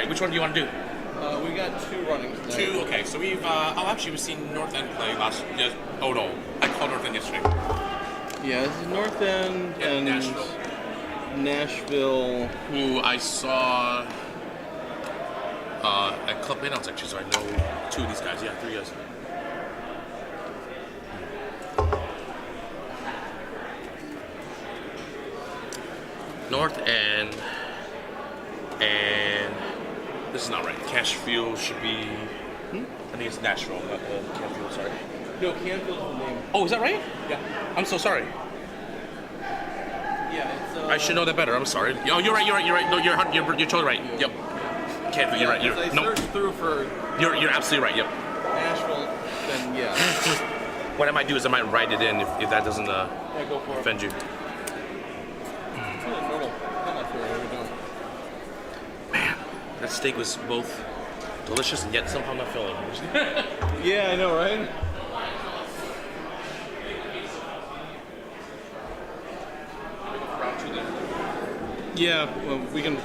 right, which one do you want to do? We got 2 running tonight. 2, okay. So we've seen North End play last. Yes. Oh no, I called North End yesterday. Yeah, this is North End and Nashville. Who I saw at Club Playdowns actually, so I know 2 of these guys. Yeah, 3 guys. North End and this is not right. Cashfield should be. I think it's Nashville, not Canfield. Sorry. No, Canfield's the name. Oh, is that right? Yeah. I'm so sorry. Yeah, it's. I should know that better. I'm sorry. Oh, you're right. No, you're totally right. Yep. Canfield. You're right. I searched through for. You're absolutely right. Yep. Nashville. Then yeah. What I might do is I might write it in if that doesn't go for offend you. Man, that steak was both delicious and yet somehow not filling. Yeah, I know, right? Yeah, well, we can.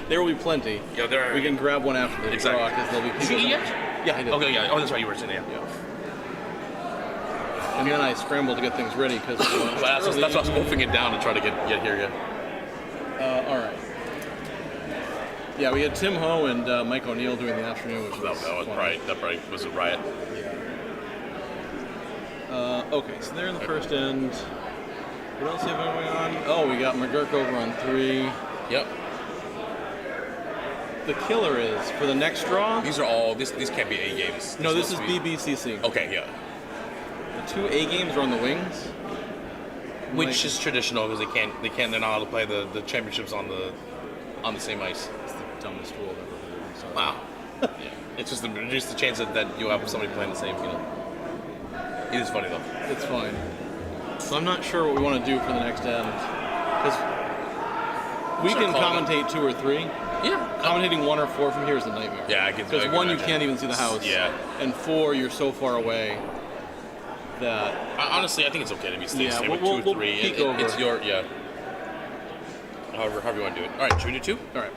There will be plenty. Yeah, there are. We can grab one after the Exactly. draw because there'll be people. Did you eat it? Yeah, I did. Okay, yeah. Oh, that's right. You were saying that. Yeah. And then I scrambled to get things ready because That's why I was wolfing it down to try to get here. Yeah. All right. Yeah, we had Tim Ho and Mike O'Neill doing the afternoon, which was that probably was a riot. Okay, so they're in the first end. What else have we going on? Oh, we got McGurk over on 3. Yep. The killer is for the next draw. These are all. These can't be A games. No, this is BBCC. Okay, yeah. The 2 A games are on the wings, Which is traditional because they're not allowed to play the championships on the same ice. It's the dumbest rule I've ever heard. Sorry. Wow. Yeah. It's just to reduce the chance that you'll have somebody playing the same. It is funny though. It's fine. So I'm not sure what we want to do for the next end because we can commentate 2 or 3. Yeah. Commentating 1 or 4 from here is a nightmare. Yeah, I can. Because 1, you can't even see the house. Yeah. And 4, you're so far away that. Honestly, I think it's okay to be stay with 2 or 3. It's your However you want to do it. All right, should we do 2? All right.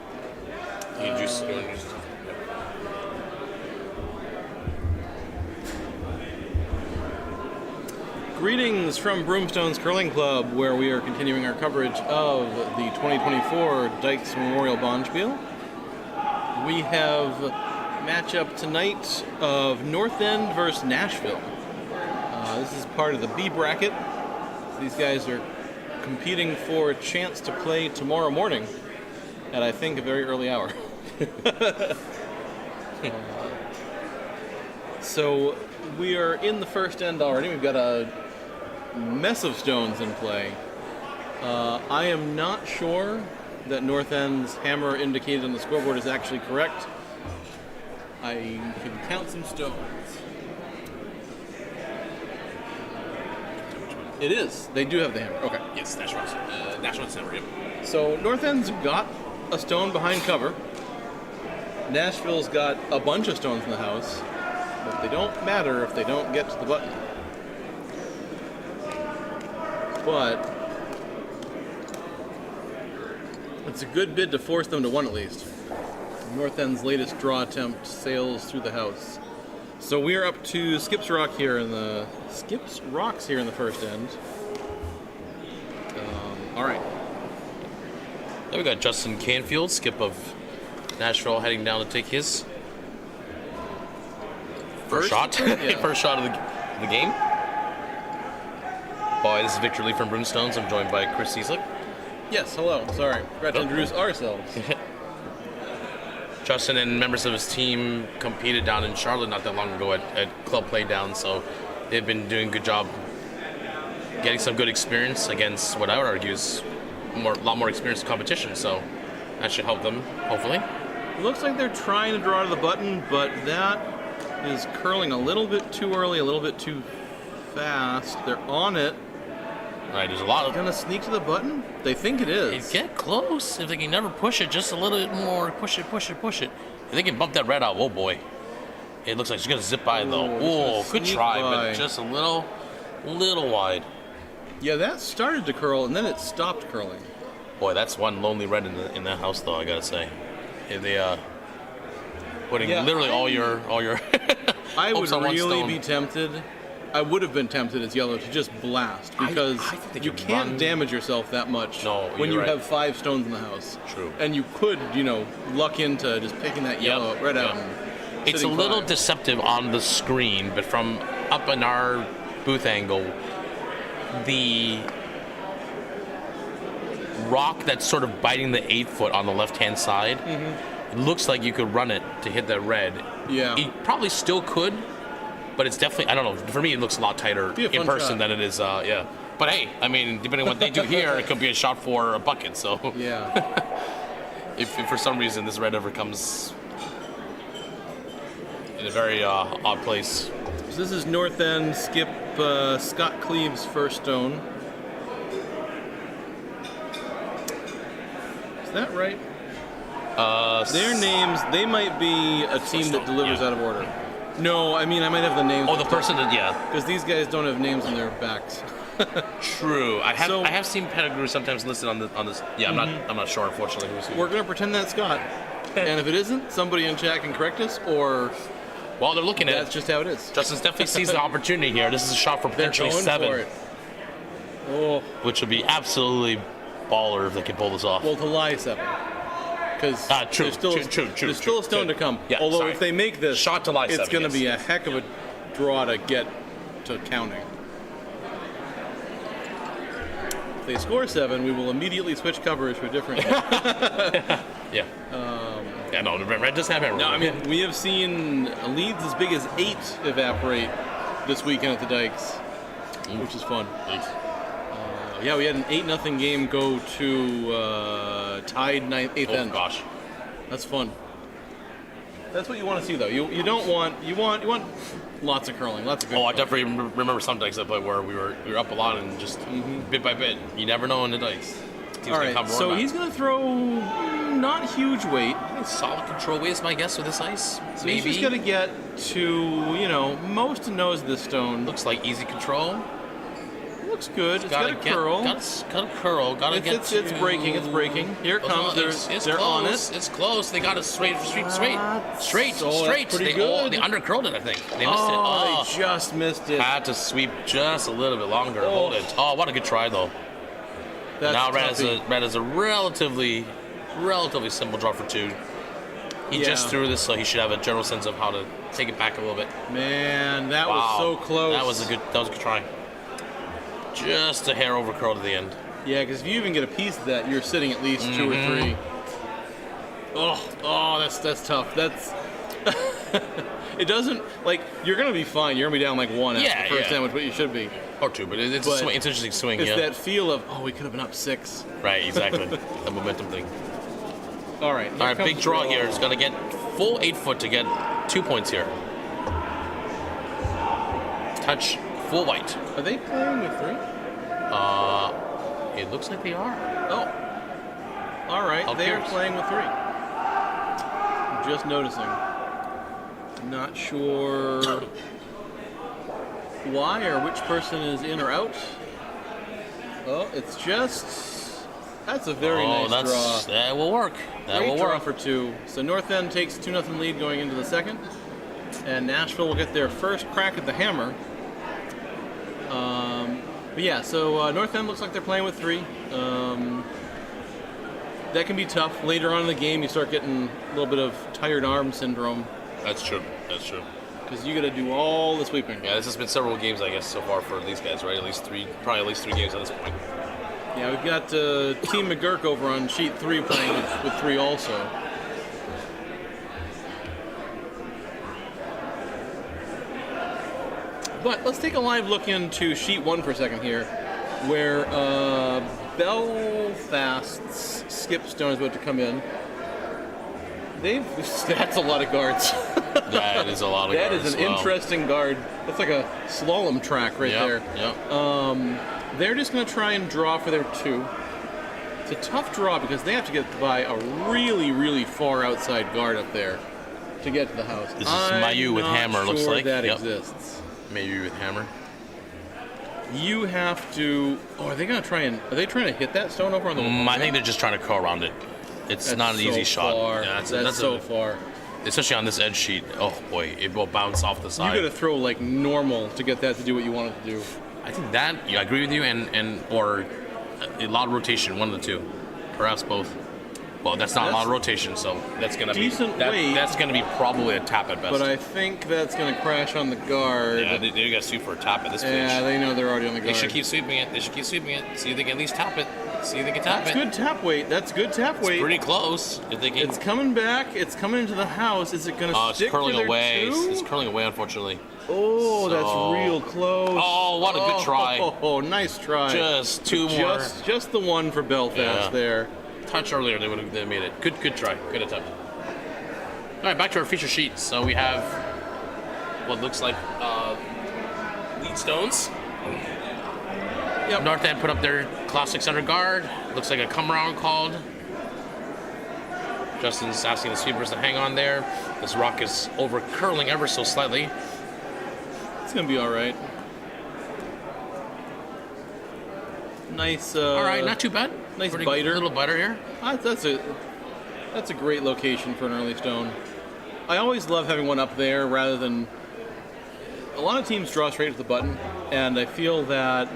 You want to juice? Greetings from Broomstones Curling Club, where we are continuing our coverage of the 2024 Dykes Memorial Bonspiel. We have matchup tonight of North End versus Nashville. This is part of the B bracket. These guys are competing for a chance to play tomorrow morning at, I think, a very early hour. So we are in the first end already. We've got a mess of stones in play. I am not sure that North End's hammer indicated on the scoreboard is actually correct. I can count some stones. It is. They do have the hammer. Okay. Yes, National Center. Yep. So North End's got a stone behind cover. Nashville's got a bunch of stones in the house, but they don't matter if they don't get to the button. But it's a good bid to force them to 1 at least. North End's latest draw attempt sails through the house. So we're up to Skips Rocks here in the first end. All right. Then we got Justin Canfield, skip of Nashville, heading down to take his first shot. Yeah. First shot of the game. Boy, this is Victor Lee from Broomstones. I'm joined by Chris Cieslik. Yes, hello. Sorry. Forgot to introduce ourselves. Justin and members of his team competed down in Charlotte not that long ago at Club Playdown, so they've been doing a good job getting some good experience against what I would argue is a lot more experienced competition, so that should help them, hopefully. It looks like they're trying to draw to the button, but that is curling a little bit too early, a little bit too fast. They're on it. All right, there's a lot of... Gonna sneak to the button? They think it is. They get close. If they can never push it just a little bit more, push it. If they can bump that red out, oh boy. It looks like it's gonna zip by though. Oh, good try, but just a little wide. Yeah, that started to curl and then it stopped curling. Boy, that's one lonely red in that house though, I gotta say. They putting literally all your I would hopes on one really stone. be tempted. I would have been tempted as yellow to just blast because I think they you can can't run- damage yourself that much No, when you you're right. have 5 stones in the house. True. And you could, luck into just picking that yellow right out. Yep. And It's a sitting little 5. deceptive on the screen, but from up in our booth angle, the rock that's sort of biting the 8-foot on the left-hand side, it looks like you could run it to hit that red. Yeah. You probably still could, but it's definitely, I don't know, for me it looks a lot tighter Be a in fun person shot. than it is, yeah. But hey, I mean, depending on what they do here, it could be a shot for a bucket, so Yeah. if for some reason this red ever comes in a very odd place. So this is North End Skip Scott Cleave's first stone. Is that right? Their names, they might be a team that stone, delivers yeah. out of order. No, I mean, I might have the names. Oh, the person that, yeah. Because these guys don't have names on their backs. True. I So- have seen Pettigrew sometimes listed on this. Yeah, I'm not sure, unfortunately, who's who. We're going to pretend that's Scott. And if it isn't, somebody in chat can correct us, or Well, they're looking at that's it. just how it is. Justin definitely sees the opportunity here. This is a shot for They're potentially going 7, for it. Oh, which would be absolutely baller if they can pull this off. well, to lie 7. Because True, there's still, true, there's still a stone true. to come. Yeah, Although sorry. if they make this, Shot to lie it's 7, going to yes. be a heck of a draw to get to counting. If they score 7, we will immediately switch coverage to a different. Yeah. Yeah, no, the red doesn't have it. No, I mean, we have seen leads as big as 8 evaporate this weekend at the Dykes, which is fun. Yeah, we had an 8-0 game go to tied 8th Oh end. gosh. That's fun. That's what you want to see, though. You don't want you want lots of curling, lots of good. Oh, I curling. definitely remember some dikes I played where we were up a lot and just bit by bit. You never know in the dikes. Teams All can right, come so roaring he's back. going to throw not huge weight. Solid control weight is my guess with this ice. So Maybe. he's just going to get to most nose of this stone. Looks like easy control. Looks good. It's got a curl. Got a curl. Gotta It's get. breaking. It's breaking. Here it comes. It's They're on close. it. It's close. They got it straight. Oh, that's Pretty good. They undercurled it, I think. They missed Oh, it. they just missed it. Had to sweep just a little bit longer. Oh. Hold it. Oh, what a good try though. That's Now toughy. Red has a relatively simple draw for 2. He Yeah. just threw this, so he should have a general sense of how to take it back a little bit. Man, that Wow. was so close. That was a good try. Just a hair over curl to the end. Yeah, because if you even get a piece of that, you're sitting at least 2 or 3. Oh, that's tough. That's it doesn't you're gonna be fine. You're gonna be down 1 after Yeah, the first yeah. sandwich, but you should be. Or 2, but it's But a swing. It's an interesting swing. It's Yeah. that feel of we could have been up 6. Right, exactly. The momentum thing. All right, All right, big draw here. It's gonna get full 8-foot to get 2 points here. Touch full white. Are they playing with 3? It looks like they are. Oh, all right. Up They are yours. playing with 3. I'm just noticing. Not sure why or which person is in or out. Oh, it's just that's a very nice draw. That will work. That Great will draw work. for 2. So North End takes 2-0 lead going into the second, and Nashville will get their first crack at the hammer. But yeah, so North End looks like they're playing with 3. That can be tough. Later on in the game, you start getting a little bit of tired arm syndrome That's true. That's true. because you got to do all the sweeping. Yeah, this has been several games, I guess, so far for these guys, right? Probably at least 3 games at this point. Yeah, we've got Team McGurk over on sheet 3 playing with 3 also. But let's take a live look into sheet 1 for a second here, where Belfast's skip stone is about to come in. That's a lot of guards. That is a lot of That guards. is an interesting guard. That's like a slalom track right there. Yep. They're just going to try and draw for their 2. It's a tough draw because they have to get by a really, really far outside guard up there to get to the house. This is Mayu with hammer, I'm looks sure like. that Yep. exists. Maybe with hammer. You have to. Oh, are they trying to hit that stone over on the? I think they're just trying to curl around it. It's not an easy shot. Far. Yeah, that's so far. Especially on this edge sheet. Oh boy, it will bounce off the side. You got to throw like normal to get that to do what you want it to do. I think that, yeah, I agree with you, and or a lot of rotation, one of the two, perhaps both. Well, that's not a lot of rotation, so that's gonna be decent weight. That's gonna be probably a tap at best. But I think that's gonna crash on the guard. Yeah, they gotta sweep for a tap at this stage. Yeah, they know they're already on the guard. They should keep sweeping it. See if they can at least tap it. See if they can tap That's it. good tap weight. That's good tap weight. It's pretty close. If they can. It's coming back. It's coming into the house. Is it gonna stick it's curling for their away. two? It's curling away, unfortunately. Oh, So- that's real close. Oh, what a good try. Oh, nice try. Just two more. Just the one for Belfast Yeah. there. Touch earlier, they would have made it. Good try. Good attempt. All right, back to our feature sheet. So we have what looks like lead stones. Yep. North End put up their classic center guard. Looks like a come around called. Justin's asking the sweepers to hang on there. This rock is over curling ever so slightly. It's gonna be all right. Nice. All right, not too bad. Nice Pretty biter. Little biter here. That's a great location for an early stone. I always love having one up there rather than a lot of teams draw straight to the button, and I feel that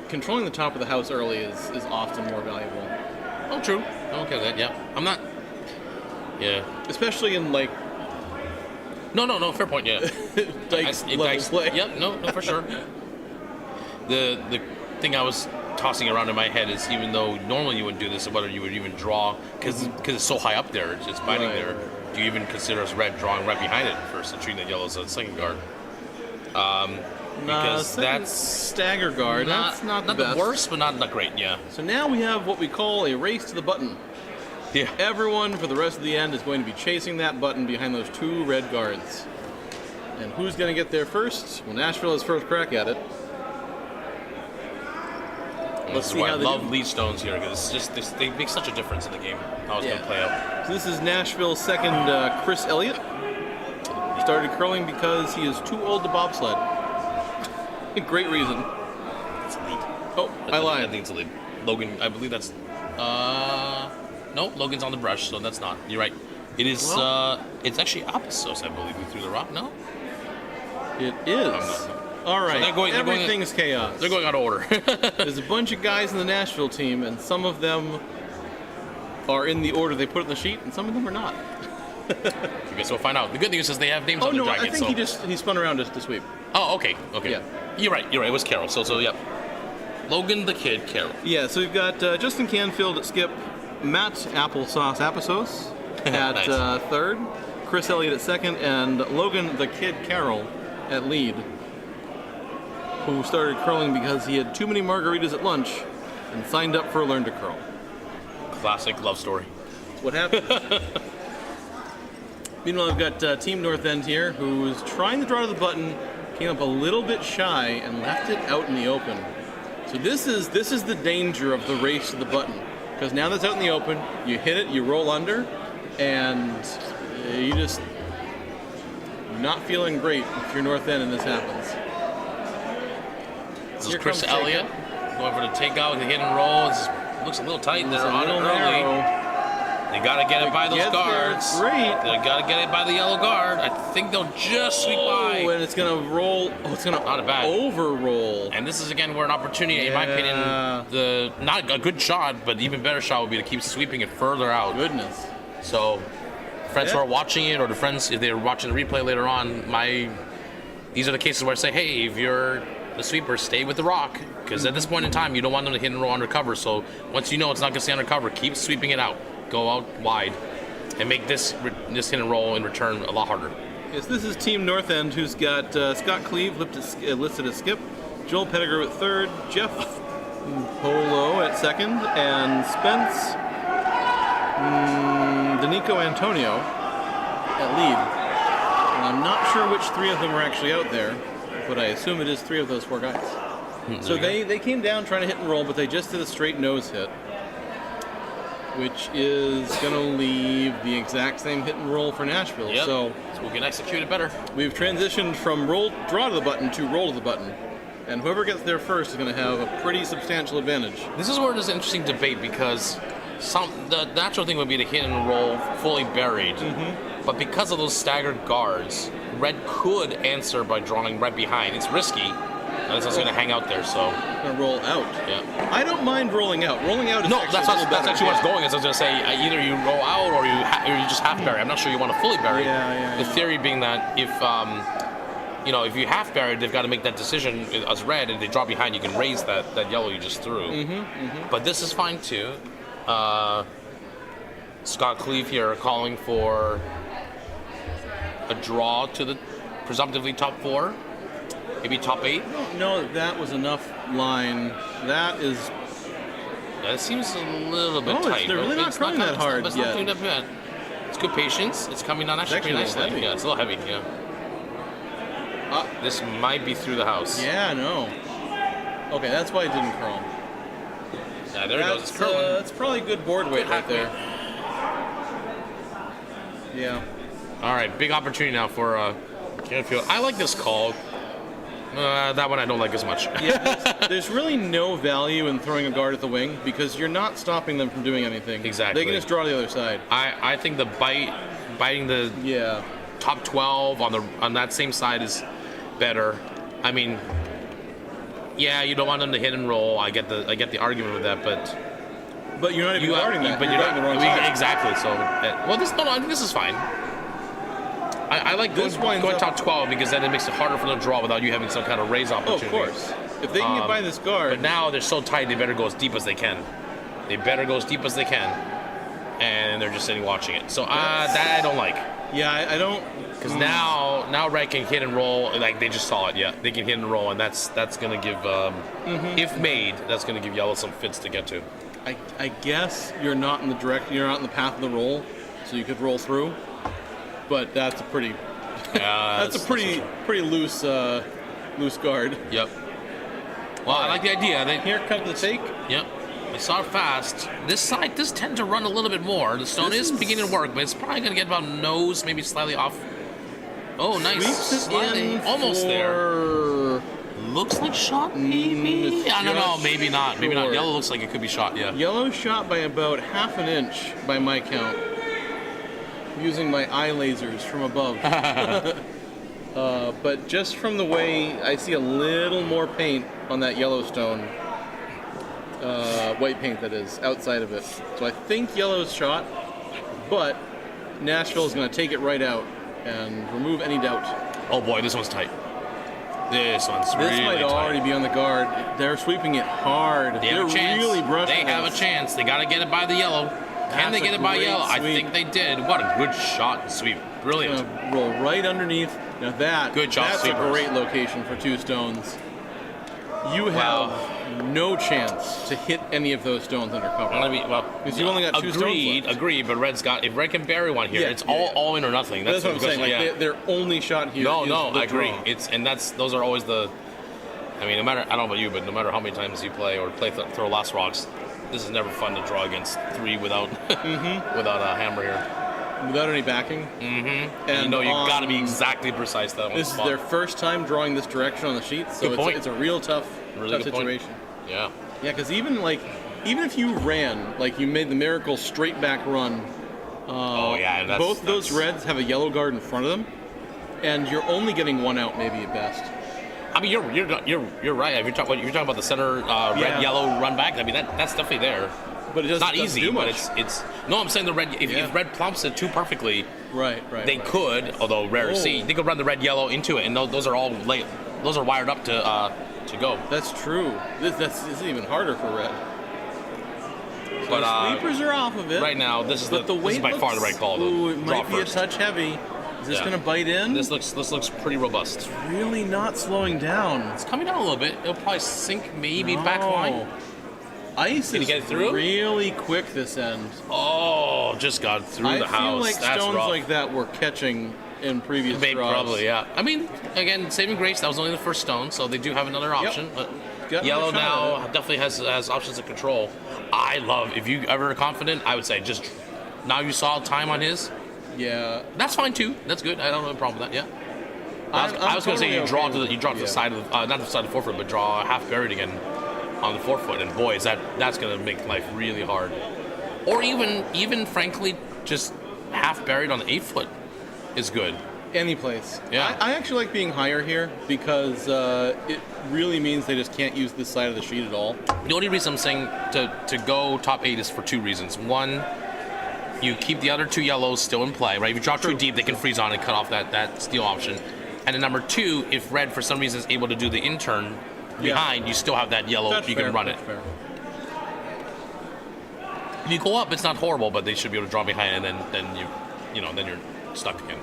controlling the top of the house early is often more valuable. Oh, true. Okay, with that. Yeah, I'm not. Yeah. Especially in like No. Fair point. Yeah. Dykes level play. Yep. No. For sure. The thing I was tossing around in my head is, even though normally you wouldn't do this, whether you would even draw because it's so high up there, it's biting there. Right. Do you even consider us red drawing right behind it first and treating the yellow as a second guard? Because that's stagger guard. That's not the best. worst, but not great. Yeah. So now we have what we call a race to the button. Yeah. Everyone for the rest of the end is going to be chasing that button behind those two red guards. And who's going to get there first? Well, Nashville has first crack at it. This is why I love lead stones here, because they make such a difference in the game. How it's going to play out. So this is Nashville's second Chris Elliott. He started curling because he is too old to bobsled. Great reason. It's a lead. Oh, I lied. I think it's a lead. Logan, I believe that's. No, Logan's on the brush, so that's not. You're right. It is. Well, it's actually Apostles, I believe, who threw the rock. No. It is. All right. So everything's chaos. They're going out of order. There's a bunch of guys in the Nashville team, and some of them are in the order they put in the sheet, and some of them are not. I guess we'll find out. The good news is they have names on the jacket. I think he spun around to sweep. Oh, okay. Yeah. You're right. It was Carroll. So yep. Logan the Kid, Carroll. Yeah. So we've got Justin Canfield at skip, Matt Applesauce Apostles at Nice. third, Chris Elliott at second, and Logan the Kid Carroll at lead, who started curling because he had too many margaritas at lunch and signed up for Learn to Curl. Classic love story. That's what happened. Meanwhile, we've got Team North End here, who's trying to draw to the button, came up a little bit shy and left it out in the open. So this is the danger of the race to the button, because now that's out in the open, you hit it, you roll under, and you just not feeling great if you're North End and this happens. This is Chris Elliott going for the takeout with the hit and roll. It looks a little tight there on it early. They got to get it by those guards. Great. They got to get it by the yellow guard. I think they'll just sweep by. And it's going to roll. Oh, it's going to Not bad. over-roll. And this is, again, where an opportunity, in my opinion, not a good shot, but even better shot would be to keep sweeping it further out. Goodness. So, friends who are watching it, or the friends, if they're watching the replay later on, these are the cases where I say, hey, if you're the sweeper, stay with the rock, because at this point in time, you don't want them to hit and roll undercover. So once you know it's not going to stay undercover, keep sweeping it out. Go out wide and make this hit and roll in return a lot harder. Yes, this is Team North End, who's got Scott Cleve listed as skip, Joel Pettigrew at third, Jeff Polo at second, and Spence Danico Antonio at lead. And I'm not sure which three of them are actually out there, but I assume it is three of those four guys. So they came down trying to hit and roll, but they just did a straight nose hit, which is going to leave the exact same hit and roll for Nashville. Yep. So we can execute it better. we've transitioned from draw to the button to roll to the button. And whoever gets there first is going to have a pretty substantial advantage. This is where there's an interesting debate, because the natural thing would be to hit and roll fully buried. But because of those staggered guards, red could answer by drawing right behind. It's risky. And it's also going to hang out there, so. Going to roll out. Yeah. I don't mind rolling out. Rolling out is No, actually that's a little better. actually where it's going. Is I was going to say either you roll out or you just half bury. I'm not sure you want to fully bury. Yeah. The theory being that if if you half buried, they've got to make that decision as red, and they draw behind. You can raise that yellow you just threw. But this is fine too. Scott Cleve here calling for a draw to the presumptively top 4, maybe top 8. No, that was enough line. That is. Yeah, it seems a little bit tight. They're really not trying that hard It's yet. not doing that bad. It's good patience. It's coming down actually pretty nicely. Heavy. Yeah, it's a little heavy. Yeah. This might be through the house. Yeah, no. Okay, that's why it didn't curl. Yeah, there it goes. It's curling. That's probably good board weight right there. Yeah. All right, big opportunity now for Canfield. I like this call. That one I don't like as much. Yeah, there's really no value in throwing a guard at the wing because you're not stopping them from doing anything. Exactly. They can just draw to the other side. I think the biting the top 12 on that same side is better. I mean, yeah, you don't want them to hit and roll. I get the argument with that, but you're not even guarding that. But you're not the wrong side. Exactly. So, I think this is fine. I like going top 12 because then it makes it harder for them to draw without you having some kind of raise opportunity. Oh, of course. If they can get by this guard. But now they're so tight, they better go as deep as they can. And they're just sitting watching it. So that I don't like. Yeah, I don't. Because now red can hit and roll. Like they just saw it. Yeah, they can hit and roll, and that's going to give, if made, that's going to give yellow some fits to get to. I guess you're not in the path of the roll, so you could roll through. But that's a pretty, pretty loose guard. Yep. Well, I like the idea. Here comes the take. Yep. I saw it fast. This side does tend to run a little bit more. The stone is beginning to work, but it's probably going to get about nose, maybe slightly off. Oh, nice. Slightly. Almost there. Looks like shot, maybe? I don't know. Maybe not. Maybe not. Yellow looks like it could be shot, yeah. Yellow shot by about half an inch by my count. Using my eye lasers from above. But just from the way I see a little more paint on that Yellowstone, white paint that is, outside of it. So I think yellow's shot, but Nashville is going to take it right out and remove any doubt. Oh boy, this one's tight. This one's really tight. This might already be on the guard. They're sweeping it hard. They're really brushing it. They have a chance. They got to get it by the yellow. Can they get it by yellow? Sweep. I think they did. What a good shot and sweep. Brilliant. Roll right underneath. Now that's a great location for 2 stones. You have no chance to hit any of those stones under cover. Because you only got 2 stones left. Agreed, but if Red can bury one here, it's all in or nothing. That's what I'm saying. Their only shot here is I agree. Those are always the. I mean, I don't know about you, but no matter how many times you play or throw last rocks, this is never fun to draw against 3 without without a hammer here. Without any backing. And you've got to be exactly precise that one. This is their first time drawing this direction on the sheet, so it's a real tough situation. Yeah. Yeah, because even if you ran, like you made the miracle straight back run, both those reds have a yellow guard in front of them, and you're only getting 1 out maybe at best. I mean, you're right. If you're talking about the center red yellow run back, I mean that's definitely there. But it's not easy. But it's no. I'm saying the red. If red plumps it too perfectly, they could. Although rare to see, they could run the red yellow into it, and those are all late. Those are wired up to go. That's true. This is even harder for red. So but sweepers are off of it right now. This is by far the right call. Ooh, it might be a touch heavy. Is this going to bite in? This looks pretty robust. It's really not slowing down. It's coming down a little bit. It'll probably sink maybe back line. Ice is really quick this end. Oh, just got through the house. I feel like stones like that were catching in previous draws. Probably, yeah. I mean, again, saving grace, that was only the first stone, so they do have another option. But yellow now definitely has options of control. I love, if you ever are confident, I would say just, now you saw time on his. Yeah. That's fine too. That's good. I don't have a problem with that, yeah. I was going to say you draw to the side of the, not the side of the forefoot, but draw half buried again on the forefoot, and boy, that's going to make life really hard. or even frankly, just half buried on the 8-foot is good. Any place. Yeah. I actually like being higher here because it really means they just can't use this side of the sheet at all. The only reason I'm saying to go top 8 is for 2 reasons. One, you keep the other 2 yellows still in play, right? If you drop too deep, they can freeze on and cut off that steal option. And then number 2, if red for some reason is able to do the in-turn behind, you still have that yellow, That's you fair, can run it. that's fair. If you go up, it's not horrible, but they should be able to draw behind, and then you're stuck again.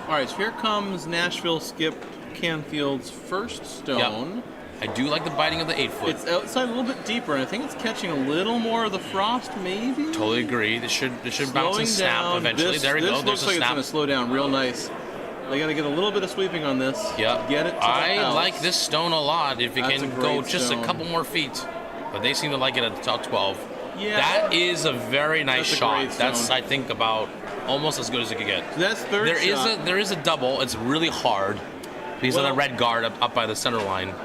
All right, so here comes Nashville Skip Canfield's first stone. Yep. I do like the biting of the 8-foot. It's outside a little bit deeper, and I think it's catching a little more of the frost, maybe? Totally agree. This should bounce and snap eventually. There we go. This looks like it's going to slow down real nice. They got to get a little bit of sweeping on this. Yep. Get it to the house. like this stone a lot if it can go just a couple more feet. But they seem to like it at the top 12. Yeah. That is a very nice shot. That's, stone. I think, about almost as good as it could get. So that's third shot. There is a double. It's really hard. He's on a red guard up by the center line.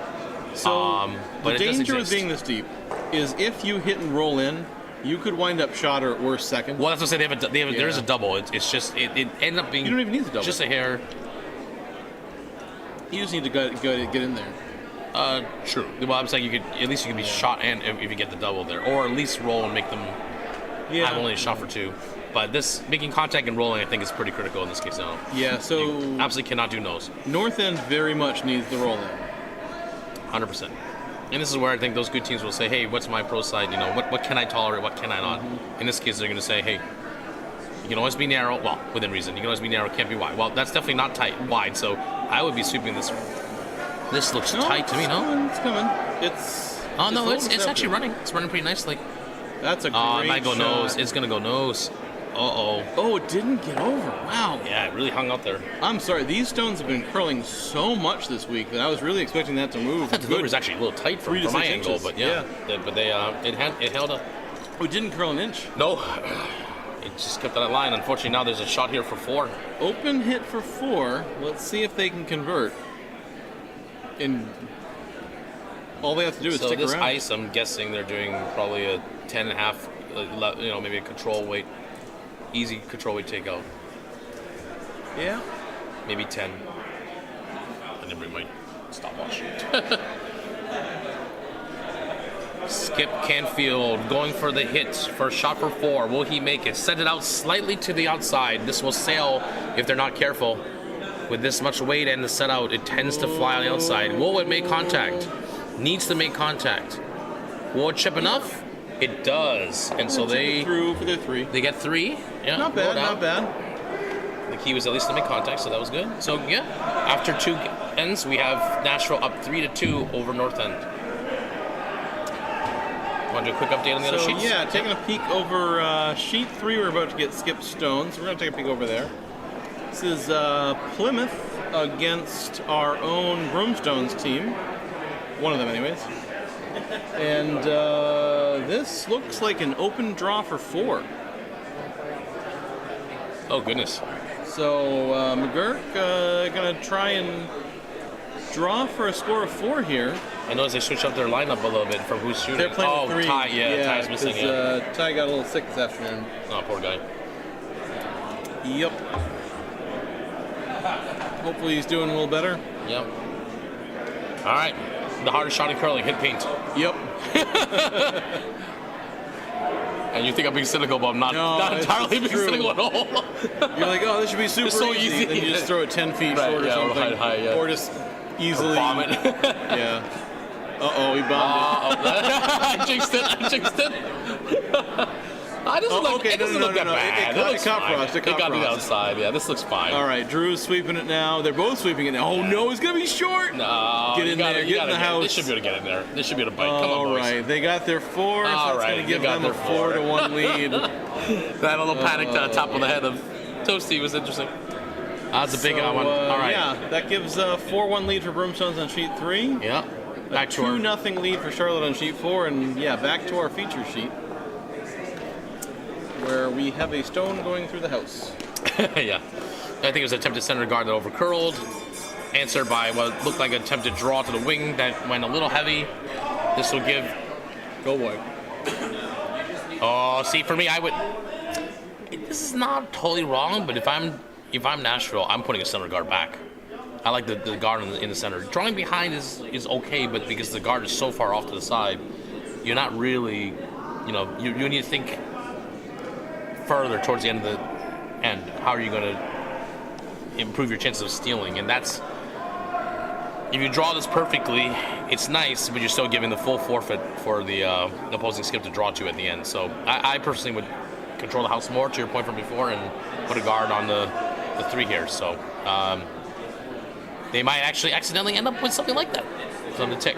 So but the it does danger with exist. being this deep is if you hit and roll in, you could wind up shot or at worst second. Well, that's what I say. There is a double. It's just it ended up being. You don't even need the double. Just a hair. You just need to go get in there. True. Well, I'm saying you could be shot and if you get the double there, or at least roll and make them have only a shot for 2. But this making contact and rolling, I think, is pretty critical in this case now. Yeah. So You absolutely cannot do nose. North End very much needs the roll in. 100%. And this is where I think those good teams will say, hey, what's my pro side? What can I tolerate? What can I not? In this case, they're going to say, hey, you can always be narrow. Well, within reason. You can always be narrow, can't be wide. Well, that's definitely not wide. So I would be sweeping this. This looks tight to me, no? It's coming. It's actually running. It's running pretty nicely. That's a great it might go shot. nose. It's going to go nose. Uh-oh. Oh, it didn't get over. Wow. Yeah, it really hung out there. I'm sorry. These stones have been curling so much this week that I was really expecting that to move. That delivery is actually a little tight from my angle, inches. but yeah. It held up. Oh, it didn't curl an inch. No. It just kept that line. Unfortunately, now there's a shot here for 4. Open hit for 4. Let's see if they can convert. And all they have to do is So stick this around. ice, I'm guessing they're doing probably a 10.5, maybe a control weight, easy control weight takeout. Yeah. Maybe 10. And then we might stopwatch. Skip Canfield going for the hit for shot for 4. Will he make it? Send it out slightly to the outside. This will sail if they're not careful. With this much weight and the set out, it tends to fly on the outside. Will it make contact? Needs to make contact. Will it chip enough? It does. And so they through for their 3. They get 3. Yeah, Not bad, not bad. The key was at least to make contact, so that was good. So yeah, after 2 ends, we have Nashville up 3-2 over North End. Want to do a quick update on the other sheets? Yeah, taking a peek over sheet 3. We're about to get Skip Stone, so we're going to take a peek over there. This is Plymouth against our own Broomstones team. One of them, anyways. And this looks like an open draw for 4. Oh, goodness. So McGurk going to try and draw for a score of 4 here. I noticed they switched up their lineup a little bit from who's shooting. They're playing 3. Ty, Ty's missing. Ty got a little sick this afternoon. Oh, poor guy. Yep. Hopefully he's doing a little better. Yep. All right. The hardest shot in curling, hit paint. Yep. And you think I'm being cynical, but I'm not entirely being cynical at all. You're like, oh, this should be super so easy. Then you just throw it 10 feet Right, short or something. high, Or just easily. Vomit. Yeah. Uh-oh, he bombed I jinxed it. It doesn't look that bad. It caught frost. It got to the outside. Yeah, this looks fine. All right, Drew's sweeping it now. They're both sweeping it now. Oh, no, it's going to be short. No. Get in there. Get in the house. This should be able to get in there. This should be able to bite. Come on, boys. All right, they got their 4. So that's going to give them a 4-1 lead. That little panic to the top of the head of Toasty was interesting. That's a big one. All right. Yeah, that gives a 4-1 lead for Broomstones on sheet 3. Yeah. Back to 2-0 lead for Charlotte on sheet 4. And yeah, back to our feature sheet, where we have a stone going through the house. Yeah. I think it was an attempted center guard that overcurled. Answered by what looked like an attempted draw to the wing that went a little heavy. This will give... Go boy. Oh, see, for me, I would. This is not totally wrong, but if I'm Nashville, I'm putting a center guard back. I like the guard in the center. Drawing behind is okay, but because the guard is so far off to the side, you're not really, you need to think further towards the end of the end. How are you going to improve your chances of stealing? And that's, if you draw this perfectly, it's nice, but you're still giving the full forfeit for the opposing skip to draw to at the end. So I personally would control the house more, to your point from before, and put a guard on the 3 here. So they might actually accidentally end up with something like that from the tick.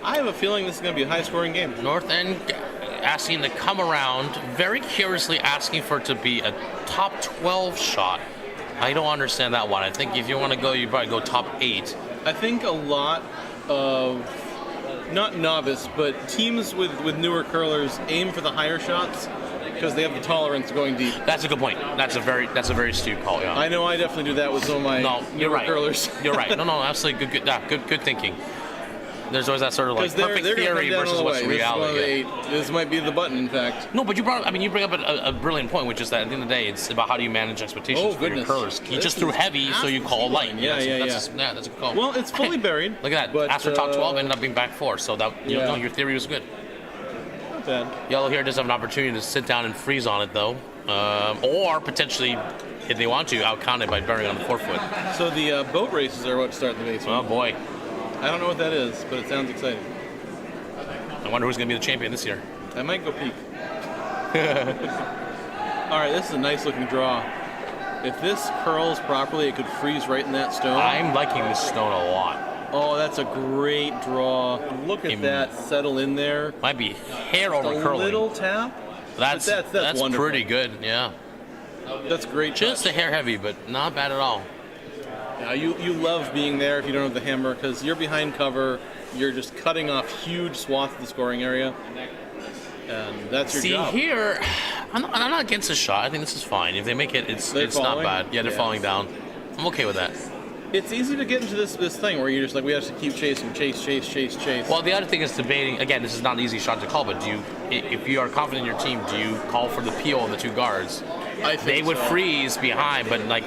I have a feeling this is going to be a high-scoring game. North End asking to come around, very curiously asking for it to be a top 12 shot. I don't understand that one. I think if you want to go, you probably go top 8. I think a lot of, not novice, but teams with newer curlers aim for the higher shots because they have the tolerance going deep. That's a good point. That's a very astute call. Yeah. I know I definitely do that with some of my newer curlers. You're right. No, absolutely good thinking. There's always that sort of like perfect theory versus what's reality. This might be the button, in fact. No, but you bring up a brilliant point, which is that at the end of the day, it's about how do you manage expectations for your curlers. He just threw heavy, so you call light. That's a good call. Well, it's fully buried. Look at that. But, asked for top 12, ended up being back 4. So that your theory was good. Not bad. Yellow here does have an opportunity to sit down and freeze on it, though, or potentially, if they want to, outcount it by burying on the 4-foot. So the boat races are what start the basement. Oh boy. I don't know what that is, but it sounds exciting. I wonder who's going to be the champion this year. I might go peek. All right, this is a nice looking draw. If this curls properly, it could freeze right in that stone. I'm liking this stone a lot. Oh, that's a great draw. Look at that settle in there. Might be hair over curling. A little tap. That's wonderful. Pretty good, yeah. That's great. Just a hair heavy, but not bad at all. You love being there if you don't have the hammer because you're behind cover. You're just cutting off huge swaths of the scoring area, and that's your job. See here, I'm not against the shot. I think this is fine. If they make it, it's not bad. Yeah, they're falling down. I'm okay with that. It's easy to get into this thing where you're just like, we have to keep chasing, chase. Well, the other thing is debating. Again, this is not an easy shot to call, but if you are confident in your team, do you call for the peel on the 2 guards? I think they would freeze behind, but like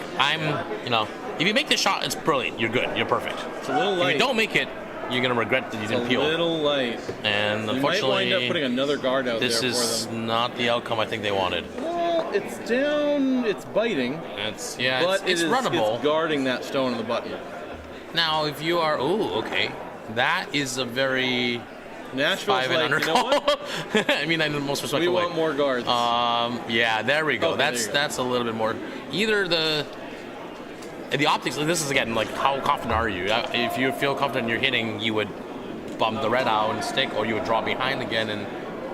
if you make the shot, it's brilliant. You're good. You're perfect. It's a little light. If you don't make it, you're gonna regret that you didn't peel. It's a little light. And you unfortunately, might wind up putting another guard out there for them. This is not the outcome I think they wanted. Well, it's down. It's biting. It's runnable. It's guarding that stone in the button. Now, if you are, okay, that is a very Nashville's 5 and under call. I mean, in the most respectful way. We want more guards. Yeah, there we go. Okay, that's a little bit more. Either the optics. This is again like how confident are you? If you feel confident you're hitting, you would bump the red out and stick, or you would draw behind again and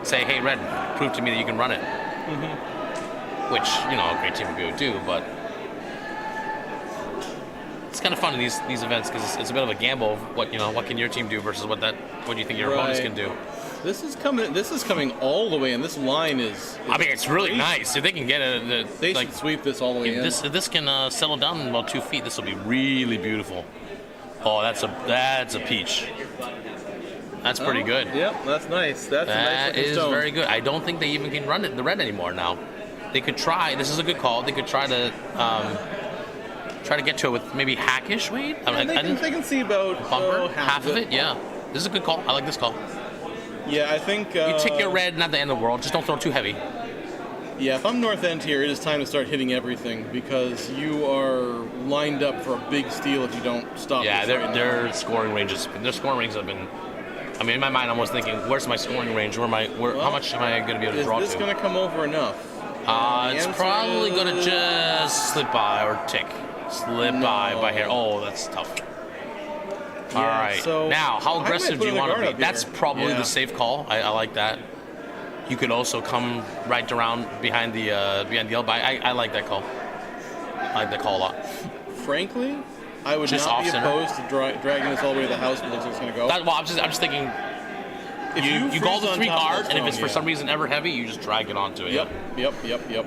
say, "Hey, red, prove to me that you can run it." Mm-hmm. Which a great team would do, but. It's kind of fun in these events because it's a bit of a gamble of what can your team do versus what do you think your opponents can do. This is coming all the way in. This line is I mean, it's really nice if they can get it. They should sweep this all the way in. If this can settle down in about 2 feet, this will be really beautiful. Oh, that's a peach. That's pretty good. Yep, that's nice. That is very good. I don't think they even can run the red anymore now. They could try. This is a good call. They could try to get to it with maybe hackish weight. They can see about half of it. Yeah, this is a good call. I like this call. Yeah, I think you tick your red, not the end of the world. Just don't throw too heavy. Yeah, if I'm North End here, it is time to start hitting everything because you are lined up for a big steal if you don't stop. Yeah, their scoring ranges have been. I mean, in my mind, I'm almost thinking, where's my scoring range? How much am I going to be able to draw to? Is this going to come over enough? It's probably going to just slip by or tick. By hair. Oh, that's tough. Yeah, all right. So now, how aggressive do you want to be? That's probably the the safe call. I like that. You could also come right around behind the elbow. I like that call. I like that call a lot. Frankly, I would just not be opposed to dragging this all the way to the house, but looks like it's going to go. I'm just thinking. If you call the 3 guard, and if it's for some reason ever heavy, you just drag it onto it. Yep.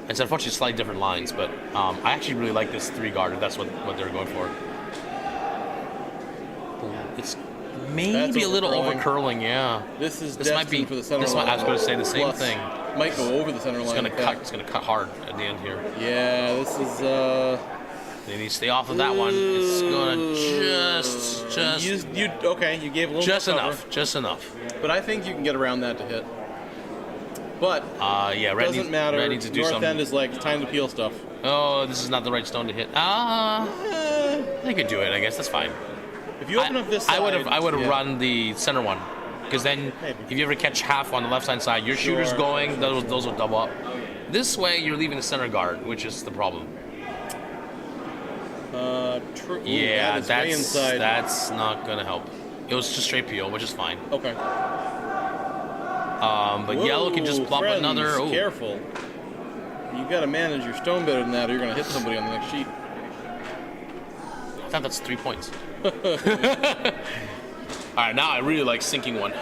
It's unfortunately slightly different lines, but I actually really like this 3 guard if that's what they're going for. That's a little overcurling. over curling, yeah. This is This might destined be for the center this line. might, I was going to say the same Plus, thing. Might go over the center It's line. gonna in cut. fact. It's gonna cut hard at the end here. Yeah, this is. They need to stay off of that one. It's gonna just You gave a little just more cover, enough, just enough. but I think you can get around that to hit. But Yeah, Red doesn't needs, matter. Red needs to do North something. End is like it's time to peel stuff. Oh, this is not the right stone to hit. They could do it. I guess that's fine. If you open up this side, I would have yeah. run the center one, because then Maybe. if you ever catch half on the left hand side, your shooter's Sure. going. Those will double up. This way, you're leaving the center guard, which is the problem. True. Ooh, Yeah, that is way inside. that's not gonna help. It was just straight peel, which is fine. Okay. But yellow can just plop friends, another. Oh, Careful. You got to manage your stone better than that, or you're going to hit somebody on the next sheet. I thought that's 3 points. All right, now I really like sinking one.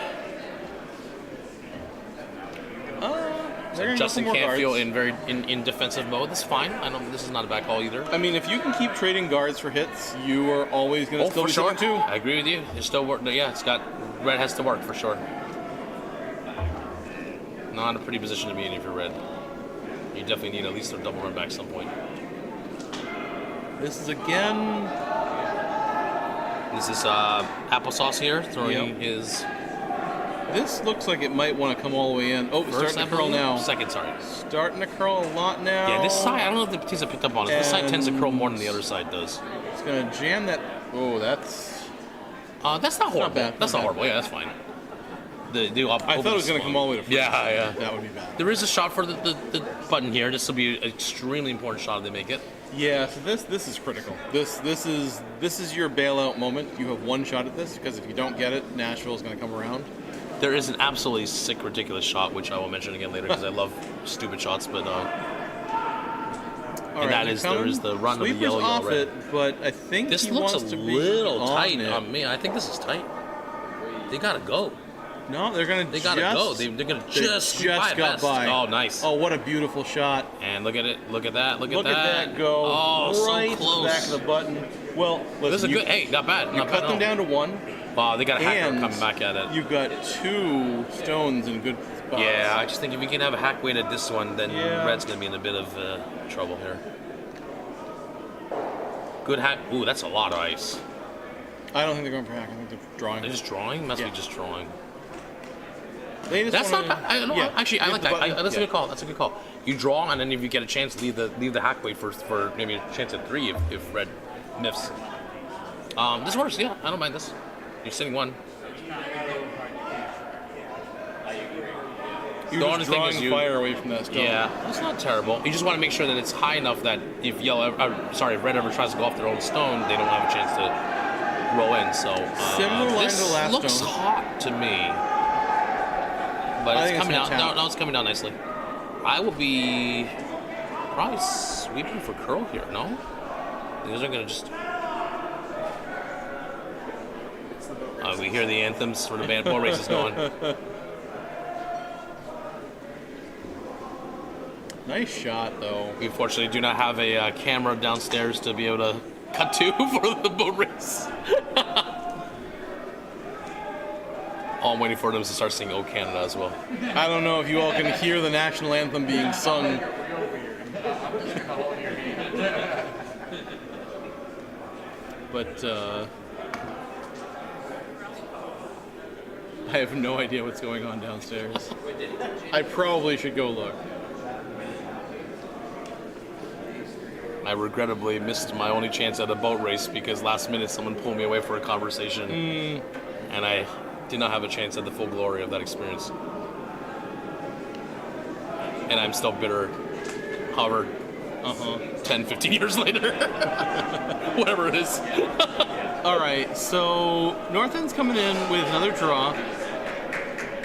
They're gonna go Justin for more Canfield guards. in defensive mode. That's fine. I don't. This is not a bad call either. I mean, if you can keep trading guards for hits, you are always going to still for be sure. taking 2. I agree with you. It's still work. Yeah, it's got red has to work for sure. Not a pretty position to be in if you're red. You definitely need at least a double run back at some point. This is again. This is applesauce here throwing Yep. his This looks like it might want to come all the way in. Oh, it's first starting to curl now. Second, sorry. Starting to curl a lot now. Yeah, this side, I don't know if the teams have picked up on it. This side tends to curl more than the And- other side does. It's going to jam that. Oh, that's. That's not horrible. bad, That's not not bad. horrible. Yeah, that's fine. I thought it was going to come all the way to first. Yeah. That would be bad. There is a shot for the button here. This will be an extremely important shot if they make it. Yeah, so this is critical. This is your bailout moment. You have one shot at this because if you don't get it, Nashville is going to come around. There is an absolutely sick, ridiculous shot, which I will mention again later because I love stupid shots. But there is the run of the Sweeper's yellow, off red. it, but I think This he looks wants a to be little on tight it. on me. I think this is tight. They gotta go. No, they're gonna. They gotta go. They're gonna just squeak by at got best. by. Oh, nice. Oh, what a beautiful shot! And look at it. Look at that. Look at Look that. at that go Oh, right so to close. the back of the button. Well, listen, This is a good. Hey, not bad. You Not cut bad them at all. down to 1, Wow, they got a hacker and coming back at it. you've got 2 stones in good spots. Yeah, I just think if we can have a hack weight at this one, then Yeah. red's gonna be in a bit of trouble here. Good hack. Ooh, that's a lot of ice. I don't think they're going for hack. I think they're drawing. They're just drawing. Must Yeah. be just drawing. They just That's not wanna- bad. I like hit the that. button. That's a Yeah. good call. That's a good call. You draw, and then if you get a chance, leave the hack weight for maybe a chance at 3 if red miffs. This works. Yeah, I don't mind this. You're sitting 1. You're The just only thing drawing is you- fire away from that stone. Yeah, it's not terrible. You just want to make sure that it's high enough that if if red ever tries to go off their own stone, they don't have a chance to roll in. So Similar line this to last looks stone. hot to me, but I it's think it's coming gonna down. tap. No, it's coming down nicely. I will be probably sweeping for curl here. No, these are gonna just. We hear the anthems for the band. More races going. Nice shot, though. We unfortunately do not have a camera downstairs to be able to cut to for the boat race. Oh, I'm waiting for them to start singing "Oh Canada" as well. I don't know if you all can hear the national anthem being sung. But I have no idea what's going on downstairs. I probably should go look. I regrettably missed my only chance at a boat race because last minute someone pulled me away for a conversation, and I did not have a chance at the full glory of that experience. And I'm still bitter, however, 10, 15 years later. Whatever it is. All right, so North End's coming in with another draw.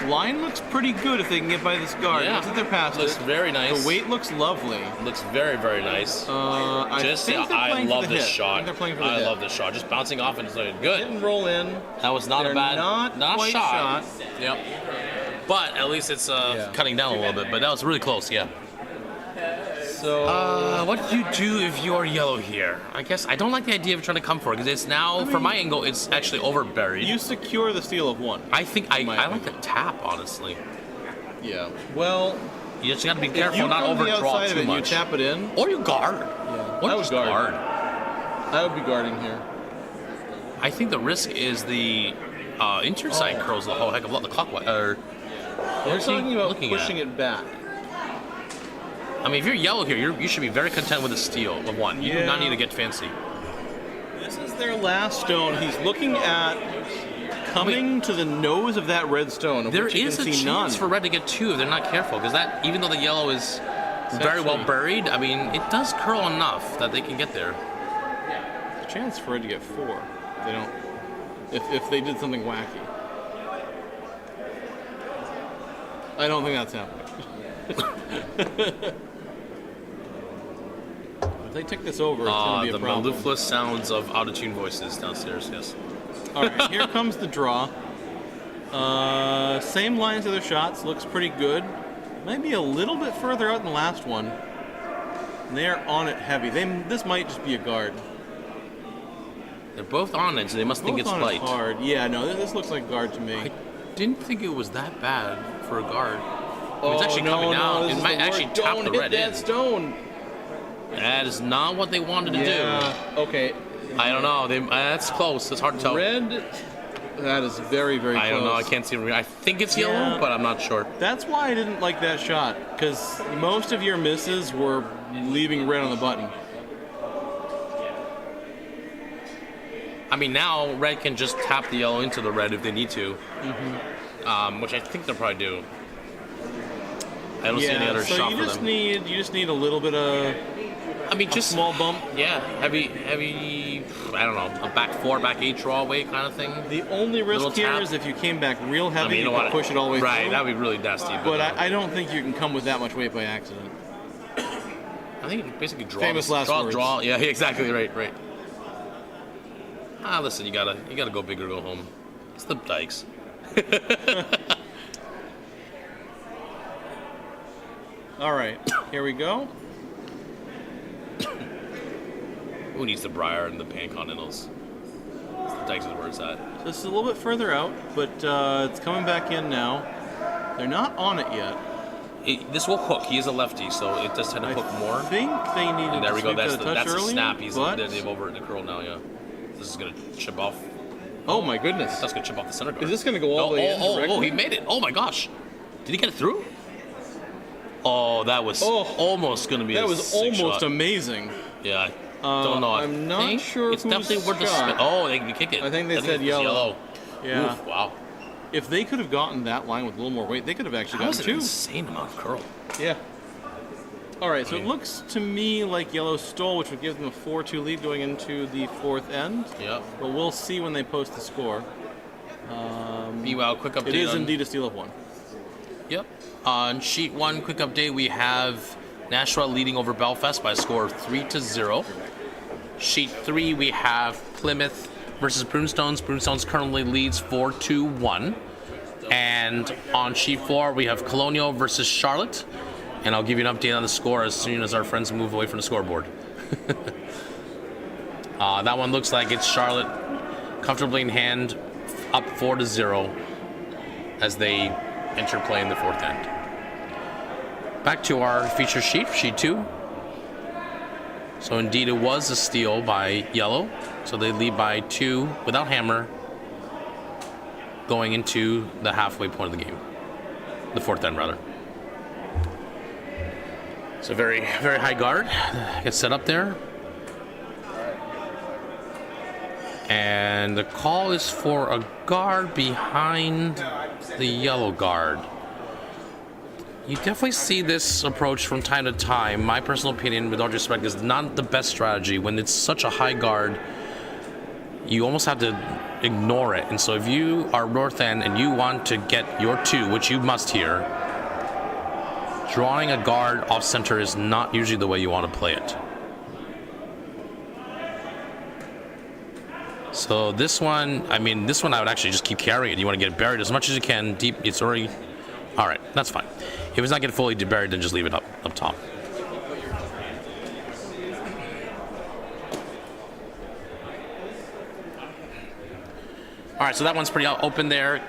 Line looks pretty good if they can get by this guard. Yeah. Looks like they're past Looks it. very nice. The weight looks lovely. Looks very, very nice. I think they're I playing love for the this hit. I shot. think they're playing for the I hit. love this shot. Just bouncing off and it's looking Hit good. and roll in. That was not They're a bad, not a quite shot. shot. Yep. But at least it's Yeah. cutting down a little bit. But that was really close. Yeah. So What do you do if you're yellow here? I guess I don't like the idea of trying to come for it because it's now, from my angle, it's actually overburied. you secure the steal of 1. I think I like the tap, honestly. Yeah. Well, You just got to be if careful you not go to the overdraw outside of too it, much. you tap it in. Or you guard. Yeah. Or I you would just guard. guard. I would be guarding here. I think the risk is the inside side curls the whole heck of a lot. The clockwise. We're talking about pushing it. it back. I mean, if you're yellow here, you should be very content with a steal of 1. You do not Yeah. need to get fancy. This is their last stone. He's looking at coming to the nose of that red stone. Of There which you is a can see chance none. for red to get 2 if they're not careful, because that, even though the yellow is very well actually- buried, I mean, it does curl enough that they can get there. There's a chance for red to get 4. If they don't. If they did something wacky. I don't think that's happening. If they take this over, it's going to be a The problem. mellifluous sounds of out-of-tune voices downstairs, yes. All right, here comes the draw. Same line as the other shots. Looks pretty good. Maybe a little bit further out than the last one. And they are on it heavy. This might just be a guard. They're both on it, so they must think Both it's on light. hard. Yeah, no, this looks like guard to me. I didn't think it was that bad for a guard. It's actually coming no, down. this It is might the actually word. tap Don't the hit red that in. stone. That is not what they wanted to Yeah. Okay. do. I don't know. That's close. It's hard to tell. Red. That is very, very close. I don't know. I can't see. I think it's yellow, Yeah. but I'm not sure. That's why I didn't like that shot, because most of your misses were leaving red on the button. I mean, now red can just tap the yellow into the red if they need to, which I think they'll probably do. I don't see any other so shot you for just them. you just need a little bit of I mean, just small bump. Yeah, heavy. I don't know, a back 4, back 8 draw away kind of thing. The only risk Little here tap. is if you came back real heavy, I mean, you know could what? push it all the way right, through. that'd be really nasty. But no. I don't think you can come with that much weight by accident. I think you basically draw. Famous last words. Draw. Yeah, exactly. Right. Listen, you gotta go big or go home. It's the Dykes. All right, here we go. Who needs the Briar and the Pancontinentals? It's the Dykes is where it's at. So this is a little bit further out, but it's coming back in now. They're not on it yet. This will hook. He is a lefty, so it does tend to hook more. I think they needed And there to we go. sweep That's that a touch that's a early, snap. but... They've over the curl now. Yeah. This is gonna chip off. Oh my goodness. That's gonna chip off the center guard. Is this gonna go all the way in directly? He made it. Oh my gosh. Did he get it through? Oh, that was Oh. almost gonna be. That a was sick almost shot. amazing. Yeah. Don't know. I'm not think sure It's whose definitely worth the shot. spin. Oh, they can kick it. I think they said it was yellow. Yeah. Oof, wow. If they could have gotten that line with a little more weight, they could have actually That was gotten an 2. insane amount of curl. Yeah. All right, so I it mean- looks to me like yellow stole, which would give them a 4-2 lead going into the 4th end. Yep. But we'll see when they post the score. Meanwhile, quick update. It is on, indeed a steal of 1. Yep. On sheet 1, quick update. We have Nashua leading over Belfast by a score of 3-0. Sheet 3, we have Plymouth versus Broomstones. Broomstones currently leads 4-1. And on sheet 4, we have Colonial versus Charlotte. And I'll give you an update on the score as soon as our friends move away from the scoreboard. That one looks like it's Charlotte comfortably in hand, up 4-0 as they enter play in the 4th end. Back to our feature sheet, sheet 2. So indeed it was a steal by yellow. So they lead by 2 without hammer going into the halfway point of the game. The 4th end, rather. So very, very high guard gets set up there. And the call is for a guard behind the yellow guard. You definitely see this approach from time to time. My personal opinion, with all due respect, is not the best strategy. When it's such a high guard, you almost have to ignore it. And so if you are north end and you want to get your 2, which you must here, drawing a guard off center is not usually the way you want to play it. So this one, I would actually just keep carrying it. You want to get it buried as much as you can deep. It's already, all right, that's fine. If it's not getting fully buried, then just leave it up top. All right, so that one's pretty open there.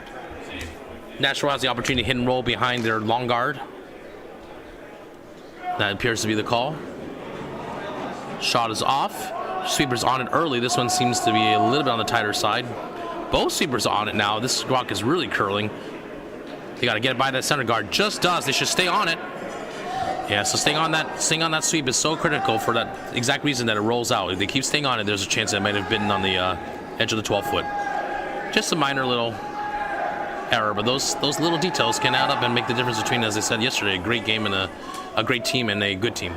Nashville has the opportunity to hit and roll behind their long guard. That appears to be the call. Shot is off. Sweeper's on it early. This one seems to be a little bit on the tighter side. Both sweepers are on it now. This rock is really curling. They got to get it by that center guard. Just does. They should stay on it. Yeah, so staying on that sweep is so critical for that exact reason that it rolls out. If they keep staying on it, there's a chance that it might have bitten on the edge of the 12-foot. Just a minor little error, but those little details can add up and make the difference between, as I said yesterday, a great game and a great team and a good team.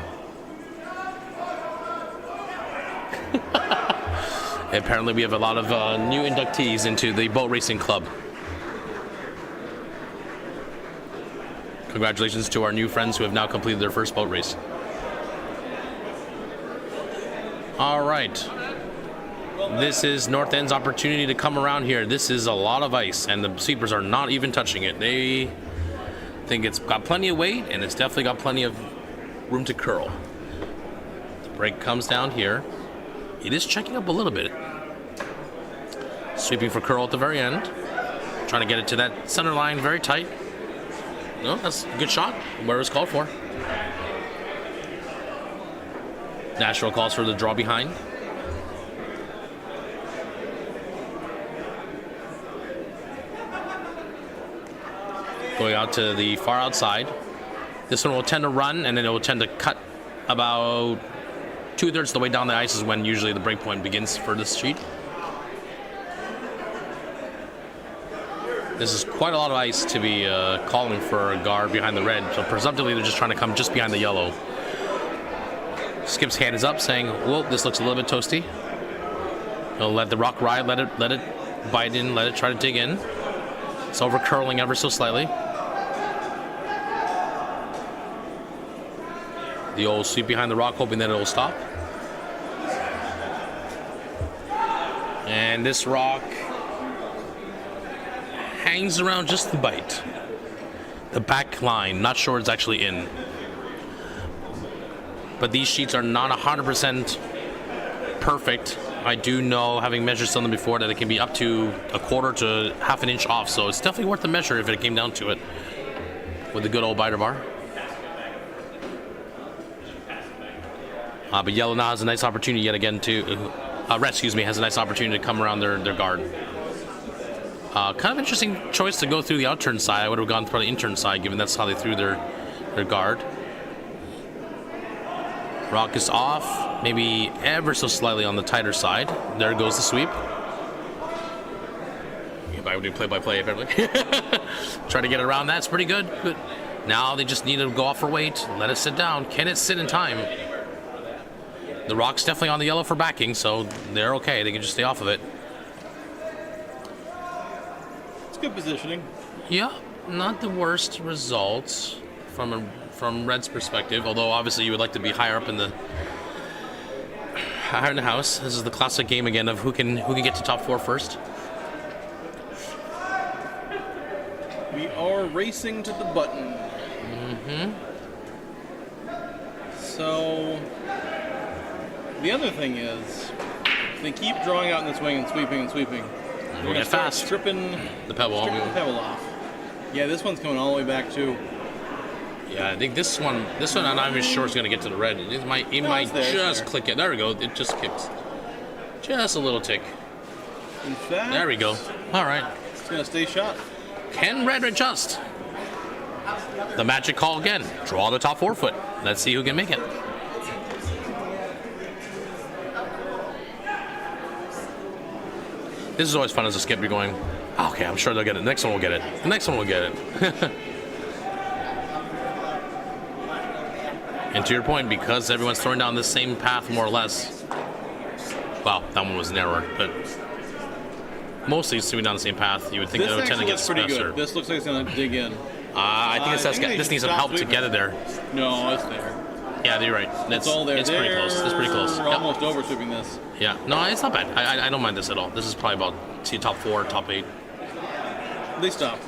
Apparently we have a lot of new inductees into the boat racing club. Congratulations to our new friends who have now completed their first boat race. All right. This is North End's opportunity to come around here. This is a lot of ice, and the sweepers are not even touching it. They think it's got plenty of weight, and it's definitely got plenty of room to curl. The break comes down here. It is checking up a little bit. Sweeping for curl at the very end. Trying to get it to that center line very tight. No, that's a good shot, where it was called for. Nashville calls for the draw behind. Going out to the far outside. This one will tend to run, and then it will tend to cut about 2/3 of the way down the ice is when usually the break point begins for this sheet. This is quite a lot of ice to be calling for a guard behind the red, so presumptively they're just trying to come just behind the yellow. Skip's hand is up, saying, "Whoa, this looks a little bit toasty." He'll let the rock ride, let it bite in, let it try to dig in. It's over curling ever so slightly. The old sweep behind the rock, hoping that it will stop. And this rock hangs around just the bite. The back line, not sure it's actually in. But these sheets are not 100% perfect. I do know, having measured some of them before, that it can be up to 1/4 to 1/2 inch off, so it's definitely worth the measure if it came down to it with the good old biter bar. But yellow now has a nice opportunity yet again to, red, has a nice opportunity to come around their guard. Kind of interesting choice to go through the outturn side. I would have gone for the intern side, given that's how they threw their guard. Rock is off, maybe ever so slightly on the tighter side. There goes the sweep. If I would do play-by-play, apparently. Try to get around that. It's pretty good. Good. Now they just need to go off for weight. Let it sit down. Can it sit in time? The rock's definitely on the yellow for backing, so they're okay. They can just stay off of it. It's good positioning. Yeah, not the worst results from Red's perspective, although obviously you would like to be higher in the house. This is the classic game again of who can get to top 4 first. We are racing to the button. So the other thing is, if they keep drawing out in the swing and sweeping, We'll get fast. Stripping the pebble off. Yeah, this one's coming all the way back too. Yeah, I think this one I'm not even sure it's going to get to the red. It might just click it. There we go. It just kicks. Just a little tick. In fact, there we go. All right. It's going to stay shot. Can Red adjust? The magic call again. Draw the top 4 foot. Let's see who can make it. This is always fun as a skip. You're going, okay, I'm sure they'll get it. The next one will get it. The next one will get it. And to your point, because everyone's throwing down the same path more or less. Well, that one was narrower, but mostly it's throwing down the same path. You would think that it would tend to get pretty faster. good. This looks like it's going to dig in. I think this needs some help to get it there. No, it's there. Yeah, you're right. It's all there. It's pretty close. It's pretty close. We're almost over sweeping this. Yeah. No, it's not bad. I don't mind this at all. This is probably about top 4, top 8. They stop.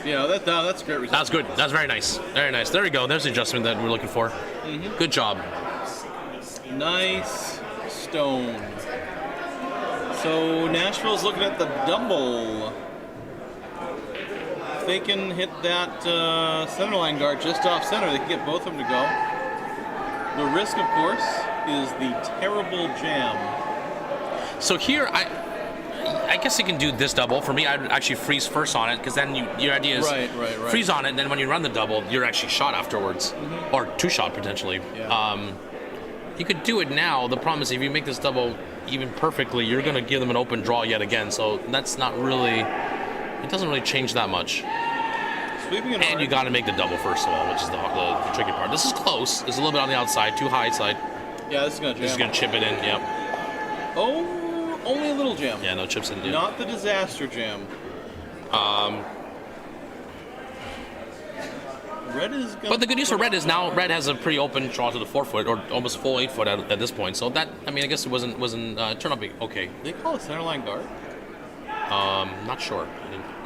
Yeah, that's a great result. That's good. That's very nice. Very nice. There we go. There's the adjustment that we're looking for. Good job. Nice stone. So Nashville's looking at the double. If they can hit that center line guard just off center, they can get both of them to go. The risk, of course, is the terrible jam. So here, I guess you can do this double. For me, I'd actually freeze first on it, because then your idea is right. freeze on it, and then when you run the double, you're actually shot afterwards, or two shot potentially. Yeah. You could do it now. The problem is if you make this double even perfectly, you're going to give them an open draw yet again. So that's not really, it doesn't really change that much. Sweeping it and you got to make the double first of all, which is the tricky part. This is close. It's a little bit on the outside, too high side. Yeah, this is going to jam. This is going to chip it in, yep. Oh, only a little jam. Yeah, no chips in. Yeah. Not the disaster jam. Red is but the good news for Red is now Red has a pretty open draw to the 4 foot, or almost full 8 foot at this point. So that, I mean, I guess it wasn't turned out being okay. They call it center line guard. Not sure.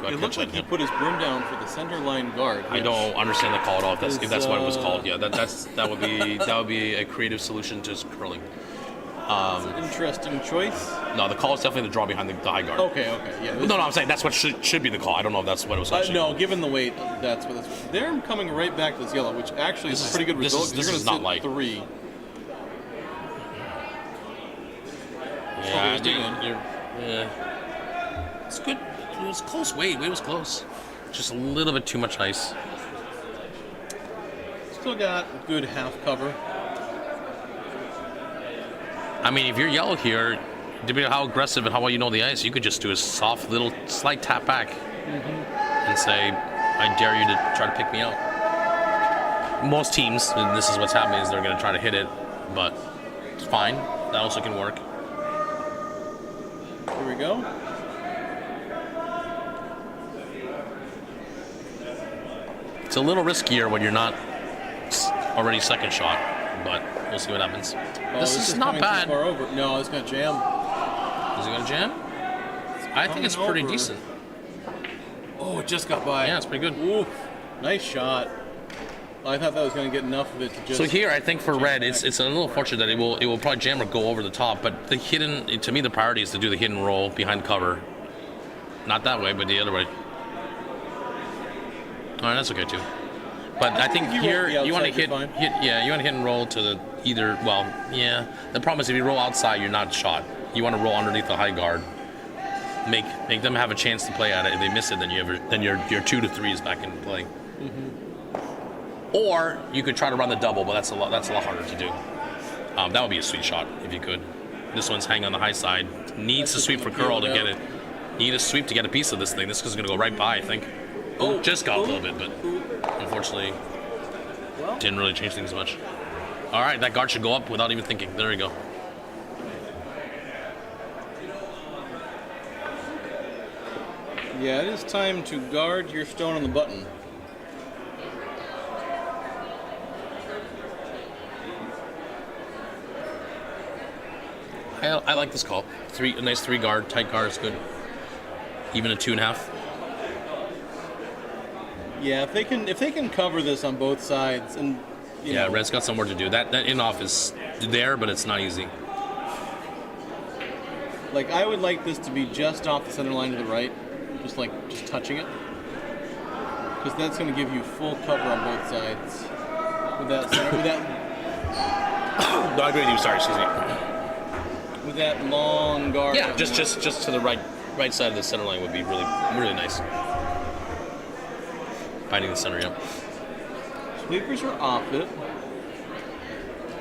It looks like he put his broom down for the center line guard. I don't understand the call at all. If that's what it was called, yeah, that would be a creative solution to curling. That's an interesting choice. No, the call is definitely the draw behind the high guard. Okay, yeah. No, I'm saying that's what should be the call. I don't know if that's what it was. No, given the weight, that's what that's. They're coming right back to this yellow, which actually is a pretty good result. This is not light. 3. Yeah, it's good. It was close. Weight was close. Just a little bit too much ice. Still got good half cover. I mean, if you're yellow here, depending on how aggressive and how well you know the ice, you could just do a soft little slight tap back and say, I dare you to try to pick me out. Most teams, and this is what's happening, is they're going to try to hit it, but it's fine. That also can work. Here we go. It's a little riskier when you're not already second shot, but we'll see what happens. This is not bad. Far over. No, it's going to jam. Is it going to jam? I think it's pretty decent. Oh, it just got by. Yeah, it's pretty good. Ooh, nice shot. I thought that was going to get enough of it to just... So here, I think for Red, it's a little fortunate that it will probably jam or go over the top, but the hidden, to me, the priority is to do the hidden roll behind cover. Not that way, but the other way. All right, that's okay too. But I think here you want to hit, you want to hit and roll to the either. Well, yeah. The problem is if you roll outside, you're not shot. You want to roll underneath the high guard. Make them have a chance to play at it. If they miss it, then your 2 to 3 is back in play. Or you could try to run the double, but that's a lot harder to do. That would be a sweet shot if you could. This one's hanging on the high side. Needs to sweep for curl to get it. Need a sweep to get a piece of this thing. This is going to go right by, I think. Oh, just got a little bit, but unfortunately didn't really change things much. All right, that guard should go up without even thinking. There we go. Yeah, it is time to guard your stone on the button. I like this call. A nice 3 guard, tight guard is good. Even a 2.5. Yeah, if they can cover this on both sides, and yeah, Red's got some work to do. That in-off is there, but it's not easy. Like, I would like this to be just off the center line to the right, just touching it, because that's going to give you full cover on both sides. With that No, I agree with you. Sorry, excuse me. With that long guard. Yeah, just to the right side of the center line would be really nice. Finding the center, yeah. Sweepers are off it.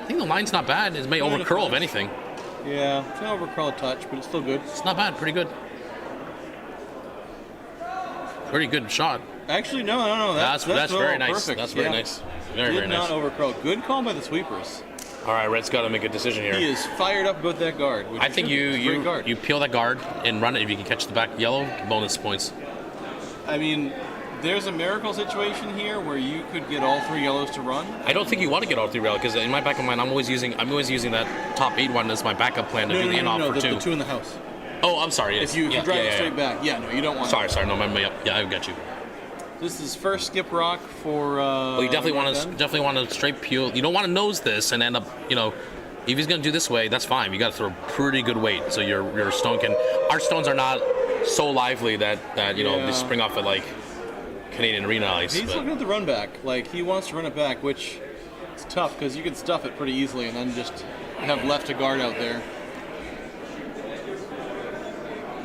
I think the line's not bad. It may over curl if anything. Yeah, it's going to over curl a touch, but it's still good. It's not bad. Pretty good. Pretty good shot. Actually, no. That's very nice. Perfect. That's very nice. Very nice. Did not over curl. Good call by the sweepers. All right, Red's got to make a decision here. He is fired up about that guard. I think you peel that guard and run it. If you can catch the back yellow, bonus points. I mean, there's a miracle situation here where you could get all 3 yellows to run. I don't think you want to get all 3 yellows because in my back of mind, I'm always using that top 8 one as my backup plan to do the in-off for 2. The 2 in the house. Oh, I'm sorry. If you drive it straight back. Yeah, no, you don't want Sorry, no, yeah, I got you. This is first skip rock for... well, you definitely want to straight peel. You don't want to nose this and end up, If he's going to do this way, that's fine. You got to throw pretty good weight so your stone can. Our stones are not so lively that they spring off at like Canadian arena ice. He's looking at the run back. Like, he wants to run it back, which is tough because you can stuff it pretty easily and then just have left a guard out there.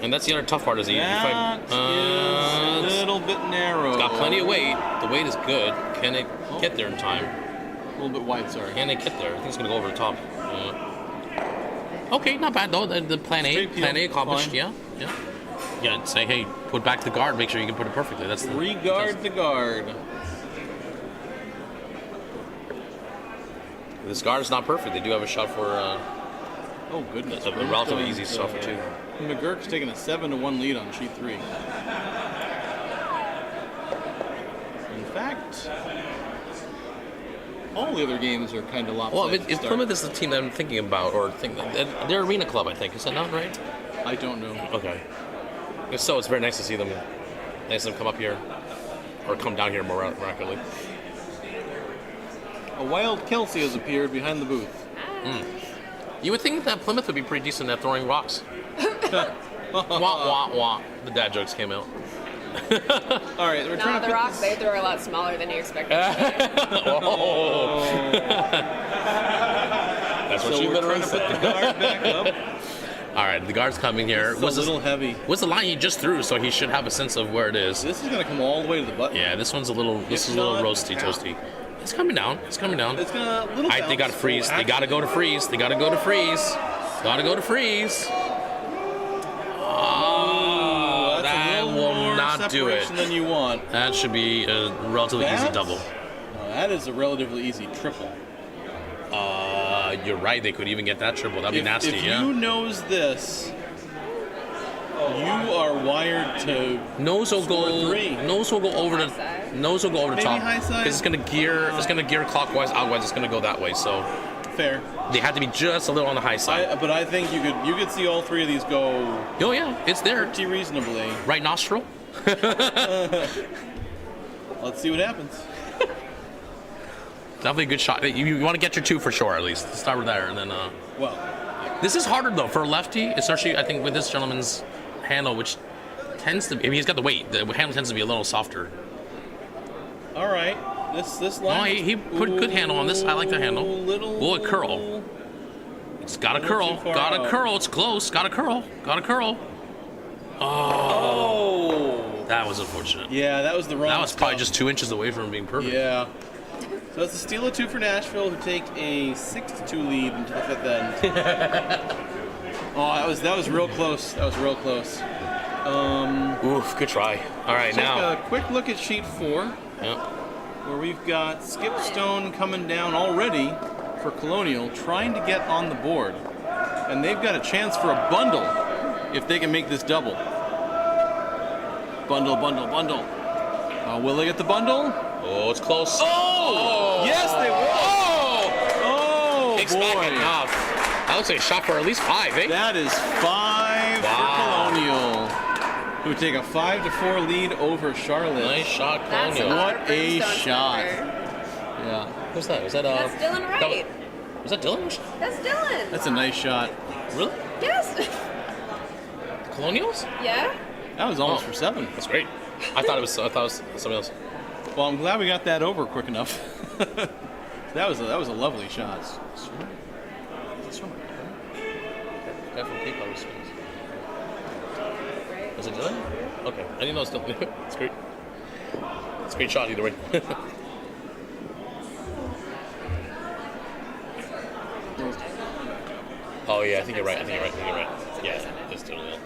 And that's the other tough part is That is a little bit narrow. It's got plenty of weight. The weight is good. Can it get there in time? A little bit wide, sorry. Can it get there? I think it's going to go over the top. Okay, not bad though. The plan A accomplished. Fine. Yeah, say, hey, put back the guard. Make sure you can put it perfectly. That's the Re-guard the guard. This guard is not perfect. They do have a shot for Oh, goodness. a relatively easy shot for 2. McGurk's taking a 7-1 lead on sheet 3. In fact, all the other games are kind of lopsided. Well, if Plymouth is the team that I'm thinking about, or they're Arena Club, I think. Is that not right? I don't know. Okay. If so, it's very nice to see them. Nice to them come up here, or come down here more rapidly. A wild Kelsey has appeared behind the booth. You would think that Plymouth would be pretty decent at throwing rocks. Wah, wah, wah. The dad jokes came out. All right, we're trying to the rocks they throw are a lot smaller than you expected. Oh. That's what So you we're trying literally to put the said. guard back up. All right, the guard's coming here. It's a little heavy. What's the line he just threw? So he should have a sense of where it is. This is going to come all the way to the button. Yeah, this one's a little. This is a little roasty, toasty. It's coming down. It's coming down. It's going to little. They got to freeze. They got to go to freeze. They got to go to freeze. Got to go to freeze. Oh, that will not do it. Than you want. That should be a relatively easy double. No, that is a relatively easy triple. You're right. They could even get that triple. That'd be nasty. If yeah. you knows this, you are wired to Nose will go. 3. Nose will go over the. Nose will go over the Maybe top. high side? Because it's gonna gear. It's gonna gear clockwise, outwise. It's gonna go that way. So fair. they had to be just a little on the high side. But I think you could see all 3 of these go Oh yeah, it's there. pretty reasonably. Right nostril. Let's see what happens. Definitely a good shot. You want to get your 2 for sure at least. Start with there and then. Well, This is harder though for a lefty, especially I think with this gentleman's handle, which tends to. I mean, he's got the weight. The handle tends to be a little softer. all right. This line. Oh, he put good handle on this. I like the handle. Oh, a curl. It's got a curl. too far Got a out. curl. It's close. Got a curl. Got a curl. Oh. That was unfortunate. Yeah, that was the wrong. That was probably stuff. just 2 inches away from being perfect. Yeah. So it's a steal of 2 for Nashville, who take a 6-2 lead into the 5th end. Oh, that was real close. That was real close. Oof, good try. All right, Take now. a quick look at sheet 4, Yep. where we've got Skip Stone coming down already for Colonial, trying to get on the board. And they've got a chance for a bundle if they can make this double. Bundle, bundle, bundle. Will they get the bundle? Oh, it's close. Oh! Yes, they will. Oh, Takes back boy. enough. That looks like a shot for at least 5, eh? That is 5 Wow. for Colonial, who take a 5-4 lead over Charlotte. Nice shot, That's Colonial. What another a Broomstones shot. member. Yeah, What's that? Was that That's Dylan Wright. Was that Dylan? That's Dylan. that's a nice shot. Really? Yes. Colonials? Yeah. That was almost for 7. That's great. I thought it was somebody else. Well, I'm glad we got that over quick enough. that was a lovely shot. Guy from PayPal responds. Was it Dylan? Okay, I didn't know it was Dylan. It's great. It's a great shot either way. Oh yeah, I think you're right. Yeah, that's Dylan.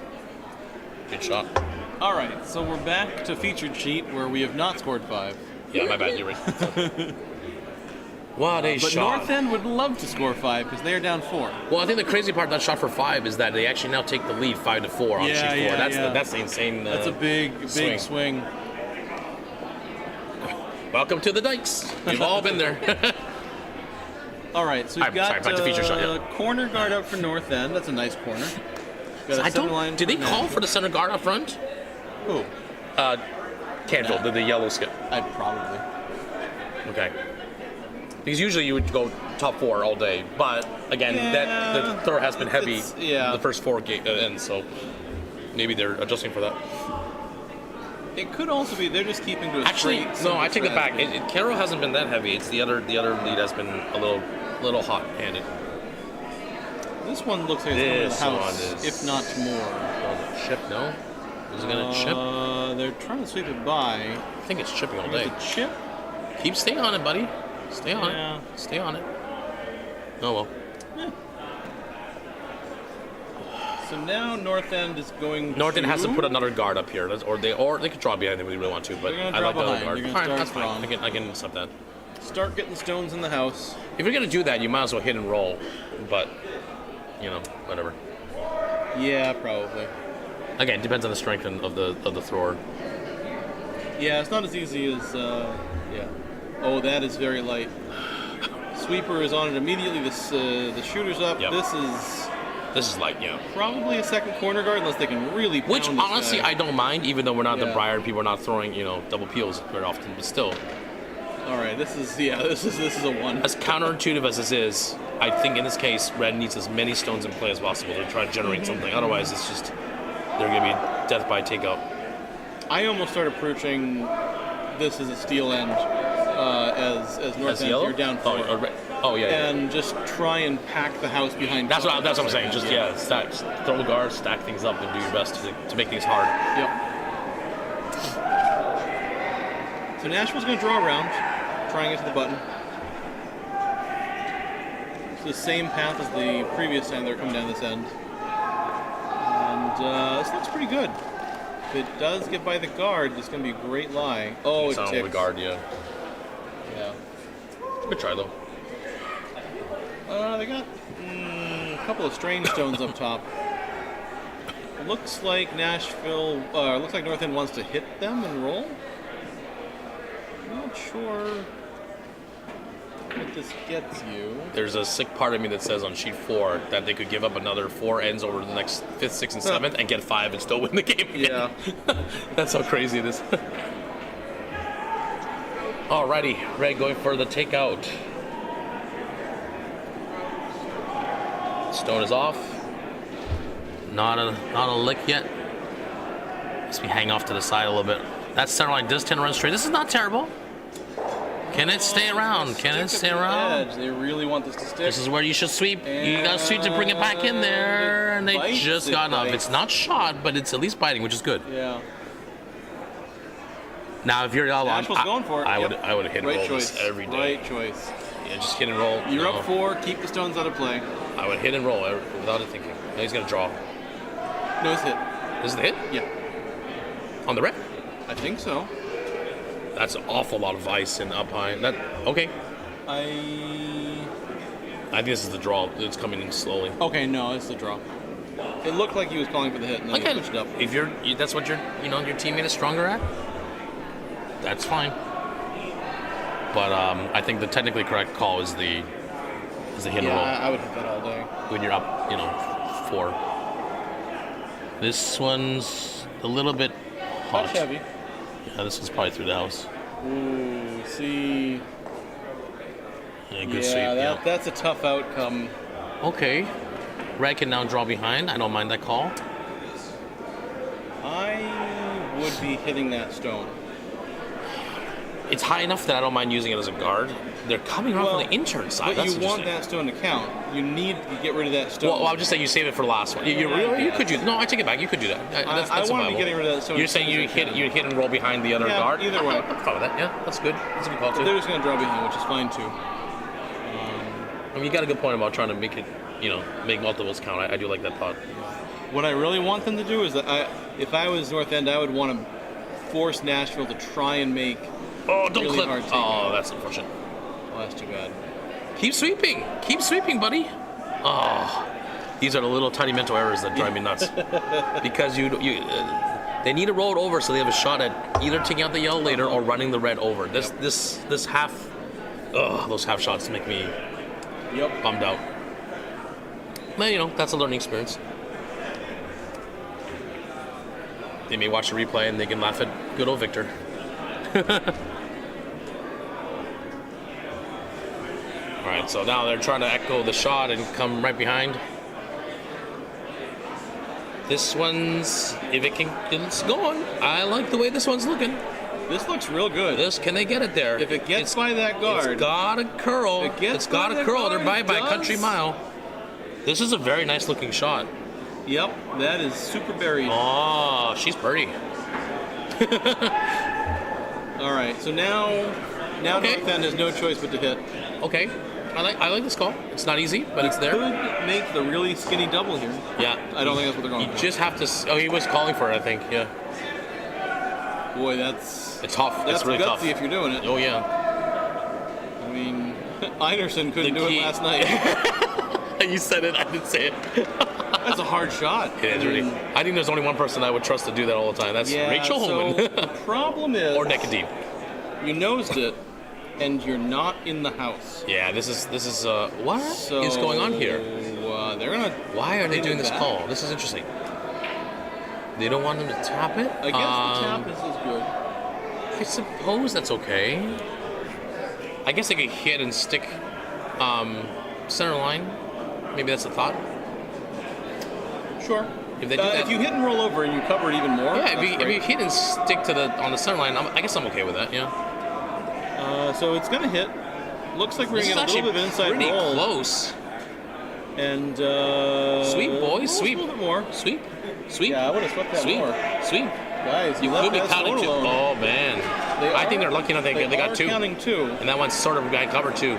Good shot. All right, so we're back to featured sheet where we have not scored 5. Yeah, my bad. You're right. What a But shot! North End would love to score 5 because they are down 4. Well, I think the crazy part of that shot for 5 is that they actually now take the lead 5-4 on sheet 4. That's the insane. That's a big swing. Welcome to the Dykes. We've all been there. All right, so we've got sorry, back to feature shot, yeah. corner guard up for North End. That's a nice corner. Got a I center line don't. Did they for call Nashville. for the center guard up front? Who? Canfield, the yellow skip. I probably. Okay. Because usually you would go top 4 all day, but Again, that the throw has been heavy the first 4 ends, so maybe they're adjusting for that. It could also be they're just keeping to a Actually, straight. no, I take it back. Karo hasn't been that heavy. It's the other lead has been a little hot-handed. This one looks like it's going to the house, This one is- if not more. Chip, no? Is it gonna chip? They're trying to sweep it by. I think it's chipping all day. Is it chip? Keep staying on it, buddy. Stay on Yeah. it. Stay on it. Oh well. Yeah. So now North End is going. North End has to put another guard up here, or they could draw behind if we really want to. But They're gonna I draw like the other behind. guard. They're gonna Fine, start that's fine. strong. I can accept that. Start getting stones in the house. If you're gonna do that, you might as well hit and roll. But whatever. Yeah, probably. Again, depends on the strength of the thrower. Yeah, it's not as easy as. Yeah. Oh, that is very light. Sweeper is on it immediately. The shooter's up. Yep. This is light, yeah. probably a second corner guard unless they can really. Pound Which this honestly, guy. I don't mind, even though we're not the Yeah. Briar. People are not throwing double peels very often, but still. All right, this is a one. As counterintuitive as this is, I think in this case, Red needs as many stones in play as possible to try to generate something. Otherwise, it's just they're going to be death by takeout. I almost started approaching this as a steel end, as North As End. yellow? You're down 4. Yeah. And just try and pack the house behind. That's what I'm saying. Just stack, throw guards, stack things up, and do your best to make things hard. Yep. So Nashville's going to draw around, try and get to the button. It's the same path as the previous time they're coming down this end. And this looks pretty good. If it does get by the guard, it's going to be a great lie. Oh, It's it on ticks. the guard, yeah. Yeah. Good try though. They got a couple of strange stones up top. Looks like North End wants to hit them and roll. Not sure what this gets you. There's a sick part of me that says on sheet 4 that they could give up another 4 ends over the next 5th, 6th, and 7th and get 5 and still win the game. Yeah. That's how crazy it is. Alrighty, Red going for the takeout. Stone is off. Not a lick yet. Let's be hang off to the side a little bit. That center line does tend to run straight. This is not terrible. Can it stay around? Can it stay around? Edge. They really want this to stick. This is where you should sweep. You got to sweep to bring it back in there, and they bites, just it got enough. bites. It's not shot, but it's at least biting, which is good. Yeah. Now, if you're Nashville's going for it. I would Yep. hit and Right roll choice. this every day. Right choice. Yeah, just hit and roll. You're No. up 4. Keep the stones out of play. I would hit and roll without it thinking. Now he's gonna draw. No, it's hit. This is the hit Yeah. on the red. I think so. That's an awful lot of ice and up high. Okay. I think this is the draw. It's coming in slowly. Okay, no, it's the draw. It looked like he was calling for the hit, and then he Again, switched up. if that's what your teammate is stronger at, that's fine. But I think the technically correct call is the hit and roll I would hit that all day. when you're up, 4. This one's a little bit hot. Touch heavy. Yeah, this one's probably through the house. Ooh, see. Yeah, good sweep. That's a tough outcome. Okay. Red can now draw behind. I don't mind that call. I would be hitting that stone. It's high enough that I don't mind using it as a guard. They're coming around from the intern side. But That's you want interesting. that stone to count. You need to get rid of that stone. Well, I'm just saying you save it for the last one. You could use. No, I take it back. You could do that. That's I want to be viable. getting rid of that stone. You're as saying soon you as I can. hit and roll behind the other Yeah, guard. either way. I'm fine with that. Yeah, that's good. That's a good call They're too. just going to draw behind, which is fine too. I mean, you got a good point about trying to make it, make multiples count. I do like that thought. What I really want them to do is that if I was North End, I would want to force Nashville to try and make. Oh, don't really clip. hard Oh, takeout. that's unfortunate. Well, that's too bad. Keep sweeping, buddy. Oh, these are the little tiny mental errors that drive me nuts. Because they need to roll it over so they have a shot at either taking out the yellow later or running the red over. This half, those half shots make me bummed out. But that's a learning experience. They may watch the replay and they can laugh at good old Victor. All right, so now they're trying to echo the shot and come right behind. This one's, it's going. I like the way this one's looking. This looks real good. Can they get it there? If it gets by that guard. It's got to curl. It's got to curl. They're by a country mile. This is a very nice looking shot. Yep, that is super buried. Oh, she's pretty. All right, so now Okay. North End has no choice but to hit. Okay, I like this call. It's not easy, but it's there. Could make the really skinny double here. Yeah. I don't think that's what they're going You for. just have to. Oh, he was calling for it, I think. Yeah. Boy, that's tough. That's It's really gutsy tough. if you're doing it. Oh yeah. I mean, Einerson couldn't The do key- it last night. You said it. I didn't say it. That's a hard shot. It is really. I think there's only one person I would trust to do that all the time. That's Yeah, Rachel so Holman. the problem is, Or Naked Deep. you nosed it, and you're not in the house. Yeah, this is what So is going on here? They're gonna. Why are they doing this that. call? This is interesting. They don't want them to tap it? I guess the tap is good. I suppose that's okay. I guess they could hit and stick center line. Maybe that's a thought. Sure. If they do that, if you hit and roll over and you cover it even more, yeah, if that's you great. hit and stick to on the center line, I guess I'm okay with that. Yeah. So it's gonna hit. Looks like we're This is gonna get a little actually bit of inside pretty roll. close. And Sweep, boys, sweep. A little bit more. Sweep. Sweep. Yeah, I would have swept that Sweep. more. Sweep. Guys, You left could be that counting stone two. alone. Oh man. I think they're lucky enough they are got two. counting two. And that one's sort of got covered too.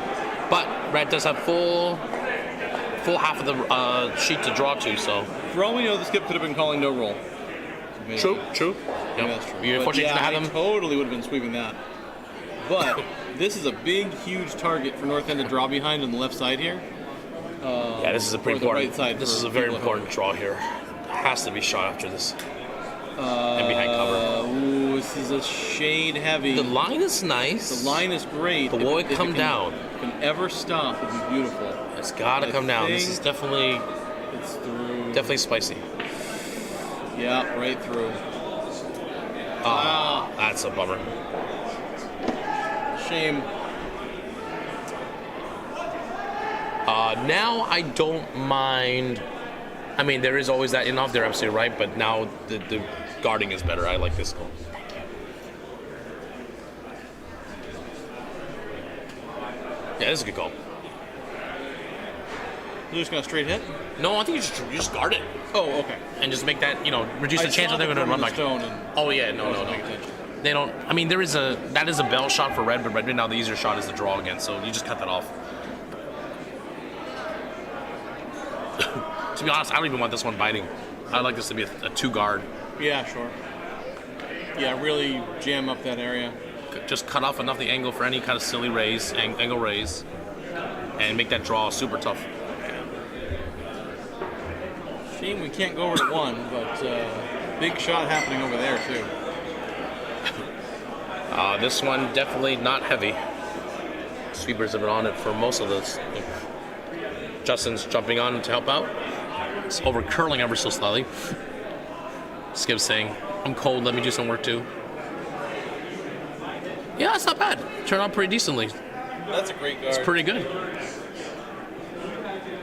But Red does have full half of the sheet to draw to, so. For all we know, the skip could have been calling no roll. Maybe. True. Yeah, that's true. You're But fortunate yeah, to have I them. totally would have been sweeping that. But this is a big, huge target for North End to draw behind on the left side here. Yeah, this is a pretty or the important. right side This for is a very people at important draw here. Has to be shot after this. And behind cover. Ooh, this is a shade heavy. The line is nice. The line is great. But will it If come down? If it can ever stop, it'd be beautiful. It's got to I come down. This think is definitely It's through. spicy. Yeah, right through. Ah, that's a bummer. Shame. Now I don't mind. I mean, there is always that in-off. They're absolutely right, but now the guarding is better. I like this goal. Yeah, this is a good goal. You're just gonna straight hit? No, I think you just guard it Oh, okay. and just make that, reduce the chance that they're going to run back. stone and Oh yeah, no. They don't. I mean, that is a bell shot for Red, but right now the easier shot is the draw again. So you just cut that off. To be honest, I don't even want this one biting. I'd like this to be a two guard. yeah, sure. Yeah, really jam up that area. Just cut off enough the angle for any kind of silly raise, angle raise, and make that draw super tough. Shame we can't go over to one, but big shot happening over there too. This one definitely not heavy. Sweepers have been on it for most of this. Justin's jumping on to help out. It's over curling ever so slightly. Skip's saying, I'm cold, let me do some work too. Yeah, that's not bad. Turned out pretty decently. That's a great guard. It's pretty good.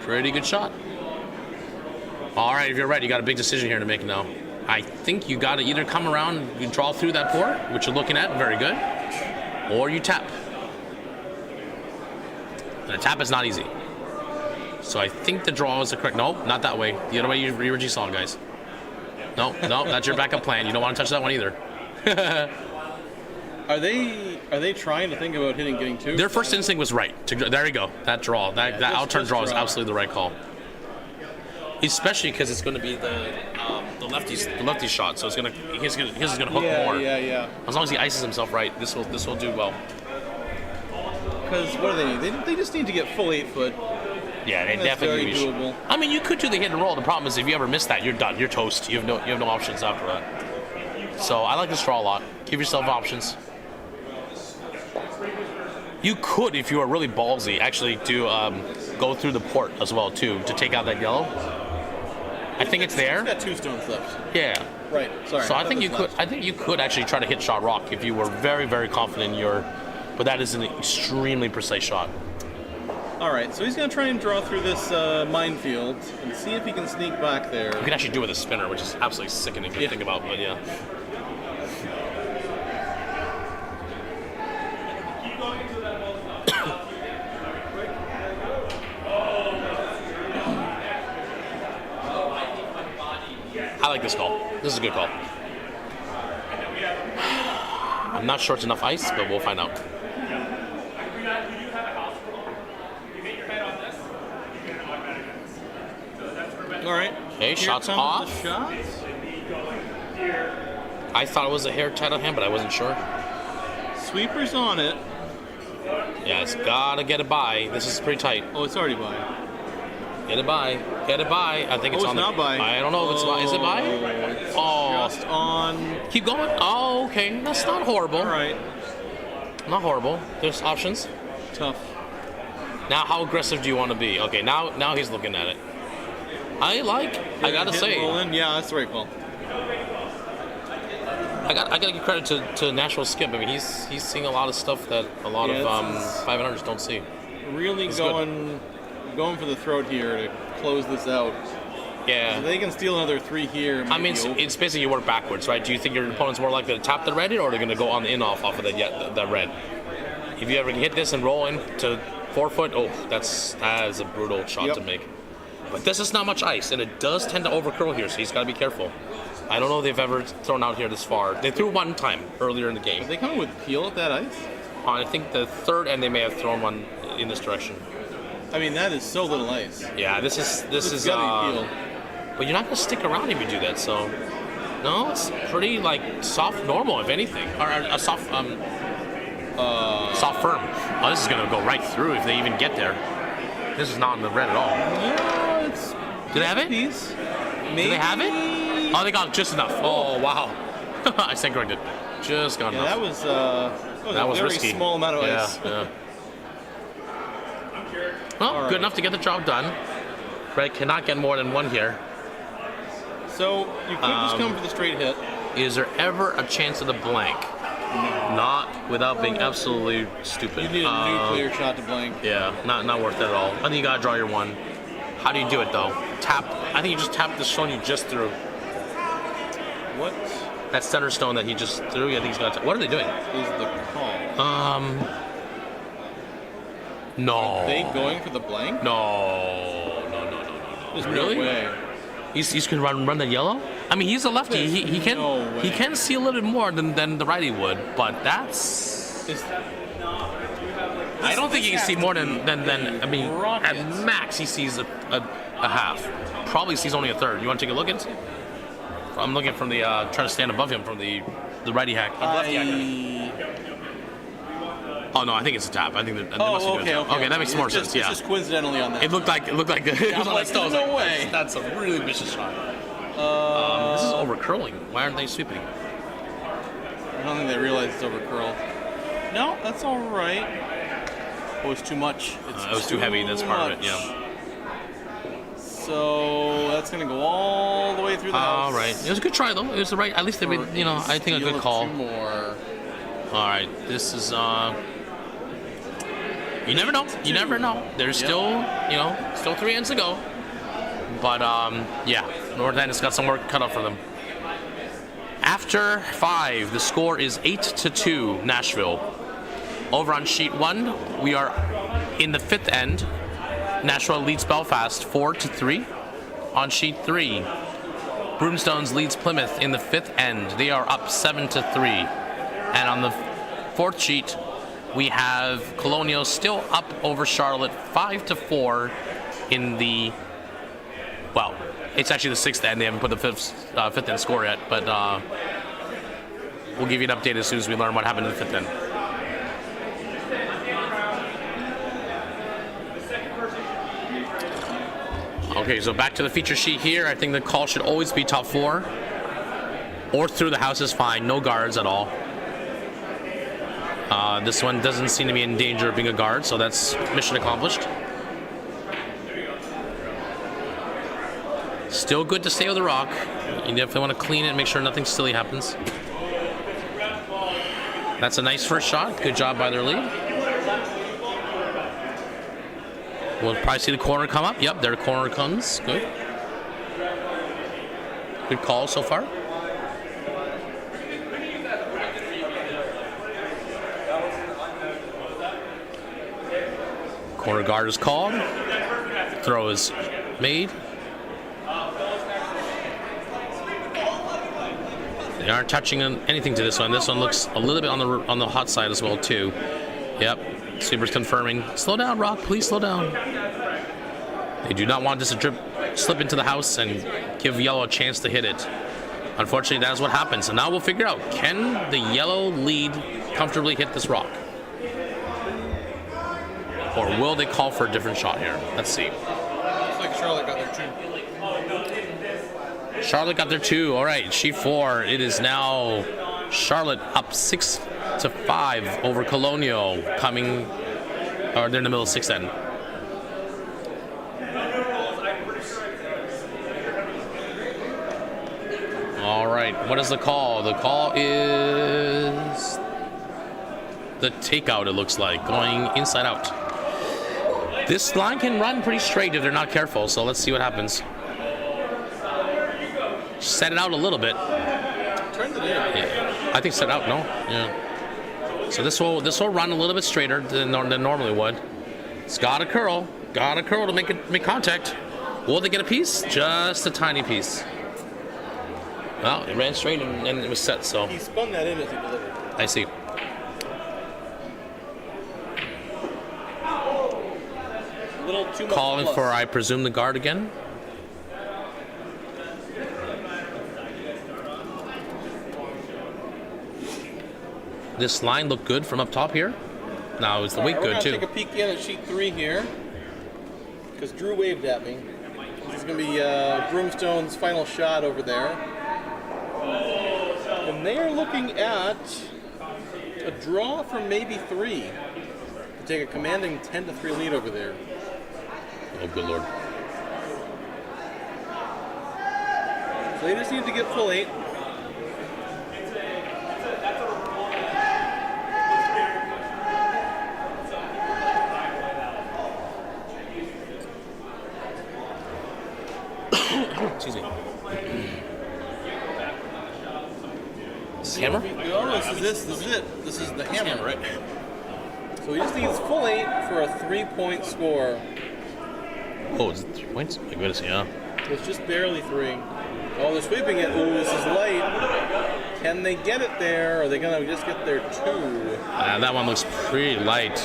Pretty good shot. All right, if you're ready, you got a big decision here to make now. I think you got to either come around, you draw through that port, which you're looking at, very good, or you tap. And a tap is not easy. So I think the draw is the correct. No, not that way. The other way you originally saw, guys. No, that's your backup plan. You don't want to touch that one either. Are they trying to think about getting two? Their first instinct was right. There you go. That draw, that out-turn draw is absolutely the right call. Especially because it's going to be the lefty shot, so his is going to hook more. Yeah. As long as he ices himself right, this will do well. Because what do they need? They just need to get full 8 foot. Yeah, they That's definitely. very doable. I mean, you could do the hit and roll. The problem is if you ever miss that, you're done. You're toast. You have no options after that. So I like this draw a lot. Give yourself options. You could, if you are really ballsy, actually do go through the port as well too to take out that yellow. I think it's there. He's got 2 stones left. Yeah. Right. Sorry. So I think you was could. left. I think you could actually try to hit shot rock if you were very, very confident in your. But that is an extremely precise shot. All right, so he's going to try and draw through this minefield and see if he can sneak back there. You can actually do it with a spinner, which is absolutely sickening to think about, but yeah. I like this call. This is a good call. I'm not sure it's enough ice, but we'll find out. All right. Okay, Here shots comes off. the shots. I thought it was a hair tight on hand, but I wasn't sure. Sweeper's on it. Yeah, it's gotta get it by. This is pretty tight. Oh, it's already by. Get it by. Get it by. I think it's Oh, on it's the. not by. I don't know if it's by. Is it by? It's Oh. just on. Keep going. Oh, okay. That's not horrible. All right. Not horrible. There's options. Tough. Now, how aggressive do you want to be? Okay, now he's looking at it. I gotta Hit say, Wayland. Yeah, that's the right call. I gotta give credit to Nashville Skip. I mean, he's seeing a lot of stuff that a lot of 500ers don't see. Really It's going for the throat here to close this out. Yeah. If they can steal another 3 here. I mean, it's basically you work backwards, right? Do you think your opponent's more likely to tap the red hit, or they're going to go on the in-off off of the red? If you ever hit this and roll into 4 foot, that is a brutal shot to make. But this is not much ice, and it does tend to overcurl here, so he's got to be careful. I don't know if they've ever thrown out here this far. They threw one time earlier in the game. Are they coming with peel at that ice? I think the third end they may have thrown one in this direction. I mean, that is so little ice. Yeah, this is gotta be peeled. But you're not going to stick around if you do that, so... No, it's pretty, soft normal, if anything. Or a soft, soft firm. Oh, this is going to go right through if they even get there. This is not in the red at all. Yeah, it's... Do they have it? Piece. Maybe... Do they have it? Oh, they got just enough. Oh, wow. I stand corrected. Just got enough. That was that was a very risky. small amount of ice. Yeah. Well, good enough to get the job done. Red cannot get more than one here. So, you could just come for the straight hit. Is there ever a chance of the blank? No. Not without being absolutely stupid. You need a nuclear shot to blank. Yeah, not worth it at all. I think you gotta draw your one. How do you do it though? Tap. I think you just tap the stone you just threw. What That center stone that he just threw. I think he's gonna. What are they doing? is the call? No. Are they going for the blank? No. There's Really? no way. He's gonna run the yellow. I mean, he's a lefty. He can no way. he can see a little bit more than the righty would, but that's. I don't think he can see more than I mean, at max he sees a half. Probably sees only a third. You want to take a look at it? I'm looking from the trying to stand above him from the righty hack. Lefty hacker. Oh no, I think it's a tap. I think that must be doing a tap. Okay, that makes more sense. Yeah. It's just coincidentally on that. It looked like it was on that stone. No way. That's a really vicious shot. This is over curling. Why aren't they sweeping? I don't think they realize it's over curl. No, that's all right. Oh, it's too much. It was too heavy. That's part of it. Yeah. So that's gonna go all the way through the house. All right. It was a good try though. It was the right. At least they made. I think a good call. 2 more. All right. This is. You never know. You never know. There's still, still 3 ends to go. But yeah, North End has got some work cut out for them. After 5, the score is 8-2 Nashville. Over on sheet 1, we are in the 5th end. Nashville leads Belfast 4-3. On sheet 3, Broomstones leads Plymouth in the 5th end. They are up 7-3. And on the 4th sheet, we have Colonial still up over Charlotte 5-4 in the. Well, it's actually the 6th end. They haven't put the 5th end score yet, but we'll give you an update as soon as we learn what happened in the 5th end. Okay, so back to the feature sheet here. I think the call should always be top 4. Or through the house is fine. No guards at all. This one doesn't seem to be in danger of being a guard, so that's mission accomplished. Still good to stay with the rock. You definitely want to clean it, make sure nothing silly happens. That's a nice first shot. Good job by their lead. We'll probably see the corner come up. Yep, their corner comes. Good. Good call so far. Corner guard is called. Throw is made. They aren't touching anything to this one. This one looks a little bit on the hot side as well too. Yep. Sweeper's confirming. Slow down, Rock. Please slow down. They do not want this to slip into the house and give yellow a chance to hit it. Unfortunately, that is what happens. So now we'll figure out, can the yellow lead comfortably hit this rock? Or will they call for a different shot here? Let's see. Looks like Charlotte got there too. Charlotte got there too. All right, sheet 4. It is now Charlotte up 6-5 over Colonial, coming, or they're in the middle of 6 then. All right, what is the call? The call is the takeout, it looks like, going inside out. This line can run pretty straight if they're not careful, so let's see what happens. Set it out a little bit. Turn it in. Yeah. I think set out, no? Yeah. So this will run a little bit straighter than normally would. It's got a curl to make contact. Will they get a piece? Just a tiny piece. Well, it ran straight and it was set, so. He spun that in as he delivered. I see. A little too much. Calling plus. for, I presume, the guard again. This line looked good from up top here. Now is the weight good too? We're gonna take a peek in at sheet 3 here, because Drew waved at me. This is gonna be Broomstone's final shot over there, and they are looking at a draw for maybe 3 to take a commanding 10-3 lead over there. Oh, good lord. So they just need to get full 8. Excuse me. Hammer? Oh, this is it. This is the hammer, right? So he just needs full 8 for a 3-point score. Oh, is it 3 points? My goodness, yeah. It's just barely 3. Oh, they're sweeping it. Oh, this is light. Can they get it there? Or are they going to just get there 2? That one looks pretty light.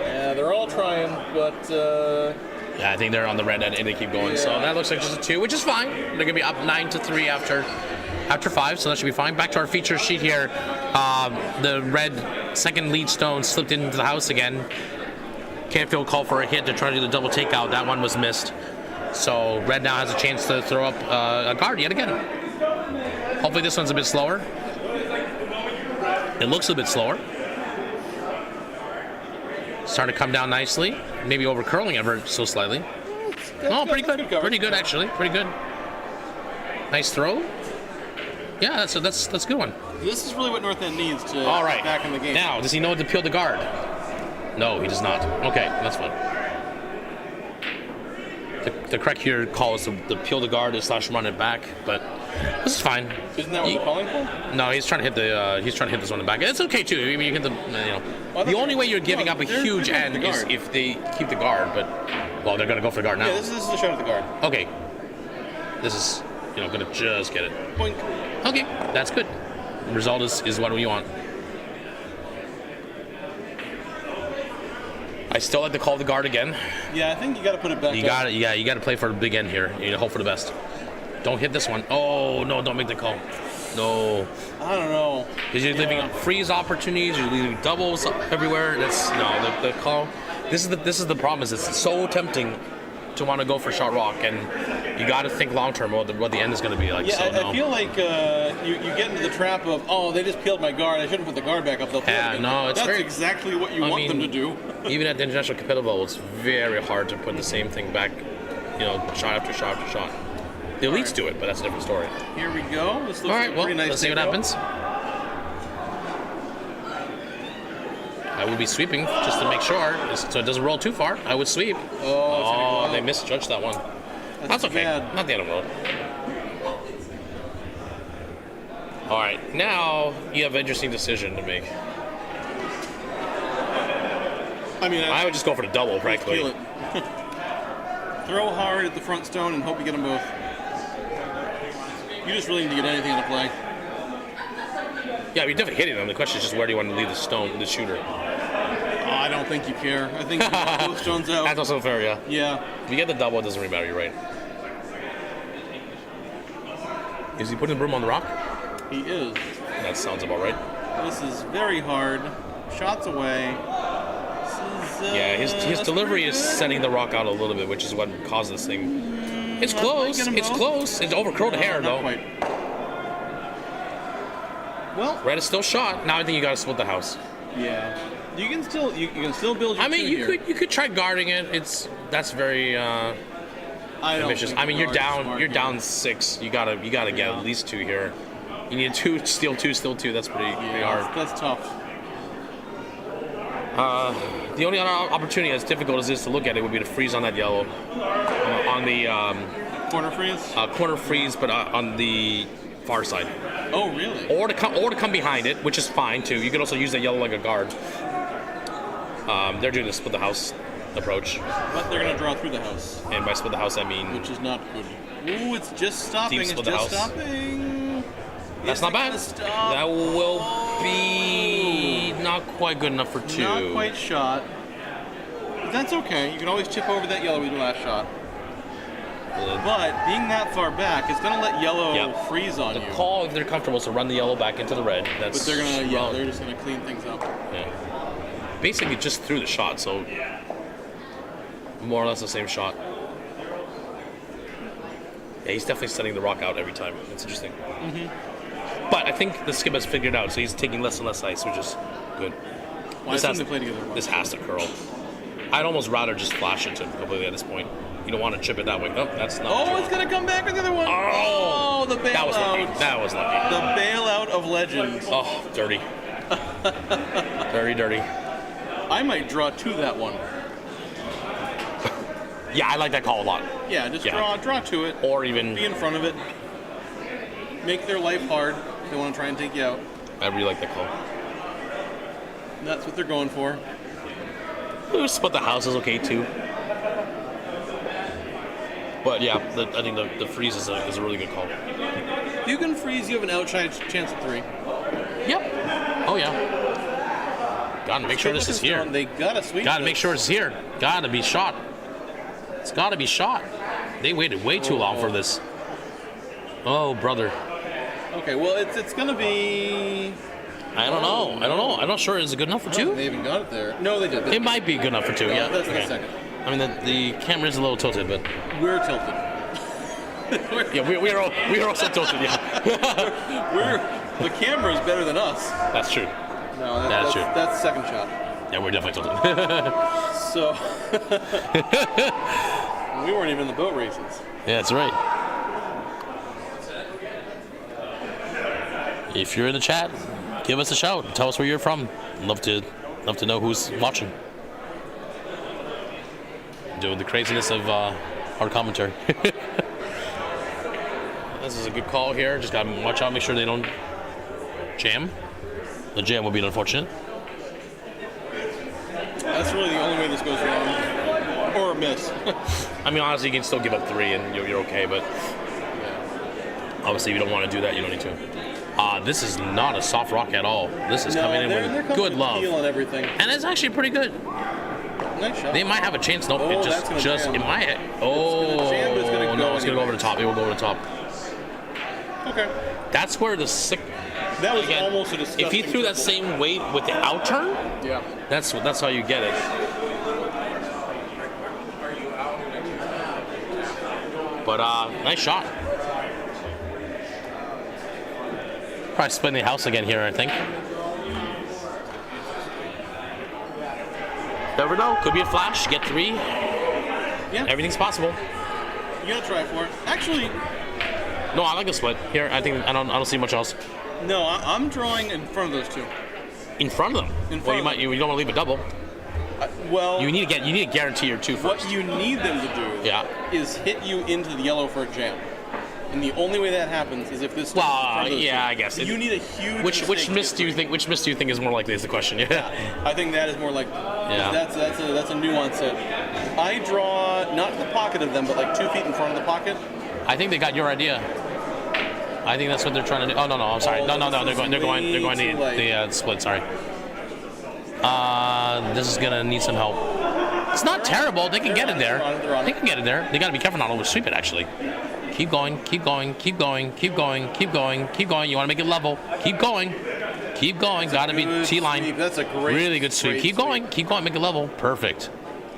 Yeah, they're all trying, but... Yeah, I think they're on the red end and they keep going. Yeah. So that looks like just a 2, which is fine. They're going to be up 9-3 after 5, so that should be fine. Back to our feature sheet here. The red second lead stone slipped into the house again. Canfield called for a hit to try to do the double takeout. That one was missed. So red now has a chance to throw up a guard yet again. Hopefully this one's a bit slower. It looks a bit slower. Starting to come down nicely. Maybe over curling ever so slightly. Oh, pretty good. Pretty good, actually. Pretty good. Nice throw. Yeah, that's a good one. This is really what North End needs to All right. get back in the game. Now, does he know what to peel the guard? No, he does not. Okay, that's fine. The correct here call is to peel the guard / run it back, but this is fine. Isn't that what we're calling for? No, he's trying to hit this one in the back. It's okay too. I mean, you hit the the only way you're giving up a huge end is if they keep the guard. But well, they're gonna go for the guard now. Yeah, this is a shot at the guard. Okay, this is gonna just get it. Boink. Okay, that's good. The result is what we want. I still like to call the guard again. Yeah, I think you got to put it back. You got it. Yeah, you got to play for the big end here. You hope for the best. Don't hit this one. Oh no! Don't make the call. No. I don't know. Because you're leaving freeze opportunities. You're leaving doubles everywhere. That's the call. This is the problem. Is it's so tempting to want to go for shot rock, and you got to think long term what the end is going to be like. Yeah, so, I feel like you get into the trap of, oh, they just peeled my guard. I shouldn't put the guard back up. They'll peel it again. No, it's That's exactly what you want them to do. Even at the international competitive level, it's very hard to put the same thing back, shot after shot after shot. The elites do it, but that's a different story. Here we go. This looks All right, like a well, pretty nice let's see what happens. I would be sweeping just to make sure, so it doesn't roll too far. I would sweep. Oh, They misjudged that one. That's okay. bad. Not the end of the world. All right, now you have an interesting decision to make. I mean, I would just go for the double, frankly. feel it. Throw hard at the front stone and hope you get them both. You just really need to get anything into play. Yeah, you're definitely hitting them. The question is just where do you want to leave the shooter? I don't think you care. I think you want both stones out. That's also fair, yeah. Yeah. If you get the double, it doesn't really matter. You're right. Is he putting the broom on the rock? He is. That sounds about right. This is very hard. Shots away. This is, Yeah, his delivery is good. setting the rock out a little bit, which is what caused this thing. It's Not close. making 'em It's both. close. It's over curled hair, not though. Quite. Well, Red is still shot. Now I think you got to split the house. yeah. You can still build your I mean, two you here. could try guarding it. That's very I don't ambitious. think I mean, you're guard's down. smart you're here. down 6. You gotta get Yeah. at least 2 here. You need 2, steal 2, still 2. That's pretty hard. That's tough. The only other opportunity, as difficult as this to look at it, would be to freeze on that yellow, on the Corner freeze. corner freeze, but on the far side, Oh, really? or to come behind it, which is fine too. You could also use that yellow like a guard. They're doing the split the house approach, But they're gonna draw through the house, and by split the house I mean which is not good. Ooh, it's just stopping. Deep It's split the just house. stopping. that's Is not it bad. gonna stop? That will be not quite good enough for 2. Not quite shot. But that's okay. You can always chip over that yellow with your last shot. But being that far back, it's gonna let yellow Yep. freeze on The you. call, if they're comfortable, is to run the yellow back into the red. That's But they're gonna, well, they're just gonna clean things up. yeah. Basically just threw the shot, so more or less the same shot. Yeah, he's definitely setting the rock out every time. It's interesting. But I think the skip has figured out, so he's taking less and less ice, which is good. Well, I assume they play together. This has to curl. I'd almost rather just flash it to him completely at this point. You don't want to chip it that way. Oh, that's not. Oh, what it's gonna come back with the other one. Oh! The bailout. That was lucky. That was lucky. The bailout of legends. Oh, dirty. Dirty. I might draw to that one. Yeah, I like that call a lot. Yeah, just Yeah. draw to it. Or even, Be in front of it. Make their life hard if they want to try and take you out. I really like that call. And that's what they're going for. Split the house is okay too. But yeah, I think the freeze is a really good call. If you can freeze, you have an outside chance at 3. Yep. Oh yeah. Gotta make sure this is here. They gotta sweep. Gotta this. make sure it's here. Gotta be shot. It's gotta be shot. They waited way too long for this. Oh, brother. Okay, well, it's gonna be. I don't know. I'm not sure. Is it good enough for They 2? even got it there. No, they did. It might be good enough for 2. Yeah. That's the Okay. second. I mean, the camera is a little tilted, but We're tilted. yeah, we're also tilted. Yeah, The camera is better than us. that's true. No, That's true. That's the second shot. Yeah, we're definitely tilted. So we weren't even in the boat races. Yeah, that's right. If you're in the chat, give us a shout. Tell us where you're from. Love to know who's watching. Doing the craziness of our commentary. This is a good call here. Just gotta watch out, make sure they don't jam. The jam would be unfortunate. That's really the only way this goes wrong. Or a miss. I mean, honestly, you can still give up 3 and you're okay, but obviously, if you don't want to do that, you don't need to. This is not a soft rock at all. This is coming in they're with coming good with love. feel and everything. And it's actually pretty good. Nice shot. They might have a chance. Nope, Oh, it that's gonna just jam. it might. Oh, gonna jam, but it's gonna go no, it's gonna go over the top. It will go over the top. Okay. That's where the sick. That was Again, almost a disgusting if he threw that triple. same weight with the out turn, Yeah. that's how you get it. But nice shot. Probably splitting the house again here, I think. Never know. Could be a flash. Get 3. Yeah. Everything's possible. You gotta try for it. Actually, No, I like the split here. I don't see much else. no, I'm drawing in front of those two. in front of them. You don't want to leave a double. Well, You need to guarantee your 2 first. what you need them to do is hit you into the yellow for a jam. And the only way that happens is if this. Well, yeah, I guess. You need a huge. Which miss do you think? Which miss do you think is more likely? Is the question? Yeah. I think that is more like. Yeah. That's a nuance. I draw not in the pocket of them, but like 2 feet in front of the pocket. I think they got your idea. I think that's what they're trying to do. Oh no, I'm sorry. No. They're going the split. Sorry. This is gonna need some help. It's not terrible. They can get it there. They can get it there. They got to be careful not to oversweep it. Actually. Keep going. You want to make it level. Keep going. Got to be T-line. That's a really good sweep. Keep going. Make it level. Perfect.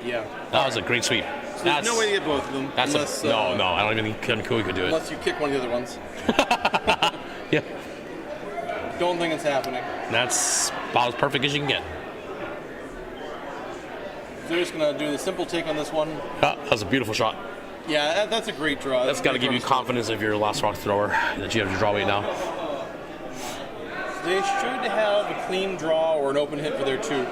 Yeah. That was a great sweep. So there's no way to get both of them. Unless, no. I don't even think Kui could do it. Unless you kick one of the other ones. Yeah. Don't think it's happening. That's about as perfect as you can get. So they're just gonna do the simple take on this one. That was a beautiful shot. Yeah, that's a great draw. That's got to give you confidence of your last rock thrower that you have to draw weight now. They should have a clean draw or an open hit for their 2.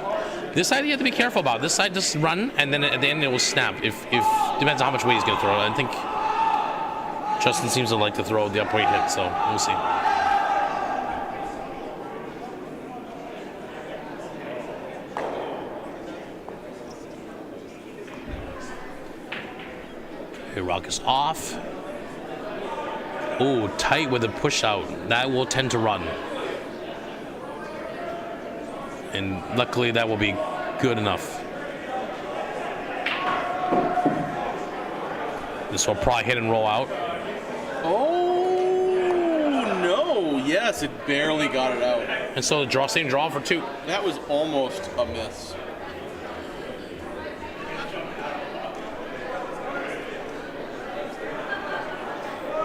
This side you have to be careful about. This side just run, and then at the end it will snap. If depends on how much weight he's going to throw. I think Justin seems to like to throw the up weight hit, so we'll see. Okay, rock is off. Oh, tight with a push out. That will tend to run. And luckily that will be good enough. This will probably hit and roll out. Oh, no. Yes, it barely got it out. And so the same draw for 2. That was almost a miss.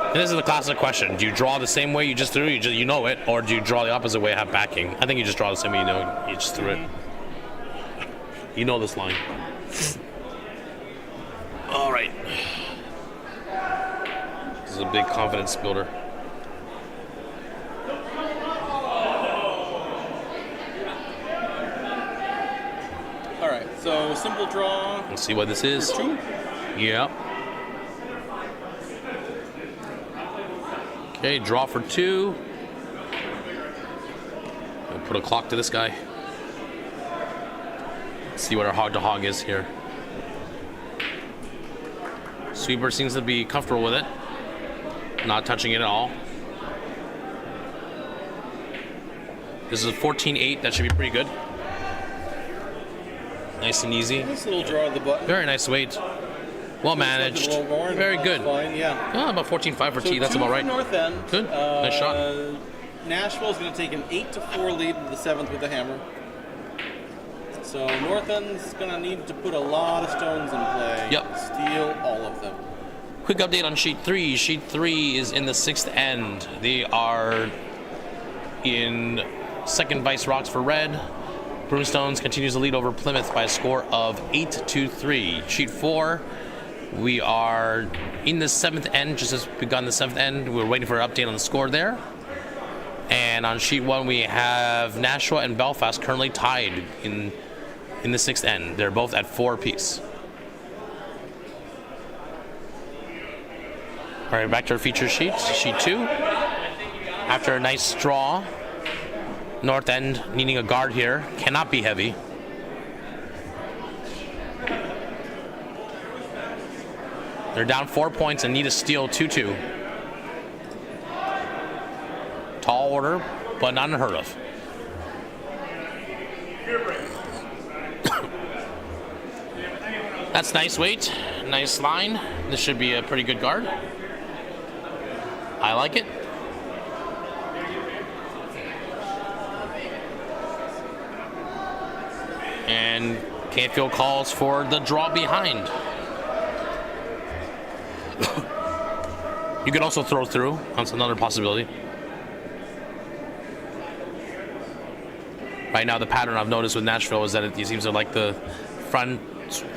And this is the classic question. Do you draw the same way you just threw, you know it, or do you draw the opposite way, have backing? I think you just draw the same way you know it. You just threw it. You know this line. All right. This is a big confidence builder. All right, so simple draw. Let's see what this is. 2. Yep. Okay, draw for 2. We'll put a clock to this guy. Let's see what our hog to hog is here. Sweeper seems to be comfortable with it. Not touching it at all. This is a 14-8. That should be pretty good. Nice and easy. Nice little draw of the button. Very nice weight. Well managed. Very good. Fine, yeah. Oh, about 14-5 for So T. That's 2 about right. North End. Good. Nice shot. Nashville's going to take an 8-4 lead in the 7th with the hammer. So North End's going to need to put a lot of stones in play. Yep. Steal all of them. Quick update on sheet 3. Sheet 3 is in the 6th end. They are in second vice rocks for red. Broomstones continues to lead over Plymouth by a score of 8-3. Sheet 4, we are in the 7th end, just as we've begun the 7th end. We're waiting for an update on the score there. And on sheet 1, we have Nashua and Belfast currently tied in the 6th end. They're both at 4 apiece. All right, back to our feature sheet. Sheet 2. After a nice draw, North End needing a guard here. Cannot be heavy. They're down 4 points and need a steal 2-2. Tall order, but not unheard of. That's nice weight, nice line. This should be a pretty good guard. I like it. And Canfield calls for the draw behind. You can also throw through. That's another possibility. Right now, the pattern I've noticed with Nashville is that it seems to like the front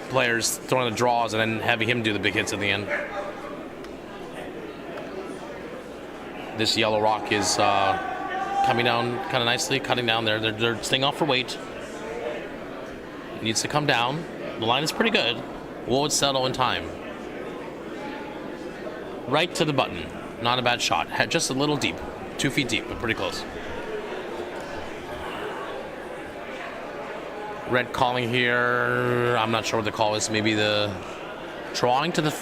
players throwing the draws and then having him do the big hits at the end. This yellow rock is coming down kind of nicely, cutting down there. They're staying off for weight. It needs to come down. The line is pretty good. Wool would settle in time. Right to the button. Not a bad shot. Just a little deep. 2 feet deep, but pretty close. Red calling here. I'm not sure what the call is. Maybe the drawing to the...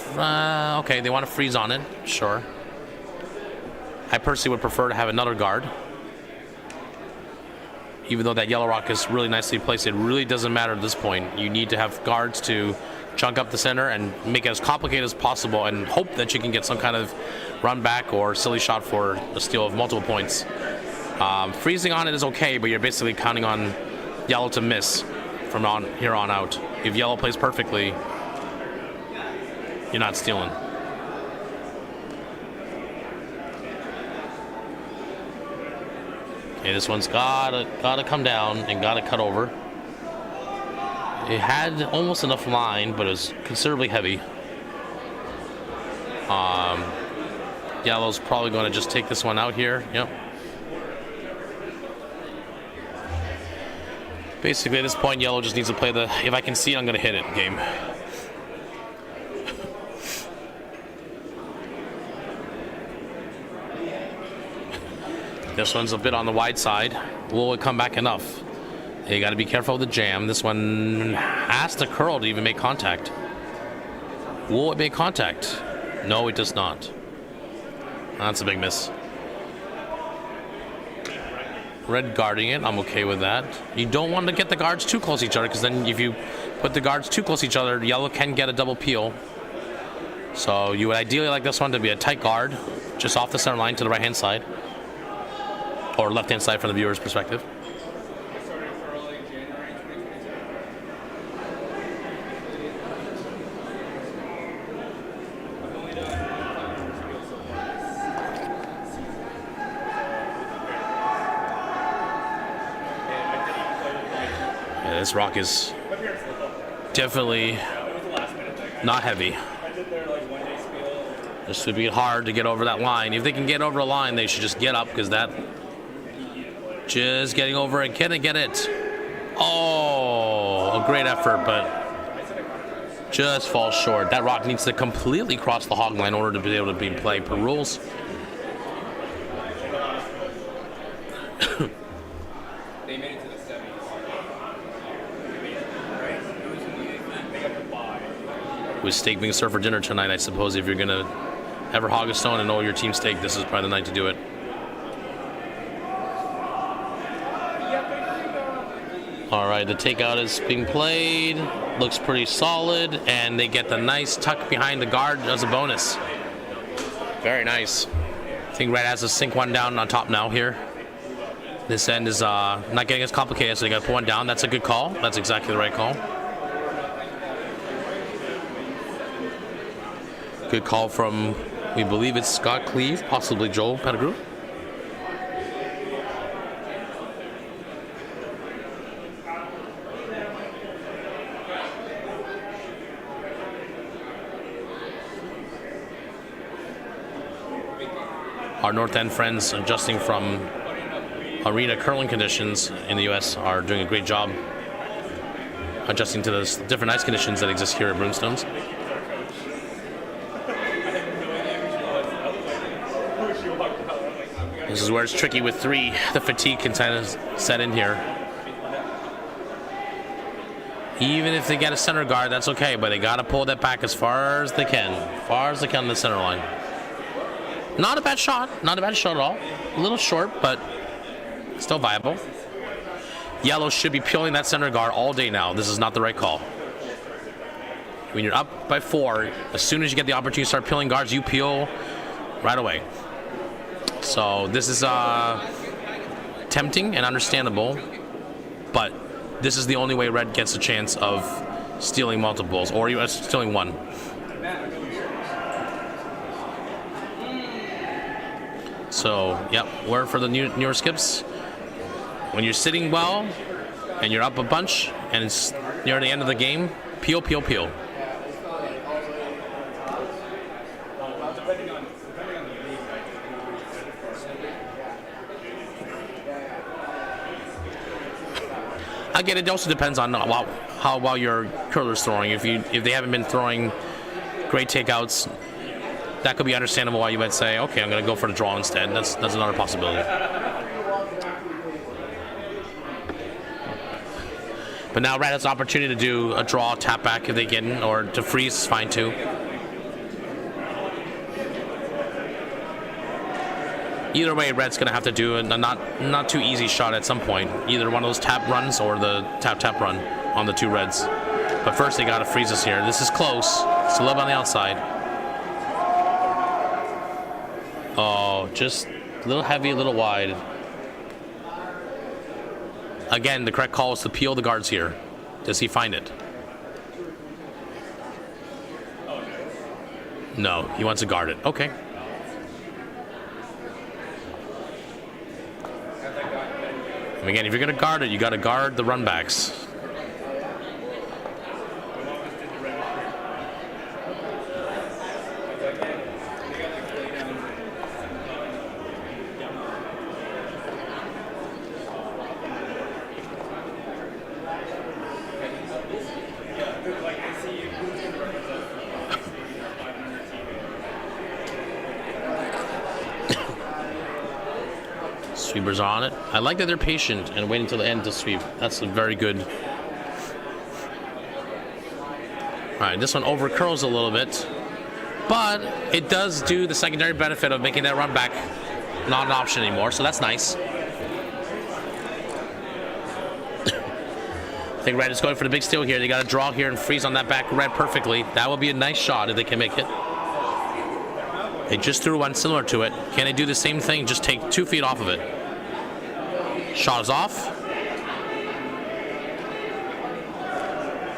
okay, they want to freeze on it. Sure. I personally would prefer to have another guard. Even though that yellow rock is really nicely placed, it really doesn't matter at this point. You need to have guards to chunk up the center and make it as complicated as possible and hope that you can get some kind of run back or silly shot for a steal of multiple points. Freezing on it is okay, but you're basically counting on yellow to miss from here on out. If yellow plays perfectly, you're not stealing. Okay, this one's gotta come down and gotta cut over. It had almost enough line, but it was considerably heavy. Yellow's probably going to just take this one out here. Yep. Basically, at this point, yellow just needs to play the "if I can see it, I'm going to hit it" game. This one's a bit on the wide side. Will it come back enough? You got to be careful with the jam. This one has to curl to even make contact. Will it make contact? No, it does not. That's a big miss. Red guarding it. I'm okay with that. You don't want to get the guards too close to each other, because then if you put the guards too close to each other, yellow can get a double peel. So you would ideally like this one to be a tight guard, just off the center line to the right-hand side. Or left-hand side from the viewer's perspective. Yeah, this rock is definitely not heavy. This would be hard to get over that line. If they can get over the line, they should just get up, because that... Just getting over it. Can it get it? Oh, a great effort, but just falls short. That rock needs to completely cross the hog line in order to be able to be in play per rules. With steak being served for dinner tonight, I suppose if you're going to ever hog a stone and know your team steak, this is probably the night to do it. All right, the takeout is being played. Looks pretty solid, and they get the nice tuck behind the guard as a bonus. Very nice. I think Red has to sink one down on top now here. This end is not getting as complicated, so they got to put one down. That's a good call. That's exactly the right call. Good call from, we believe it's Scott Cleve, possibly Joel Pettigrew. Our North End friends, adjusting from arena curling conditions in the U.S., are doing a great job adjusting to the different ice conditions that exist here at Broomstones. This is where it's tricky with 3. The fatigue can kind of set in here. Even if they get a center guard, that's okay, but they got to pull that back as far as they can. On the center line. Not a bad shot. Not a bad shot at all. A little short, but still viable. Yellow should be peeling that center guard all day now. This is not the right call. When you're up by 4, as soon as you get the opportunity to start peeling guards, you peel right away. So this is tempting and understandable, but this is the only way Red gets a chance of stealing multiples, or even stealing one. So, yep, word for the newer skips. When you're sitting well, and you're up a bunch, and it's near the end of the game, peel, peel, peel. Again, it also depends on how well your curler's throwing. If they haven't been throwing great takeouts, that could be understandable why you might say, okay, I'm going to go for the draw instead. That's another possibility. But now Red has an opportunity to do a draw, tap back if they get in, or to freeze is fine too. Either way, Red's going to have to do a not too easy shot at some point. Either one of those tap runs or the tap run on the two Reds. But first they got to freeze us here. This is close. It's a little bit on the outside. Oh, just a little heavy, a little wide. Again, the correct call is to peel the guards here. Does he find it? No, he wants to guard it. Okay. And again, if you're going to guard it, you got to guard the runbacks. Sweepers are on it. I like that they're patient and wait until the end to sweep. That's a very good. All right, this one over curls a little bit, but it does do the secondary benefit of making that run back not an option anymore, so that's nice. I think Red is going for the big steal here. They got to draw here and freeze on that back Red perfectly. That will be a nice shot if they can make it. They just threw one similar to it. Can they do the same thing? Just take 2 feet off of it. Shot is off.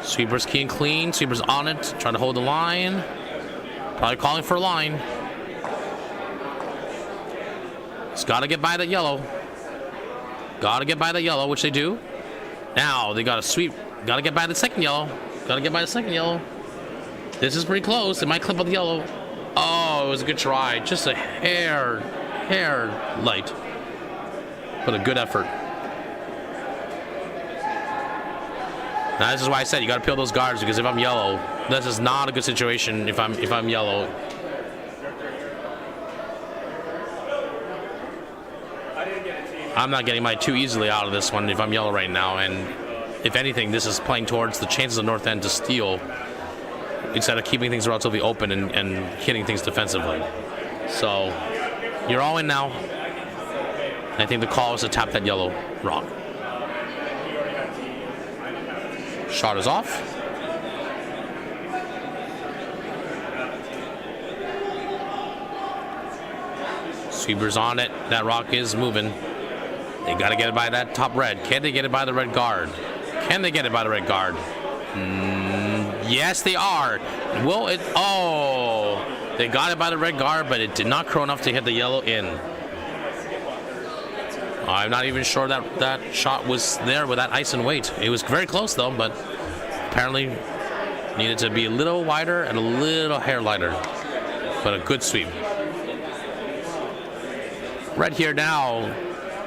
Sweeper's key and clean. Sweeper's on it. Trying to hold the line. Probably calling for a line. It's got to get by that yellow. Got to get by that yellow, which they do. Now they got to sweep. Got to get by the second yellow. Got to get by the second yellow. This is pretty close. It might clip on the yellow. Oh, it was a good try. Just a hair light. But a good effort. Now, this is why I said you got to peel those guards, because if I'm yellow, this is not a good situation if I'm yellow. I'm not getting mine too easily out of this one if I'm yellow right now, and if anything, this is playing towards the chances of North End to steal instead of keeping things relatively open and hitting things defensively. So you're all in now. I think the call is to tap that yellow rock. Shot is off. Sweeper's on it. That rock is moving. They got to get it by that top red. Can they get it by the red guard? Can they get it by the red guard? Yes, they are. Will it? Oh, they got it by the red guard, but it did not curl enough to hit the yellow in. I'm not even sure that shot was there with that ice and weight. It was very close though, but apparently needed to be a little wider and a little hair lighter. But a good sweep. Red here now,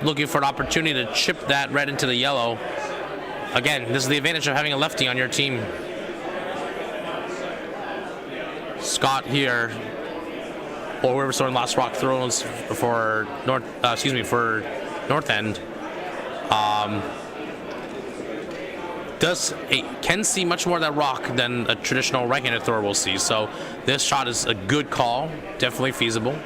looking for an opportunity to chip that red into the yellow. Again, this is the advantage of having a lefty on your team. Scott here, or whoever's throwing last rock throws for North End, can see much more of that rock than a traditional right-handed thrower will see. So this shot is a good call, definitely feasible.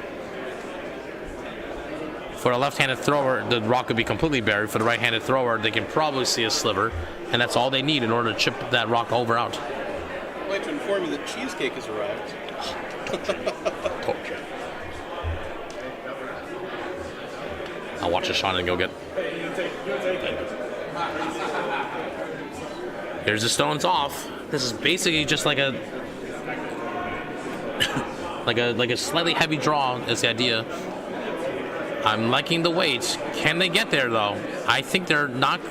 For a left-handed thrower, the rock could be completely buried. For the right-handed thrower, they can probably see a sliver, and that's all they need in order to chip that rock over out. I'd like to inform you that cheesecake has arrived. Torture. I'll watch a shot and go get. Here's the stones off. This is basically just like a like a slightly heavy draw is the idea. I'm liking the weight. Can they get there though? I think they're not.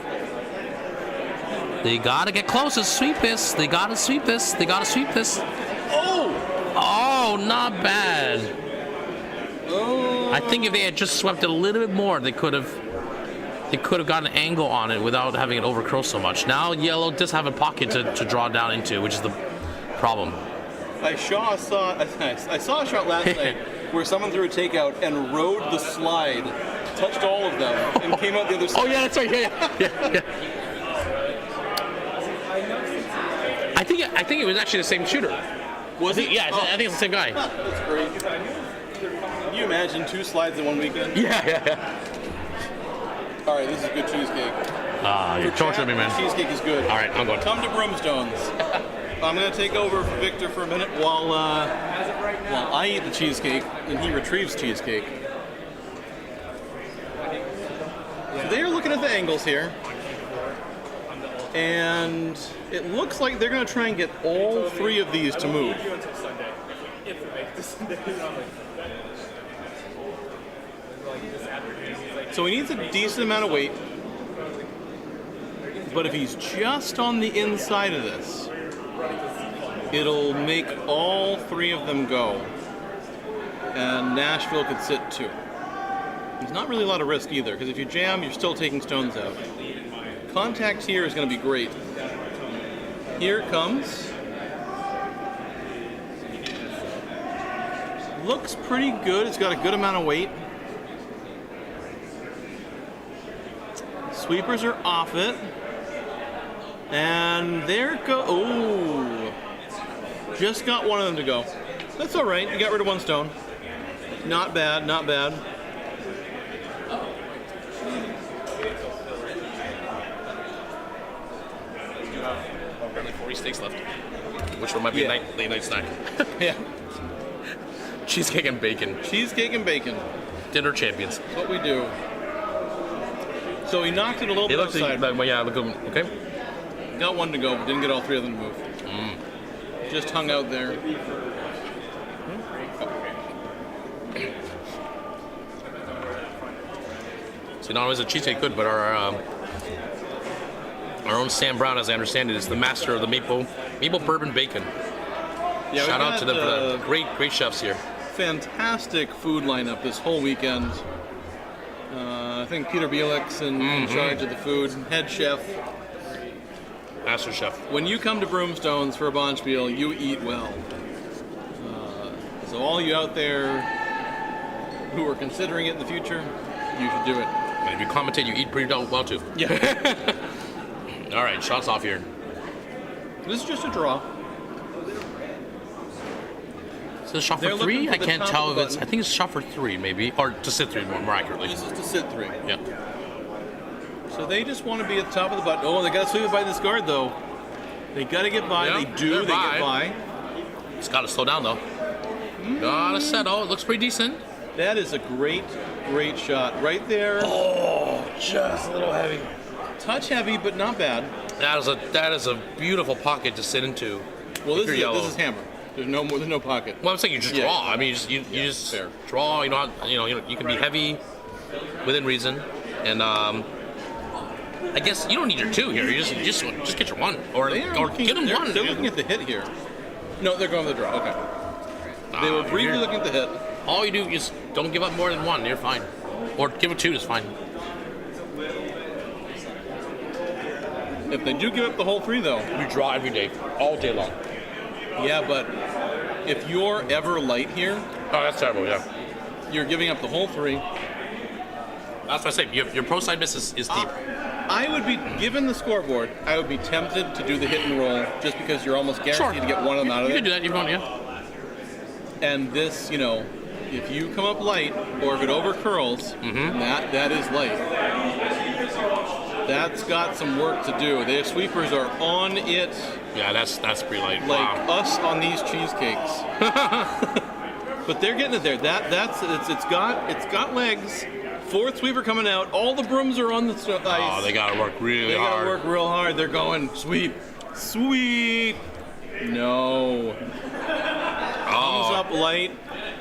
They gotta get close to sweep this. They gotta sweep this. They gotta sweep this. Oh, not bad. I think if they had just swept it a little bit more, they could have. they could have gotten an angle on it without having it over curl so much. Now yellow does have a pocket to draw down into, which is the problem. I saw a shot last night where someone threw a takeout and rode the slide, touched all of them, and came out the other side. Oh yeah, that's right. Yeah. I think it was actually the same shooter. Was it? Yeah, I think it's the same guy. That's great. Can you imagine 2 slides in one weekend? Yeah. All right, this is good cheesecake. You're torturing me, man. Cheesecake is good. All right, I'm going. Come to Broomstones. I'm going to take over for Victor for a minute while I eat the cheesecake and he retrieves cheesecake. So they're looking at the angles here. And it looks like they're going to try and get all 3 of these to move. So he needs a decent amount of weight. But if he's just on the inside of this, it'll make all 3 of them go. And Nashville could sit 2. There's not really a lot of risk either, because if you jam, you're still taking stones out. Contact here is going to be great. Here it comes. Looks pretty good. It's got a good amount of weight. Sweepers are off it. And there go. Oh, just got one of them to go. That's all right. You got rid of 1 stone. Not bad, not bad. Apparently 40 steaks left, which one might be a late night snack. Yeah. Cheesecake and bacon. Cheesecake and bacon. Dinner champions. That's what we do. So he knocked it a little bit outside. Yeah, look at okay. Got 1 to go, but didn't get all 3 of them to move. Just hung out there. So not only is the cheesecake good, but our own Sam Brown, as I understand it, is the master of the maple bourbon bacon. Yeah, Shout out to the great chefs here. Fantastic food lineup this whole weekend. I think Peter Bielik's in charge of the food, head chef. Master chef. When you come to Broomstones for a Bonspiel, you eat well. So all you out there who are considering it in the future, you should do it. And if you commentate, you eat pretty well too. Yeah. All right, shots off here. This is just a draw. Is this shot They're for looking 3? for I the can't top tell of if the it's. I button. think it's shot for 3, maybe, or to sit 3 more accurately. This is to sit 3. Yeah. So they just want to be at the top of the button. Oh, they got to sweep it by this guard, though. They got to get by. Yeah, They do. they're They get by. It's got to slow down though. Gotta settle. It looks pretty decent. That is a great shot right there. Oh, just a little heavy. Touch heavy, but not bad. That is a beautiful pocket to sit into. Well, if you're yellow. this is hammer. There's no pocket. Well, I'm saying you just Yeah. draw. I mean, you just fair. draw. You can be heavy within reason, and I guess you don't need your 2 here. You just get your 1 or get them 1. They're looking at the hit here. No, they're going for the draw. Okay. They were briefly looking at the hit. All you do is don't give up more than 1. You're fine, or give it 2 is fine. If they do give up the whole 3, though. You draw every day, all day long. Yeah, but if you're ever light here, Oh, that's terrible. Yeah, you're giving up the whole 3. that's what I say. Your pro side miss is deep. I would be, given the scoreboard, I would be tempted to do the hit and roll just because you're almost guaranteed to get one of them out of You there. can do that. You're going, yeah. And this, if you come up light or if it over curls, that is light. That's got some work to do. Their sweepers are on it Yeah, that's pretty light. like Wow. us on these cheesecakes. But they're getting it there. It's got legs. 4th sweeper coming out. All the brooms are on the ice. Oh, they gotta work really They hard. gotta work real hard. They're going sweep. No. Comes Oh, up light.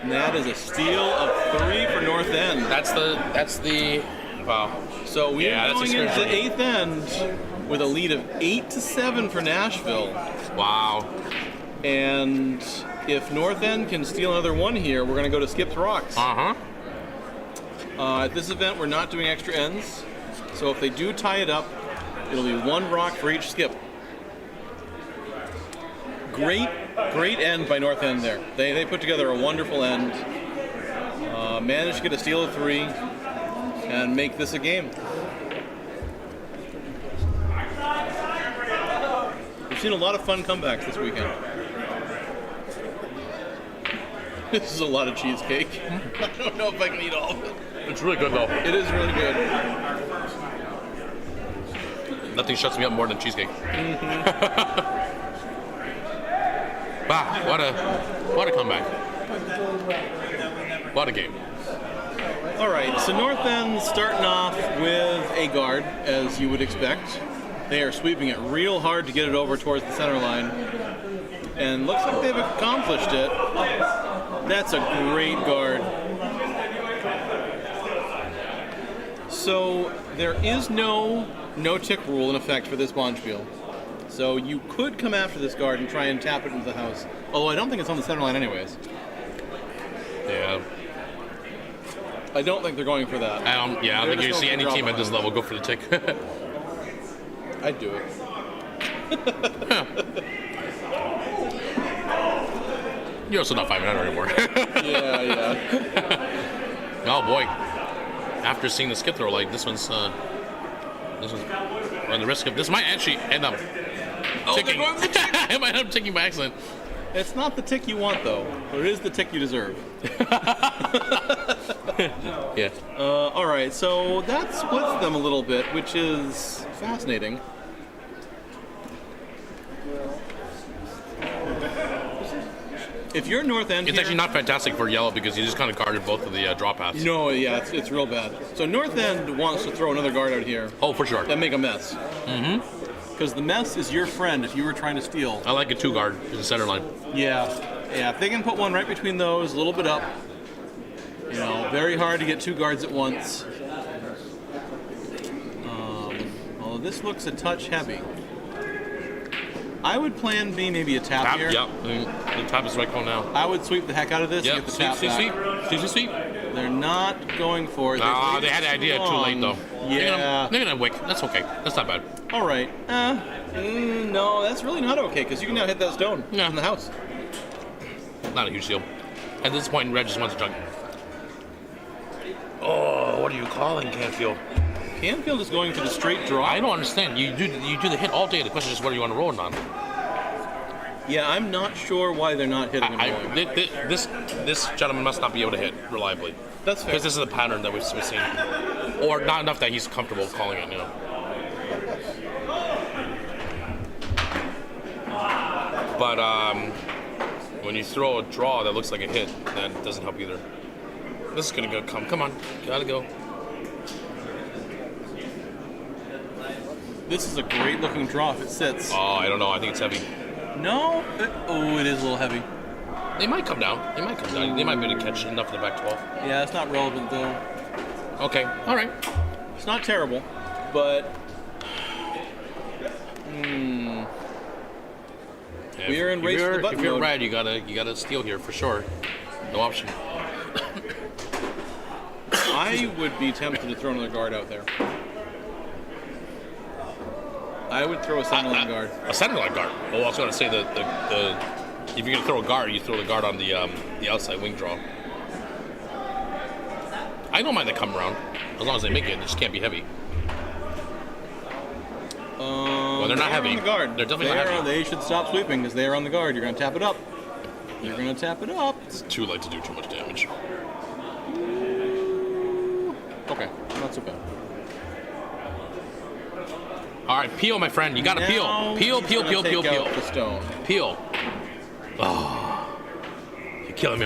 And that is a steal of 3 for North End. that's the. Wow. So we're Yeah, that's going into exceptional. 8th end with a lead of 8-7 for Nashville. Wow. And if North End can steal another 1 here, we're going to go to Skip's Rocks. Uh huh. At this event, we're not doing extra ends. So if they do tie it up, it'll be 1 rock for each skip. Great end by North End there. They put together a wonderful end. Managed to get a steal of 3 and make this a game. We've seen a lot of fun comebacks this weekend. This is a lot of cheesecake. I don't know if I can eat all of it. It's really good though. It is really good. Nothing shuts me up more than cheesecake. Wow, what a comeback. What a game. All right, so North End starting off with a guard, as you would expect. They are sweeping it real hard to get it over towards the center line. And looks like they've accomplished it. That's a great guard. So there is no tick rule in effect for this Bonspiel. So you could come after this guard and try and tap it into the house. Although I don't think it's on the center line anyways. Yeah. I don't think they're going for that. I don't think you see any team at this level go for the tick. I'd do it. You're also not 500 anymore. Yeah. Oh boy. After seeing the skip throw, like this one's run the risk of this might actually end up ticking. It might end up ticking by accident. It's not the tick you want, though. But it is the tick you deserve. Yeah. All right, so that splits them a little bit, which is fascinating. If you're North End, it's actually not fantastic for yellow because you just kind of guarded both of the draw paths. No, yeah, it's real bad. So North End wants to throw another guard out here. Oh, for sure. And make a mess. Mm-hmm. Because the mess is your friend if you were trying to steal. I like a 2 guard in the center line. Yeah. If they can put one right between those, a little bit up. Very hard to get 2 guards at once. Although this looks a touch heavy. I would plan B, maybe a tap here. Yeah, the tap is right call now. I would sweep the heck out of this and get the tap back. Sweep. They're not going for it. No, they had the idea too late, though. Yeah. They're gonna wick. That's okay. That's not bad. All right. No, that's really not okay, because you can now hit that stone in the house. Not a huge deal. At this point, Red just wants to junk. Oh, what are you calling, Canfield? Canfield is going for the straight draw. I don't understand. You do the hit all day. The question is, what do you want to roll it on? Yeah, I'm not sure why they're not hitting him. This gentleman must not be able to hit reliably. That's fair. Because this is a pattern that we've seen. Or not enough that he's comfortable calling it, But when you throw a draw that looks like a hit, that doesn't help either. This is going to go. Come on. Gotta go. This is a great looking draw if it sits. Oh, I don't know. I think it's heavy. No? It is a little heavy. They might come down. They might be able to catch enough in the back 12. Yeah, it's not relevant though. Okay. All right. It's not terrible, but we are in race to the button If you're mode. Red, you gotta steal here for sure. No option. I would be tempted to throw another guard out there. I would throw a centerline guard. A centerline guard. Well, I was going to say the if you're going to throw a guard, you throw the guard on the outside wing draw. I don't mind they come around as long as they make it. It just can't be heavy. Well, they're not heavy. On the guard. They're definitely not heavy. They should stop sweeping because they are on the guard. You're going to tap it up. You're going to tap it up. It's too late to do too much damage. Okay, not so bad. All right, peel, my friend. You got to peel. Peel. The stone. Peel. Oh, you're killing me,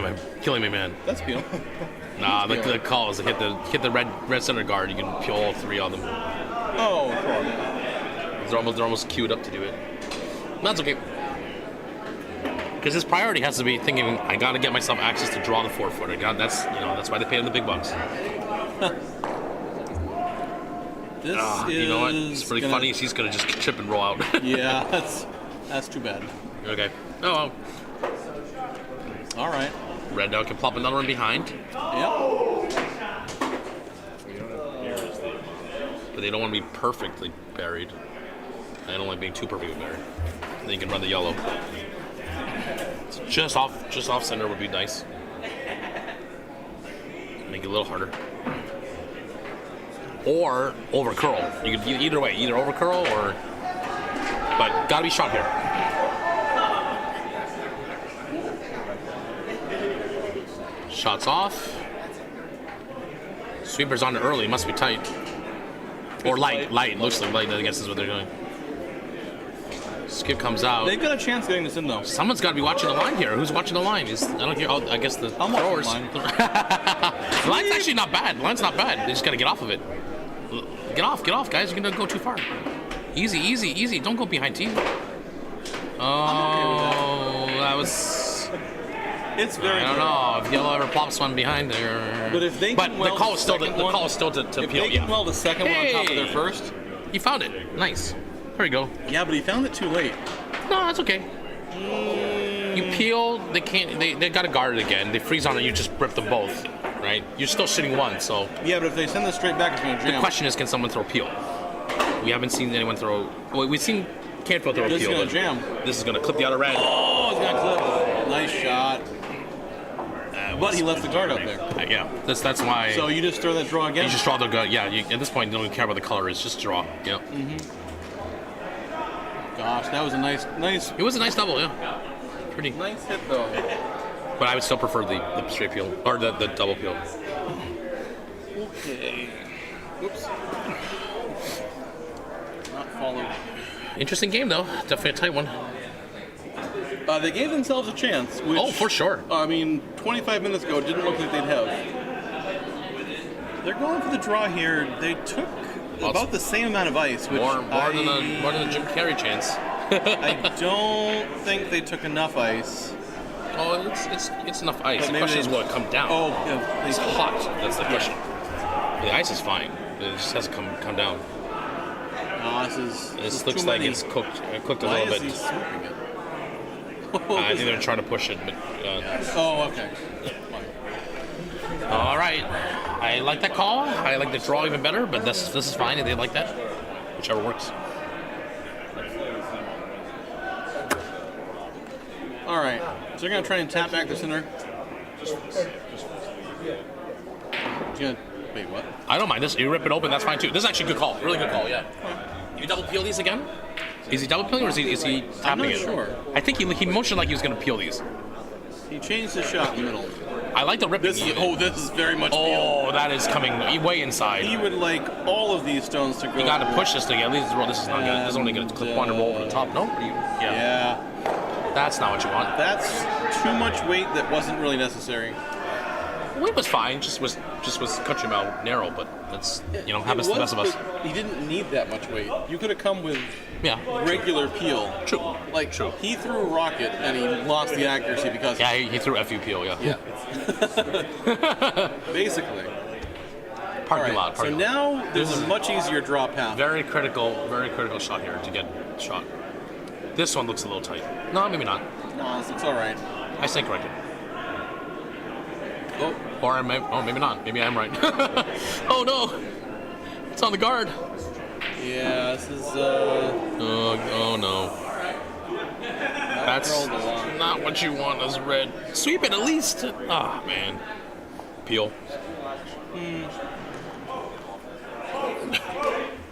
man. That's peel. Nah, the call is to hit the red center guard. You can peel all 3 of them. Oh, They're almost queued up to do it. That's okay. Because his priority has to be thinking, I got to get myself access to draw the 4-footer. That's why they pay him the big bucks. This you know what? It's pretty funny. He's gonna just chip and roll out. Yeah, that's too bad. Okay. Oh well. All right. Red now can plop another one behind. Yep. but they don't want to be perfectly buried. I don't like being too perfectly buried. Then you can run the yellow. So just off center would be nice. Make it a little harder. Or over curl. You can either way, either over curl or. But gotta be shot here. Shots off. Sweeper's on it early. Must be tight. Or light. Looks like light. I guess is what they're doing. Skip comes out. They've got a chance getting this in, though. Someone's got to be watching the line here. Who's watching the line? I don't hear. Oh, I guess the throwers. watching the The line's actually not bad. The line's not bad. They just got to get off of it. Get off, guys. You're gonna go too far. Easy. Don't go behind team. Oh, that was. It's very. I don't know if yellow ever plops one behind there. But if they can the call is still to if peel. they can weld the second one on top of their first. You found it. Nice. There you go. Yeah, but he found it too late. No, that's okay. You peel. They can't. They got to guard it again. They freeze on it. You just rip them both. Right? You're still shooting one. So. Yeah, but if they send this straight back, it's going to jam. The question is, can someone throw peel? We haven't seen anyone throw. Well, we've seen Canfield throw a peel. This is going to jam. This is going to clip the outer red. Oh, it's going to clip. Nice shot. But he left the guard out there. Yeah, that's why. So you just throw that draw again? You just draw the guard. Yeah, at this point, you don't even care about the color. It's just draw. Yeah. Gosh, that was a nice. It was a nice double. Yeah. Pretty. Nice hit though. But I would still prefer the straight peel or the double peel. Okay. Oops. Not followed. Interesting game though. Definitely a tight one. They gave themselves a chance. Which, Oh, for sure. 25 minutes ago, it didn't look like they'd have. They're going for the draw here. They took about the same amount of ice, which More than the Jim Carrey chance. I don't think they took enough ice. Oh, it's enough ice. But The maybe question is, they- will it come down? Oh, yeah, It's hot. That's the question. The ice is fine. It just has to come down. This Looks too like many. it's cooked a Why little is bit. he swooping it? I think they're trying to push it, but. Oh, okay. All right. I like that call. I like the draw even better, but this is fine if they like that. Whichever works. All right. So they're gonna try and tap back the center. Wait, what? I don't mind this. You rip it open, that's fine too. This is actually a good call. Really good call, yeah. You double peel these again? Is he double peeling or is he tapping I'm not it? sure. I think he motioned like he was going to peel these. He changed the shot in the middle. I like the ripping. This is very much Oh, that is coming way inside. He would like all of these stones to go. You got to push this thing. At least this is not good. This is only going to clip one and roll over the top. No? Yeah. That's not what you want. That's too much weight that wasn't really necessary. Weight was fine. Just was country mile narrow, but that's happens to the best of us. He didn't need that much weight. You could have come with Yeah. regular peel. True. Like he threw a rocket and he lost the accuracy because Yeah, he threw FU peel. Yeah. Basically. Parking lot. So Parking lot. now there's a much easier draw path. Very critical shot here to get shot. This one looks a little tight. No, maybe not. No, it's all right. I stand corrected. Oh, Or maybe not. Maybe I'm right. Oh no! It's on the guard. yeah. This is Oh no. That's not what you want as red. Sweep it at least. Ah, man. Peel.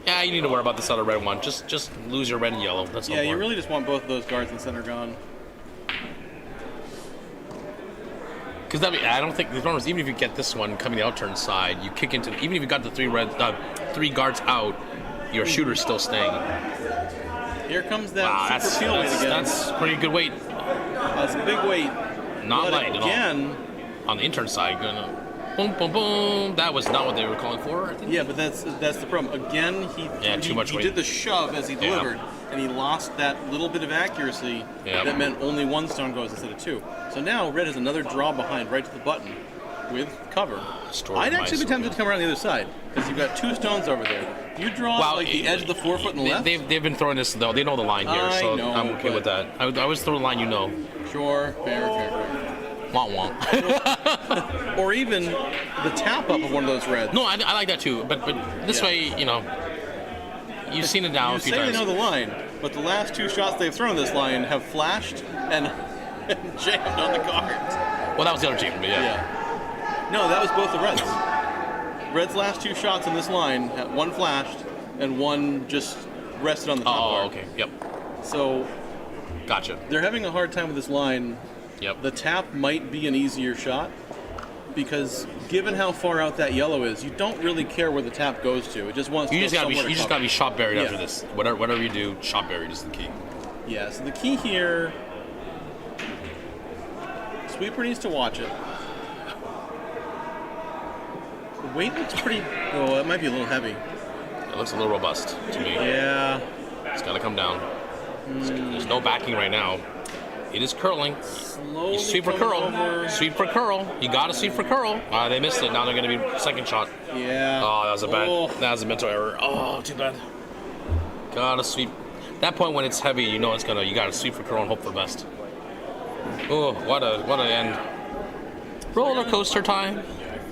Yeah, you need to worry about this other red one. Just lose your red and yellow. That's all. yeah. You really just want both of those guards in center gone. Because I don't think the problem is, even if you get this one coming the outturn side, you kick into, even if you got the three guards out, your shooter's still staying. Here comes that Wow, super peel weight again. that's pretty good weight. That's a big weight. Not But light again, at all. On the intern side, boom, boom, boom. That was not what they were calling for, I think. yeah, but that's the problem. Again, too much he weight. did the shove as he delivered, and he lost that little bit of accuracy. Yeah. That meant only one stone goes instead of two. So now red has another draw behind right to the button with cover. I'd actually be tempted to come around the other side because you've got two stones over there. You draw the edge of the 4 foot and left. They've been throwing this though. They know the line here, so know, I'm okay with that. I always throw the line, Sure, fair. Wah wah. Or even the tap up of one of those reds. No, I like that too. But this way, You've seen it now You a few say times. they know the line, but the last 2 shots they've thrown this line have flashed and jammed on the cards. Well, that was the other team, but yeah. No, that was both the Reds. Red's last 2 shots in this line, one flashed and one just rested on the top Oh, bar. okay. Yep. So Gotcha. they're having a hard time with this line. Yep. The tap might be an easier shot because given how far out that yellow is, you don't really care where the tap goes to. It just wants You to just go gotta be somewhere to cover. shot buried Yeah. after this. Whatever you do, shot buried is the key. Yeah, so the key here, sweeper needs to watch it. The weight looks pretty, oh, it might be a little heavy. It looks a little robust to me. Yeah. It's got to come down. There's no backing right now. It is curling. Slowly You sweep for coming curl. over. Sweep for curl. You got to sweep for curl. They missed it. Now they're going to be second shot. Yeah. Oh, that was a bad. Oh. That was a mental error. Oh, too bad. Gotta sweep. That point when it's heavy, you know it's gonna. You gotta sweep for curl and hope for the best. Oh, what an end. Roller coaster time.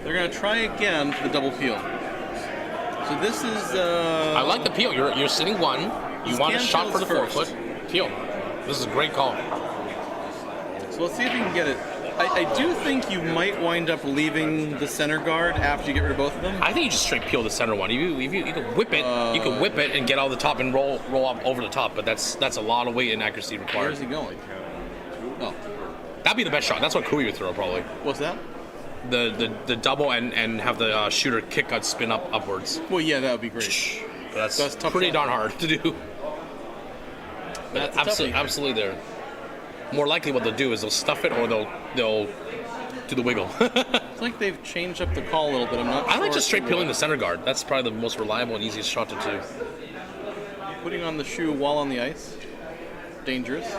They're going to try again for the double peel. So this is, I like the peel. You're sitting one. You This want a can shot for the feels 4 first. foot. Peel. This is a great call. So let's see if you can get it. I do think you might wind up leaving the center guard after you get rid of both of them. I think you just straight peel the center one. You can whip it. You can whip it and get all the top and roll up over the top. But that's a lot of weight and accuracy required. Where's he going? Oh, That'd be the best shot. That's what Kui would throw probably. what's that? The double and have the shooter kick gut spin upwards. Well, yeah, that would be great. That's tough pretty shot. darn hard to do. But That's a toughie. absolutely there. More likely what they'll do is they'll stuff it or they'll do the wiggle. It's like they've changed up the call a little bit. I'm not I like sure just straight peeling the center guard. That's probably the most reliable and easiest shot to do. Putting on the shoe while on the ice. Dangerous.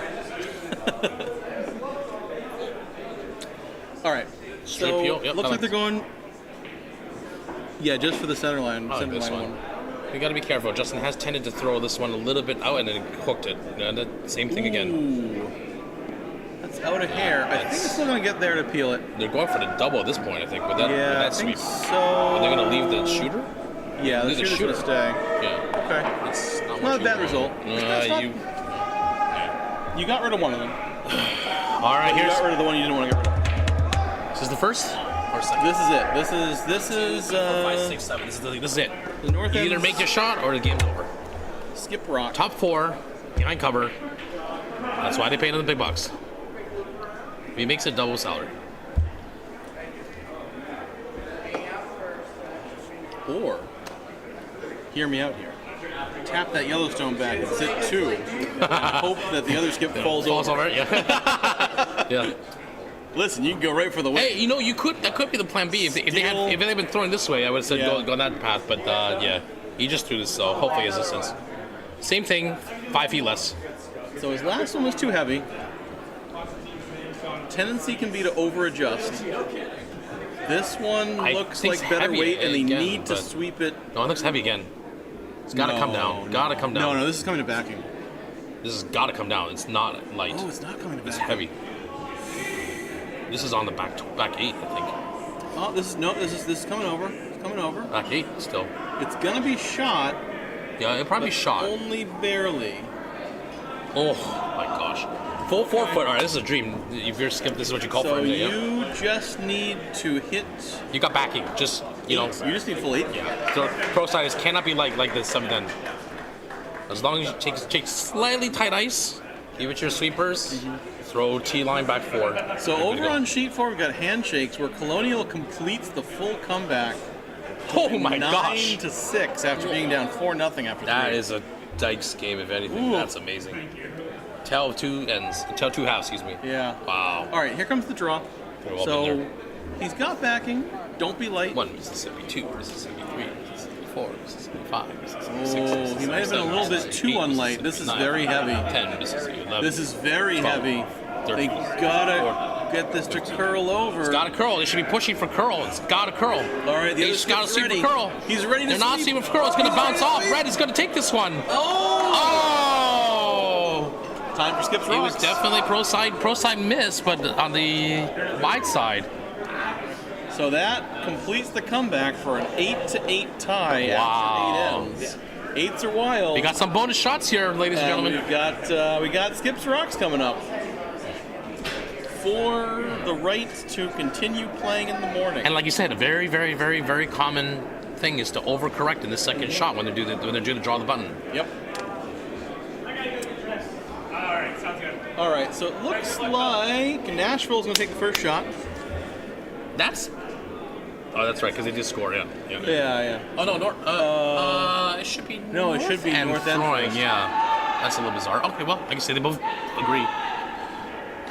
All right. Straight So peel. Yep, looks I like they're going. Yeah, just for the center line. I like Center this line one. You got to be careful. Justin has tended to throw this one a little bit out and then hooked it. And the same thing again. Ooh. That's out of hair. I think it's still going to get there to peel it. They're going for the double at this point, I think. With that, with Yeah, I that think sweep. so. Are they going to leave the shooter? Yeah, the leave the shooter's going to shooter. stay. Yeah. Okay. It's not, Not much a bad easier. result. It's not- You got rid of one of them. All right, You here's. got rid of the one you didn't want to get rid of. This is the first or second? This is it. This is 5, 6, 7. This is it. the north You end. either make your shot or the game's over. Skip rock. Top 4, behind cover. That's why they paid him the big bucks. If he makes it, double salary. Or, hear me out here. Tap that Yellowstone back and sit 2. And hope that the other skip falls over. Yeah. Yeah. Listen, you can go right for the win. Hey, that could be the plan B. If they had been throwing this way, I would have said Yeah. go that path. But yeah, he just threw this, so hopefully he has a sense. Same thing, 5 feet less. So his last one was too heavy. Tendency can be to over-adjust. This one I looks think like it's better heavy weight, and they again, need to but- sweep it. No, it looks heavy again. It's got to come down. Got to come down. No, this is coming to backing. This has got to come down. It's not light. Oh, it's not coming to It's backing. heavy. This is on the back 8, I think. Oh, this is coming over. It's coming over. Back 8 still. It's gonna be shot, Yeah, it'll probably be shot. only barely. Oh my gosh. Full 4 foot. All right, this is a dream. If you're skip, this is what you call So for it. you just need to hit. You got backing. Just you know. You just need full 8. Yeah. So pro side is cannot be like this 7-10. As long as you take slightly tight ice, give it your sweepers. Throw T line back 4. So Good to over go. on sheet 4, we've got handshakes where Colonial completes the full comeback. Oh my gosh. 9-6 after being down 4-0 after 3. That is a Dykes game, if anything. Ooh. That's amazing. Tell of 2 ends. Tell 2 halves, excuse me. Yeah. Wow. All right, here comes the draw. Pretty well So been there. he's got backing. Don't be late. 1 Mississippi, 2 Mississippi, 3 Mississippi, 4 Mississippi, 5 Mississippi, 6 Oh, Mississippi, he might have been a 7 little bit Mississippi, too 8 unlight. Mississippi, This is 9, very heavy. 10 Mississippi, 11. This is very 12, heavy. 13, They gotta get this to curl over. It's got to curl. They should be pushing for curl. It's got to curl. All right, the They other just got to skip's sweep ready. for curl. He's ready to They're not sweep. sweeping for curl. It's going to He's ready bounce to off. sweep. Red is going to take this one. Oh! Oh! Time for skips It was rocks. definitely pro side miss, but on the wide side. So that completes the comeback for an 8-8 tie Wow. after 8 ends. 8s are wild. We got some bonus shots here, ladies and gentlemen. We got Skip's Rocks coming up. For the right to continue playing in the morning. And like you said, a very, very, very, very common thing is to overcorrect in the second shot when they're due to draw the button. Yep. All right, so it looks like Nashville's going to take the first shot. That's right, because they did score, yeah. Yeah. Oh no, it should be. No, it should be North End throwing. first. Yeah, that's a little bizarre. Okay, well, I can say they both agree.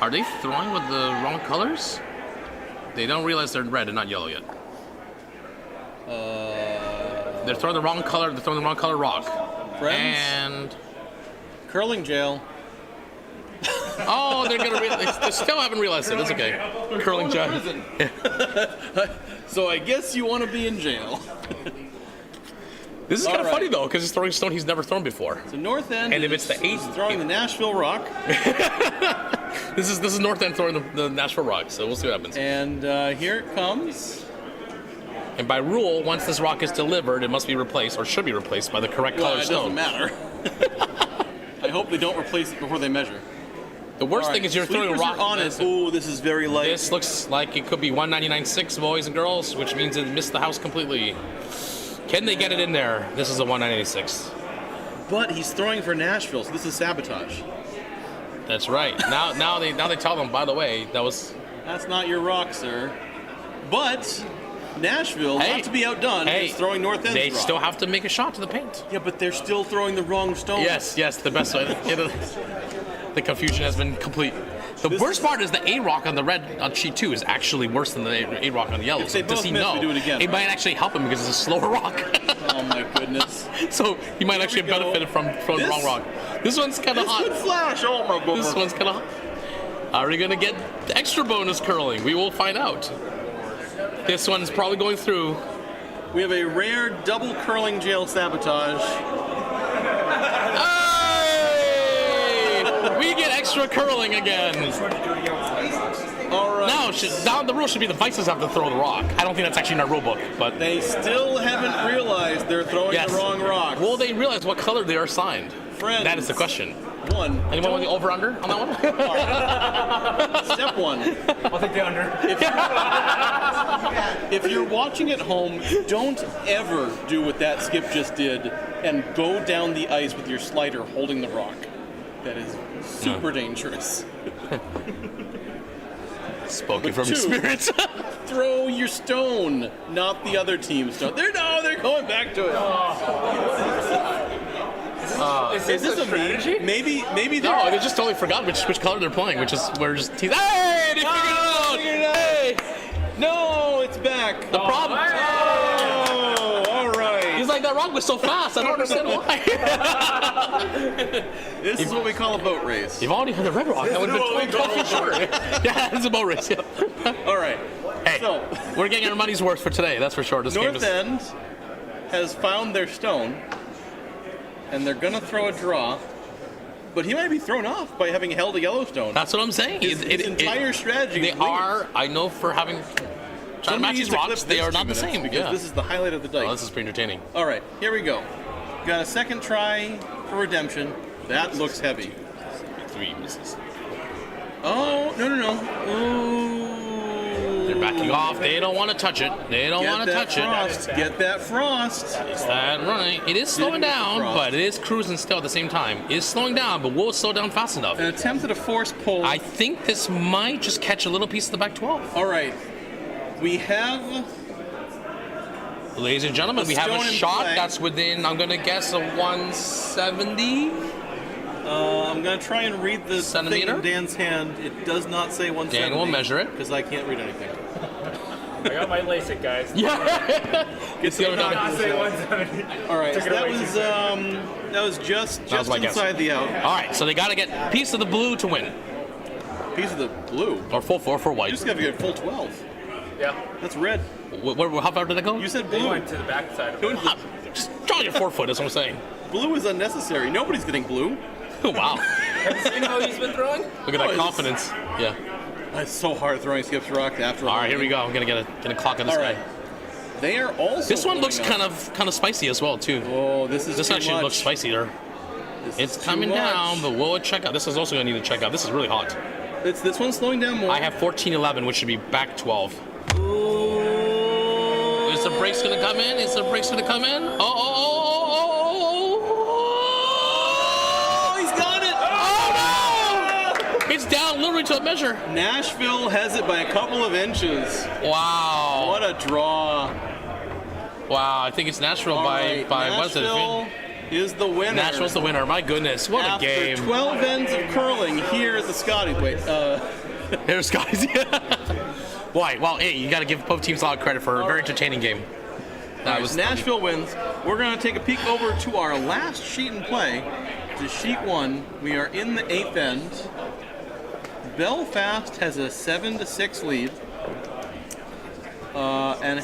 Are they throwing with the wrong colors? They don't realize they're red and not yellow yet. They're throwing the wrong color. They're throwing the wrong color rock. Friends? And Curling jail. oh, they're gonna. They still haven't realized it. That's okay. Curling jail. So I guess you want to be in jail. This is kind of All right. funny though, because he's throwing stone he's never thrown before. So North End. And if it's the 8th, throwing the Nashville Rock. This is North End throwing the Nashville Rock. So we'll see what happens. And here it comes. And by rule, once this rock is delivered, it must be replaced, or should be replaced, by the correct Well, color it stone. doesn't matter. I hope they don't replace it before they measure. The worst All thing right, is you're throwing a sweepers rock. are on it. Ooh, this is very light. This looks like it could be 199.6 boys and girls, which means it missed the house completely. Can they get it in there? This is a 196. But he's throwing for Nashville, so this is sabotage. That's right. Now they tell them. By the way, That's not your rock, sir. But Nashville, not to be outdone, is throwing North End's They rock. still have to make a shot to the paint. Yeah, but they're still throwing the wrong stone. Yes, the best way. The confusion has been complete. The worst part is the A rock on the red on sheet 2 is actually worse than the A rock on the yellow. If they So both does he miss, know? we do it again, It right? might actually help him because it's a slower rock. Oh my goodness. So he might actually we go. benefit from throwing the wrong rock. This one's kind of This hot. could flash. Oh my goodness. This one's kind of hot. Are we gonna get extra bonus curling? We will find out. This one's probably going through. We have a rare double curling jail sabotage. Hey! We get extra curling again. All right. Now, down the rule should be the vices have to throw the rock. I don't think that's actually in our rule book, but They still haven't realized they're throwing yes. the wrong rock. Will they realize what color they are assigned? Friends. That is the question. One. Anyone want the over/under on that one? Step one. I'll take the under. If you're watching at home, don't ever do what that Skip just did and go down the ice with your slider holding the rock. That is super dangerous. Spoken from two. experience. Throw your stone, not the other team's stone. They're going back to it. Is this a strategy? Maybe they're. No, they just totally forgot which color they're playing, which is we're just teasing. Hey, they figured it out. Hey, No, it's back. the problem. Oh, all right. He's like, that rock was so fast. I don't understand why. This is what we call a boat race. You've already had the red rock. That would have been 12 feet short. Yeah, it's a boat race. Yeah. All right. Hey, So, we're getting our money's worth for today. That's for sure. This game North is. End has found their stone, and they're gonna throw a draw. But he might be thrown off by having held a Yellowstone. That's what I'm saying. His entire strategy. They is linked. are. I know for having. Trying to match these rocks, they are not the same. Because Yeah. this is the highlight of the dice. Oh, this is pretty entertaining. All right, here we go. Got a second try for redemption. That looks heavy. 3 misses. Oh, no. Ooh. They're backing off. They don't want to touch it. They don't want to touch it. Get that frost. Is that right? It is slowing Didn't get the down, frost. but it is cruising still at the same time. It is slowing down, but will it slow down fast enough? An attempt at a force pull. I think this might just catch a little piece of the back 12. All right. We have Ladies and gentlemen, The we have a stone in shot play. that's within, I'm going to guess, a 170. I'm going to try and read the Centimeter? thing in Dan's hand. It does not say 170. Dan will measure it. Because I can't read anything. I got my LASIK, guys. Yeah. Get the Not say 170. All right, so Took it that away was too that was just That was my guess. inside the out. All right, so they got to get a piece of the blue to win, Piece of the blue. or full 4 for You white. just got to get full 12. Yeah. That's red. How far did that go? You said They blue. went to the back side of it. Just draw your 4 foot, that's what I'm saying. Blue is unnecessary. Nobody's getting blue. Wow. Have you seen how he's been throwing? Look at Oh, that it's- confidence. Yeah. It's so hard throwing Skip's rock after. All right, here we go. I'm going to get a clock on this All guy. right. They are also. This one looks blowing up. kind of spicy as well too. Oh, this is This too actually much. looks spicier. This is It's too coming much. down, but we'll check out. This is also going to need to check out. This is really hot. It's this one's slowing down more. I have 14-11, which should be back 12. Ooh. Is the brakes going to come in? Is the brakes going to come in? Oh, He's got it. oh, no! It's down literally to a measure. Nashville has it by a couple of inches. Wow. What a draw. Wow, I think it's Nashville All by right, what's it? Nashville is the winner. Nashville's the winner. My goodness, what After a game. 12 ends of curling, here at the Scotty. There's guys. Boy, well, hey, you got to give both teams a lot of credit for a very entertaining game. That was Nashville wins. We're going to take a peek over to our last sheet in play, to sheet 1. We are in the 8th end. Belfast has a 7-6 lead, and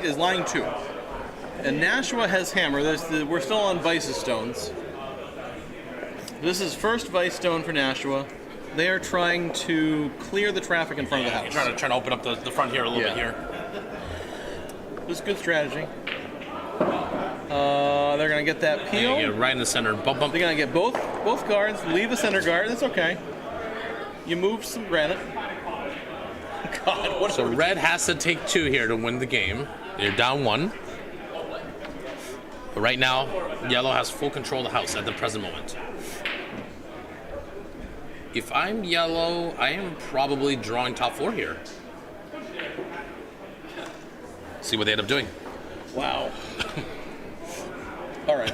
is lying 2. And Nashua has hammer. We're still on Vice's stones. This is first Vice stone for Nashua. They are trying to clear the traffic in front of the house. trying to open up the front here a little bit here. This is good strategy. They're going to get that peel. Yeah, right in the center. Bump, bump. They're going to get both guards, leave the center guard. That's okay. You move some granite. God, what So red has to take 2 here to win the game. They're down 1. But right now, yellow has full control of the house at the present moment. If I'm yellow, I am probably drawing top 4 here. See what they end up doing. Wow. All right.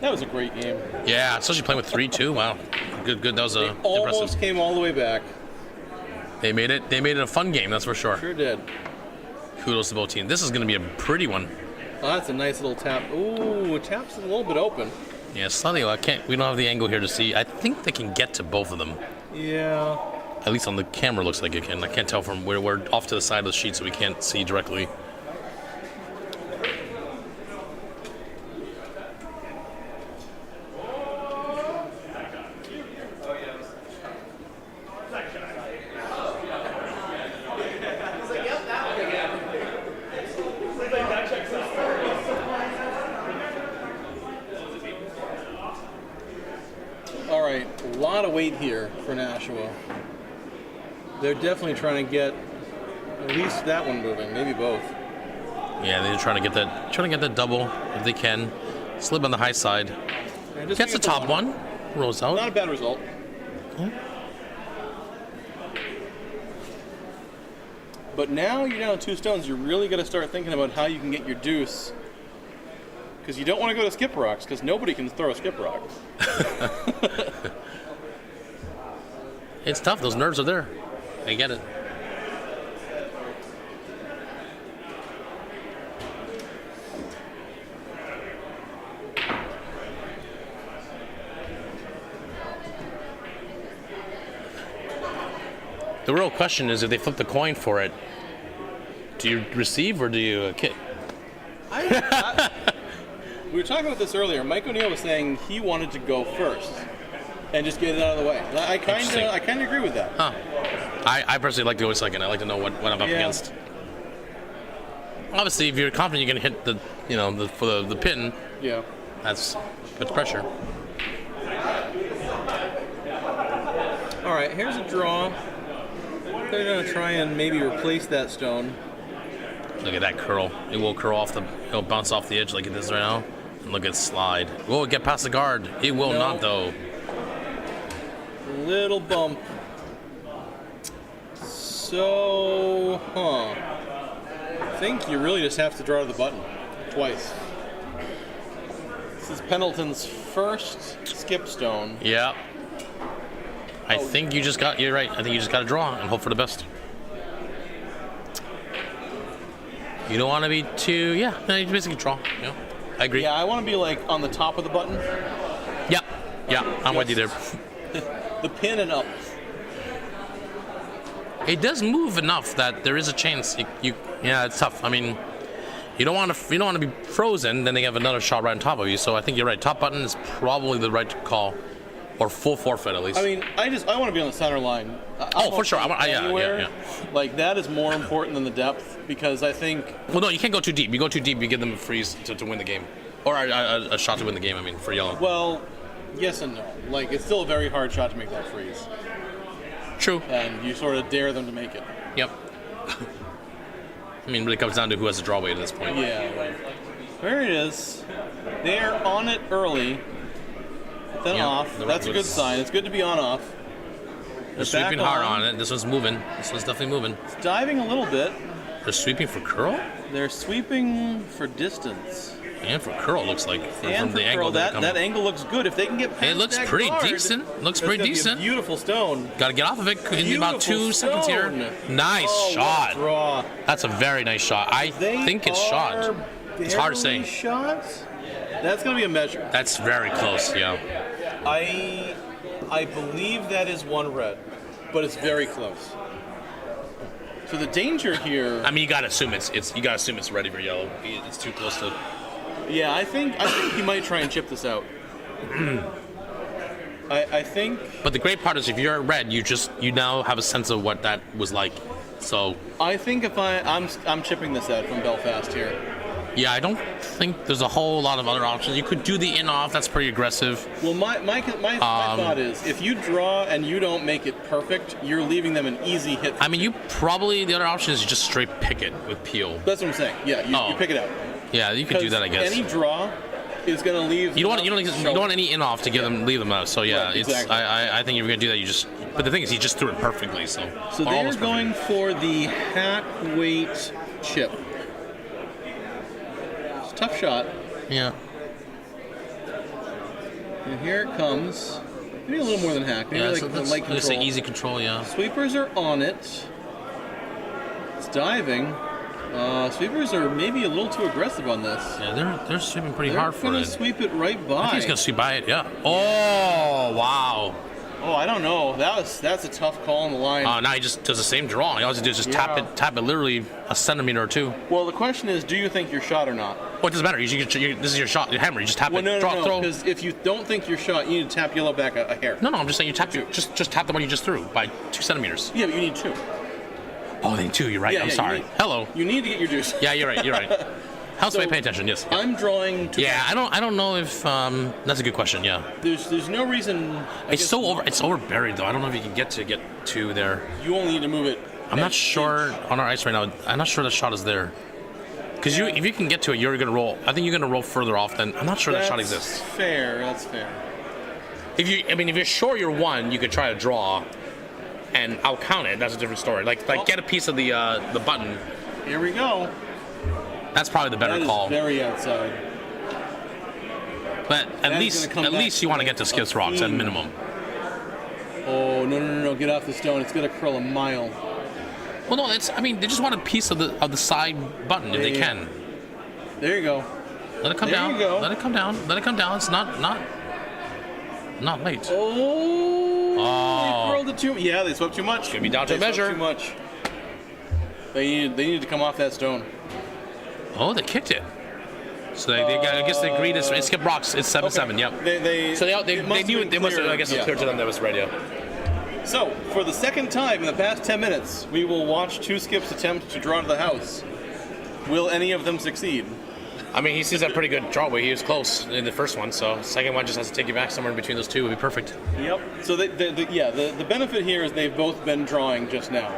That was a great game. Yeah, especially playing with 3 too. Wow, good. That was Almost impressive. came all the way back. They made it a fun game. That's for sure. Sure did. Kudos to both teams. This is going to be a pretty one. Oh, that's a nice little tap. Ooh, tap's a little bit open. Yeah, slightly. We don't have the angle here to see. I think they can get to both of them. Yeah. At least on the camera, looks like it can. I can't tell from where we're off to the side of the sheet, so we can't see directly. All right, a lot of weight here for Nashua. They're definitely trying to get at least that one moving, maybe both. Yeah, they're trying to get that double if they can. Slip on the high side. And just Gets the pick up top one. Rolls out. Not a bad result. But now you're down 2 stones. You're really got to start thinking about how you can get your deuce. Because you don't want to go to skip rocks, because nobody can throw a skip rock. It's tough. Those nerves are there. I get it. The real question is if they flip the coin for it, do you receive or do you kick? We were talking about this earlier. Mike O'Neill was saying he wanted to go first and just get it out of the way. I kind of agree with that. Huh. I personally like to go second. I like to know what I'm up against. Obviously, if you're confident you're going to hit for the pin, Yeah. that's pressure. All right, here's a draw. They're going to try and maybe replace that stone. Look at that curl. It will curl off it'll bounce off the edge like it is right now. And look at slide. Will it get past the guard? It will No. not though. Little bump. So, I think you really just have to draw the button twice. This is Pendleton's first skip stone. Yeah. I think you're right. I think you just got to draw and hope for the best. You don't want to be too, you basically draw. Yeah, I agree. Yeah, I want to be like on the top of the button. Yeah, I'm with you there. The pin and up. It does move enough that there is a chance. It's tough. I mean, you don't want to be frozen. Then they have another shot right on top of you. So I think you're right. Top button is probably the right call. or full forfeit at least. I mean, I want to be on the center line. For sure. Yeah. Like, that is more important than the depth, because I think... Well, no, you can't go too deep. You go too deep, you give them a freeze to win the game. Or a shot to win the game, I mean, for yellow. Well, yes and no. Like, it's still a very hard shot to make that freeze. True. And you sort of dare them to make it. Yep. I mean, it really comes down to who has the draw weight at this point. Yeah, right. There it is. They're on it early. Then off. That's a good sign. It's good to be on-off. They're sweeping hard on it. This one's moving. This one's definitely moving. It's diving a little bit. They're sweeping for curl? They're sweeping for distance. And for curl, looks like. And from the for angle curl, that angle looks good. If they can get past it looks that pretty guard, decent. Looks pretty that's gonna decent. be a beautiful stone. Got to get off of it in about 2 Beautiful seconds here. stone. Nice Oh, what a shot. draw. That's a very nice shot. I think it's shot. It's hard to say. Shots? That's going to be a measure. That's very close, yeah. I believe that is one red, but it's very close. So the danger here. I mean, you gotta assume it's ready for yellow. It's too close to. Yeah, I think he might try and chip this out. I think. But the great part is, if you're red, you now have a sense of what that was like. So. I think if I'm chipping this out from Belfast here. Yeah, I don't think there's a whole lot of other options. You could do the in-off. That's pretty aggressive. Well, my thought is, if you draw and you don't make it perfect, you're leaving them an easy hit. I mean, the other option is just straight pick it with peel. That's what I'm saying. Yeah, you pick it out. Yeah, you could do that, I guess. Any draw is going to leave. You don't want any in-off to leave them out. So yeah, right, exactly. I think if you're gonna do that, But the thing is, he just threw it perfectly. So they're going for the hack weight chip. Tough shot. Yeah. And here it comes. Maybe a little more than hack. Maybe like the light control. Say easy control, yeah. Sweepers are on it. It's diving. Sweepers are maybe a little too aggressive on this. Yeah, they're sweeping pretty hard for it. They're going to sweep it right by. I think he's going to sweep by it, yeah. Oh, wow. Oh, I don't know. That's a tough call on the line. Now he just does the same draw. All he has to do is just tap it literally a centimeter or two. Well, the question is, do you think you're shot or not? Well, it doesn't matter. This is your shot. Your hammer. You just tap it. No, throw. Because if you don't think you're shot, you need to tap yellow back a hair. No, I'm just saying just tap the one you just threw by 2 centimeters. Yeah, but you need 2. Oh, they need 2. You're right. I'm sorry. Hello. You need to get your juice. Yeah, you're right. How's so, pay attention? Yes. I'm drawing. I don't know if that's a good question. Yeah. There's no reason. It's over buried though. I don't know if you can get to there. You only need to move it. I'm not sure on our ice right now. I'm not sure the shot is there. Because if you can get to it, you're gonna roll. I think you're gonna roll further off than. I'm not sure that shot exists. That's fair. If you're sure you're one, you could try to draw, and I'll count it. That's a different story. Like get a piece of the button. Here we go. That's probably the better call. Very outside. But at least you want to get to Skip's Rocks at minimum. Oh no! Get off the stone. It's gonna curl a mile. Well, no, they just want a piece of the side button if they can. There you go. Let it come down. There you go. Let it come down. Let it come down. It's not late. Oh. They curled it too. Yeah, they swept too much. Could be down to a measure. Too much. They needed to come off that stone. Oh, they kicked it. So I guess they agreed. It's Skip Rocks. It's 7-7. Yep. They knew it. They must have. I guess it was clear to them that was radio. So for the second time in the past 10 minutes, we will watch 2 skips attempt to draw to the house. Will any of them succeed? I mean, he sees that pretty good draw weight. He was close in the first one, so the second one just has to take you back somewhere in between those two. Would be perfect. Yep. So the benefit here is they've both been drawing just now.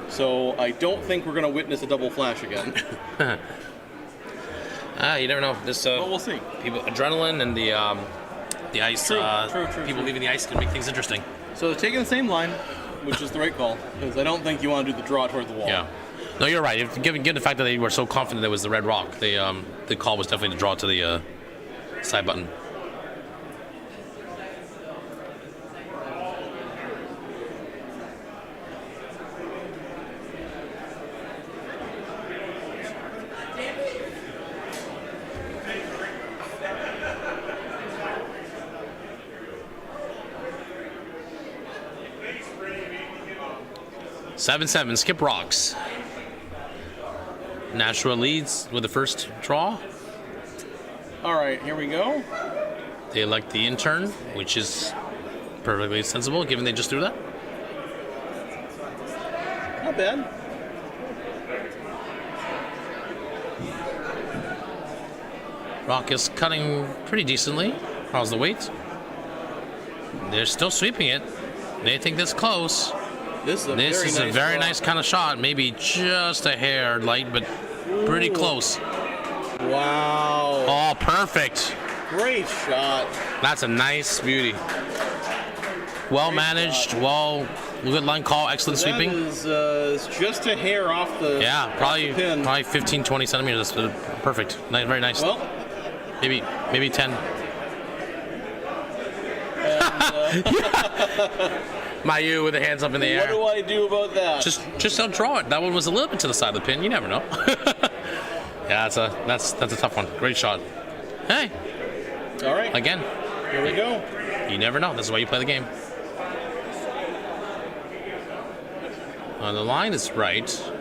So I don't think we're going to witness a double flash again. You never know. But we'll see. Adrenaline and the ice. True. People leaving the ice can make things interesting. So they're taking the same line, which is the right call, because I don't think you want to do the draw toward the wall. Yeah. No, you're right. Given the fact that they were so confident it was the red rock, the call was definitely to draw to the side button. Seven, Skip Rocks. Nashua leads with the first draw. All right, here we go. They elect the intern, which is perfectly sensible, given they just threw that. Not bad. Rock is cutting pretty decently. How's the weight? They're still sweeping it. They think this close. This is a very nice kind of shot. Maybe just a hair light, but pretty close. Wow. Oh, perfect. Great shot. That's a nice beauty. Well managed. Good line call. Excellent sweeping. That is just a hair off the Yeah, probably off the pin. 15, 20 centimeters. Perfect. Nice, very nice. Well, Maybe 10. Mayu with the hands up in the what air. do I do about that? Just don't draw it. That one was a little bit to the side of the pin. You never know. Yeah, that's a tough one. Great shot. Hey, All right. again, Here we go. you never know. This is why you play the game. The line is right,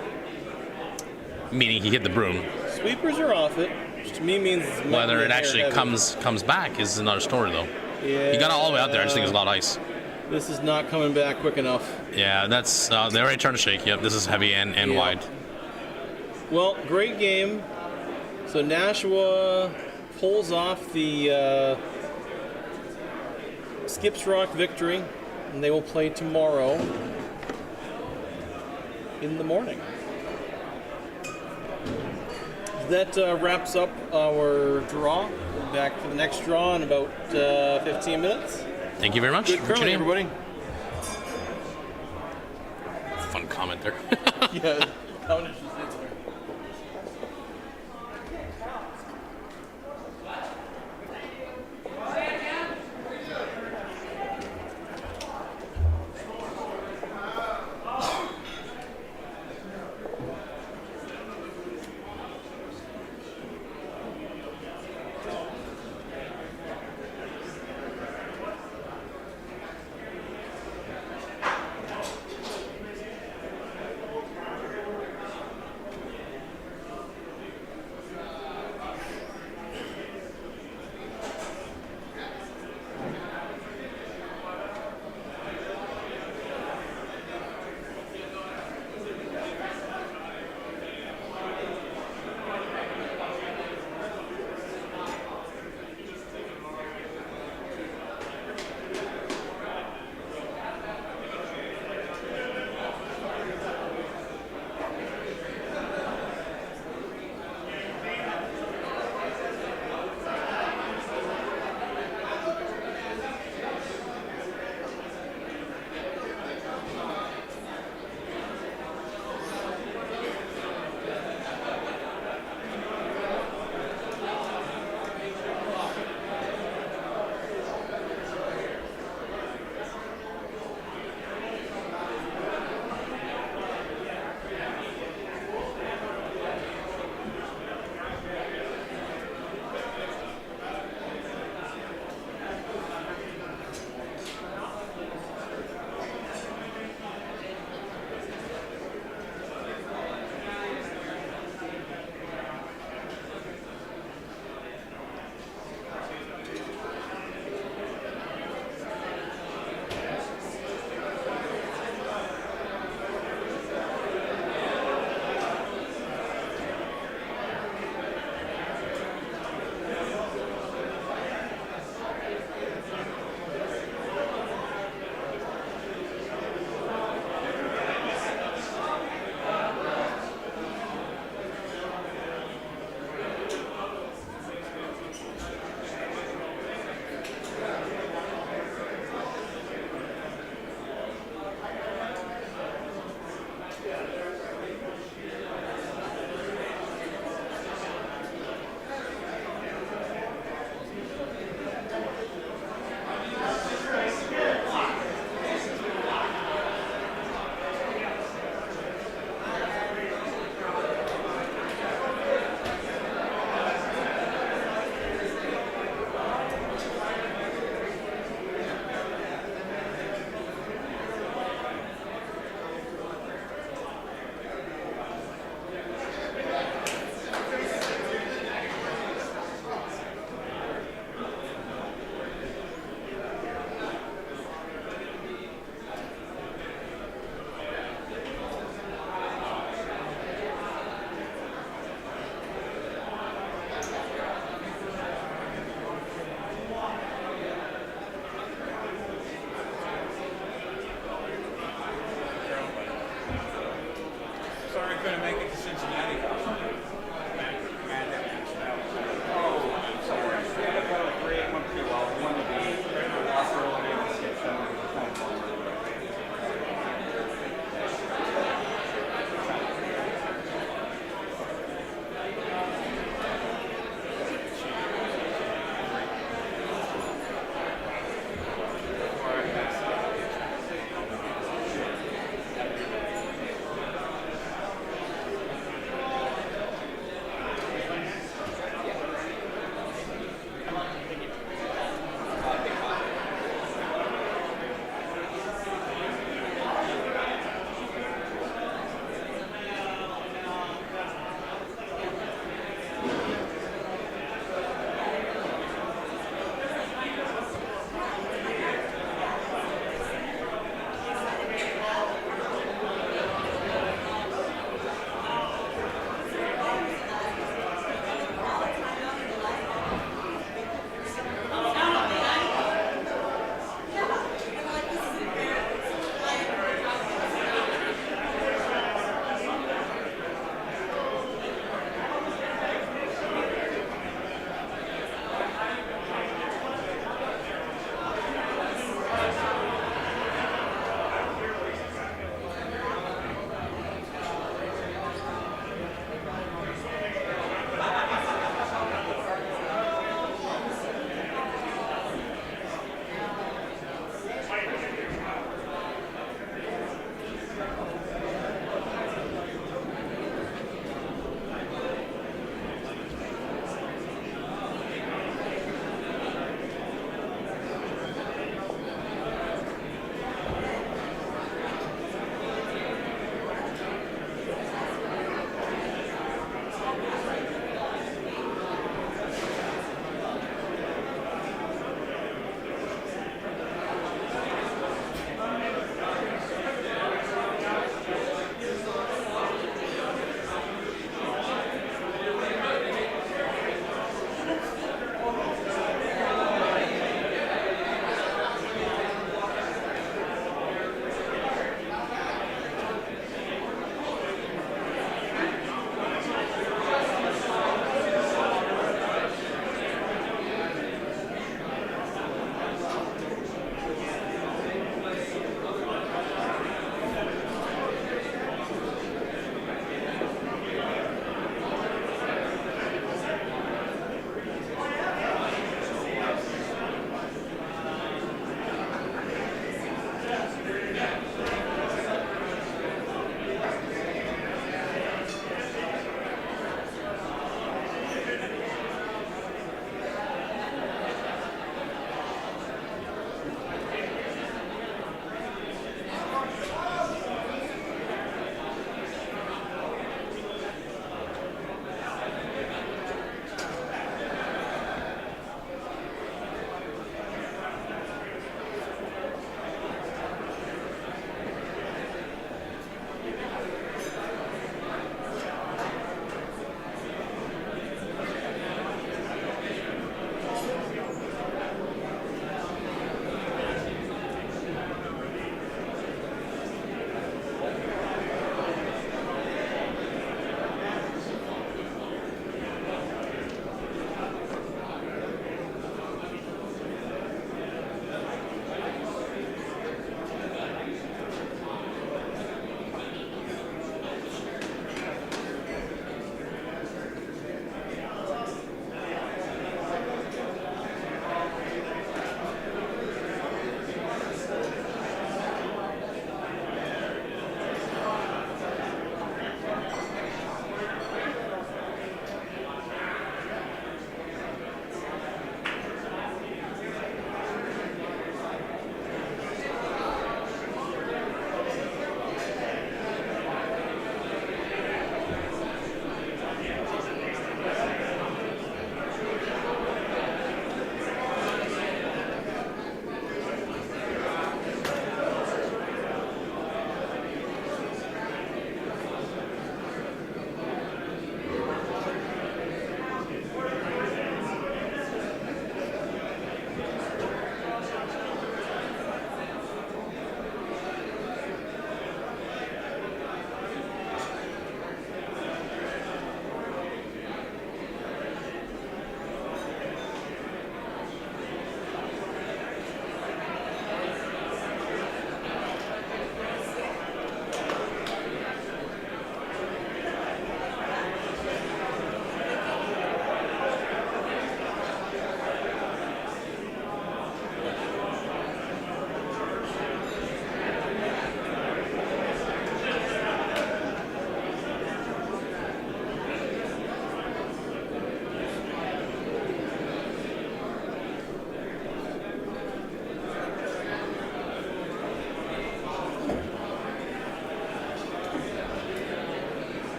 meaning he hit the broom. Sweepers are off it, which to me means it's Whether it hair actually heavy. comes back is another story, though. Yeah. He got it all the way out there. I just think there's a lot of ice. This is not coming back quick enough. Yeah, that's they already turned to shake. Yep, this is heavy and Yeah. wide. Well, great game. So Nashua pulls off the Skips Rock victory, and they will play tomorrow in the morning. That wraps up our draw. We're back for the next draw in about 15 minutes. Thank you very much. Good for curling, tuning in. everybody. Fun comment there. Yeah.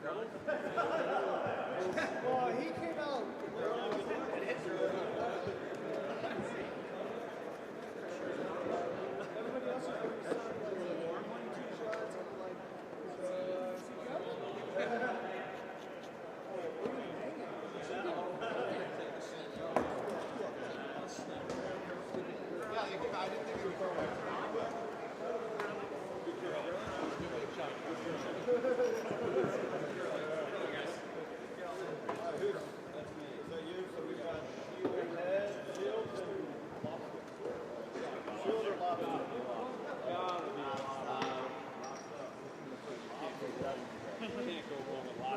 Well, he came out. Everybody else is one, two shots. I'm like, is he coming? I didn't think it would go So we got head, shield, shield or lobster? Can't go wrong with lobster.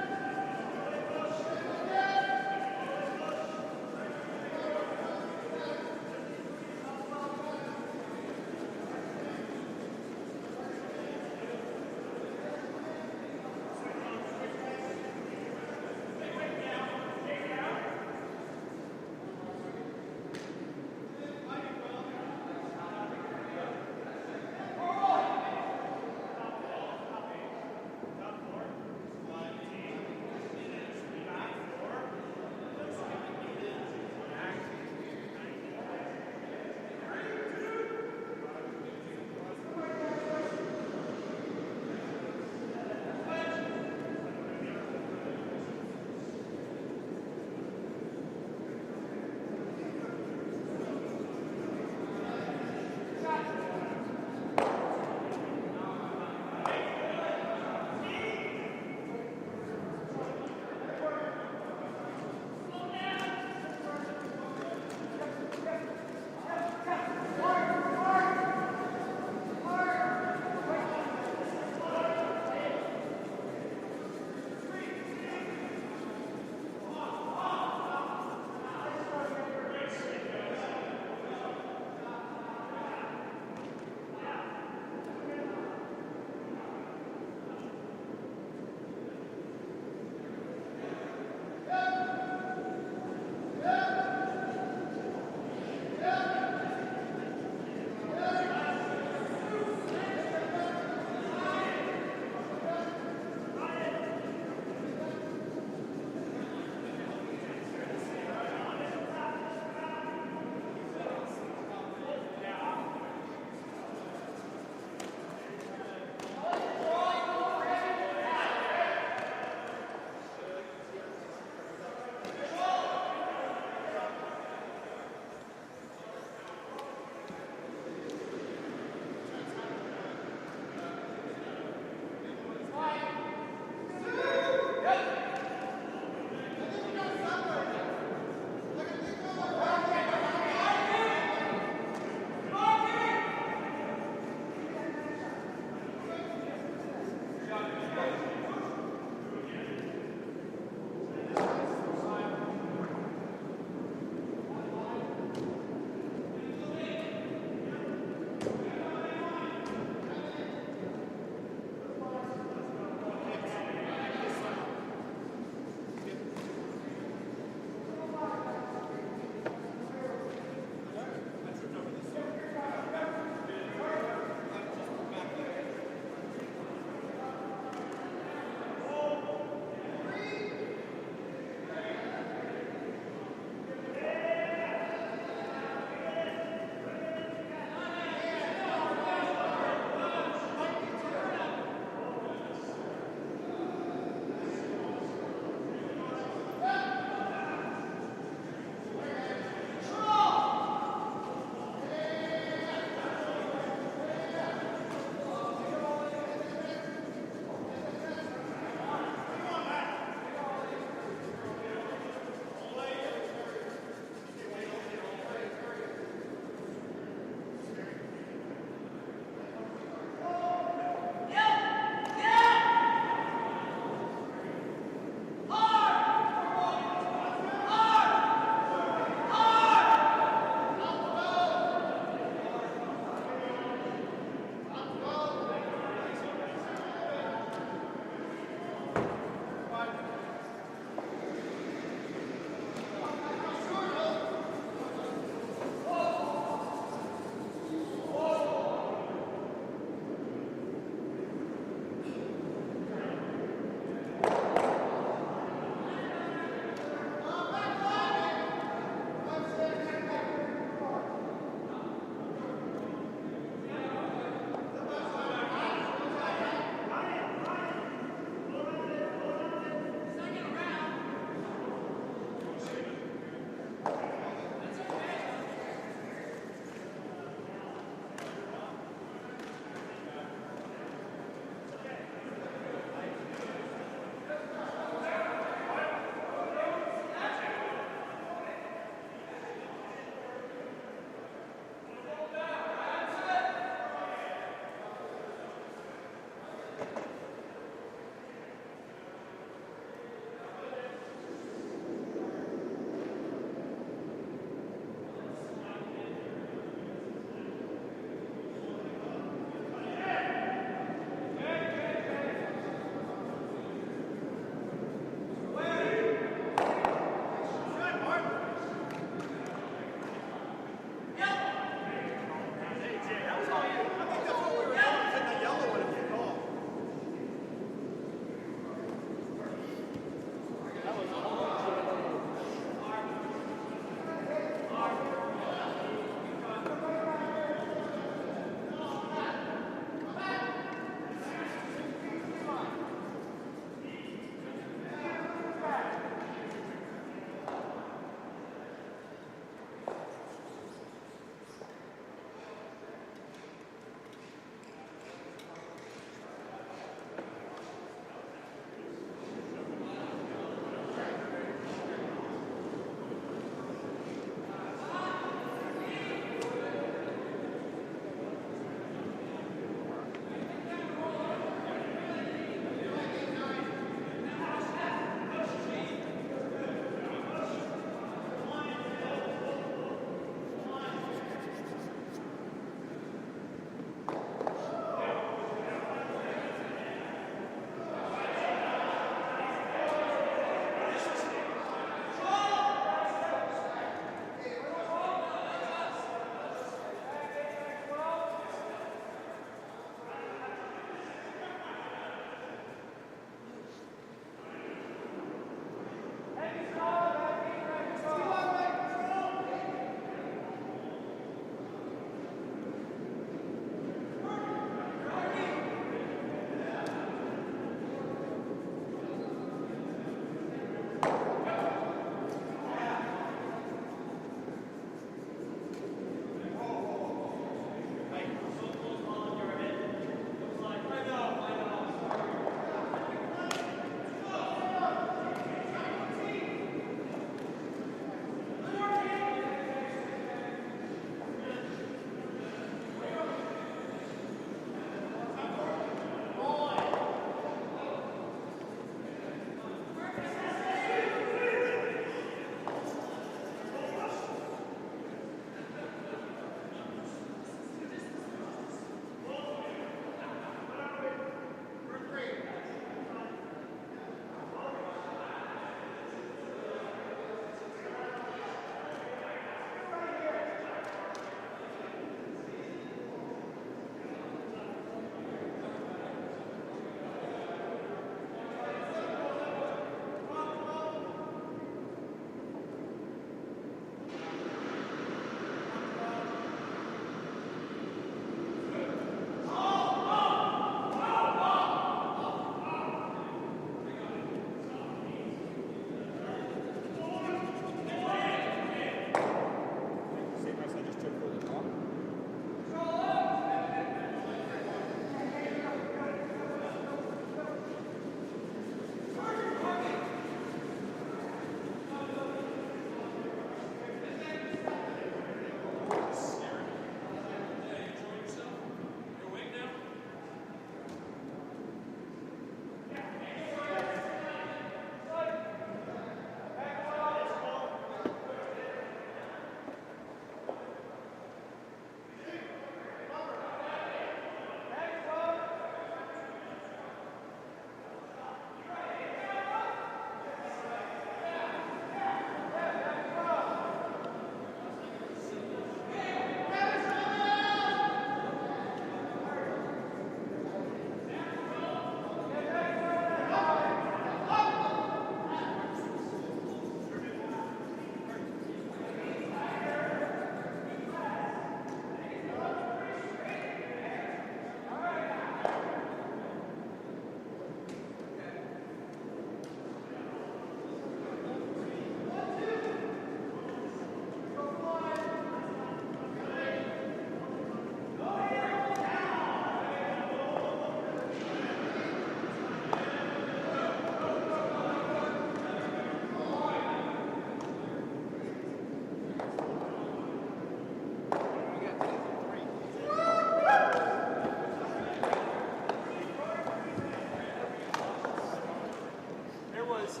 was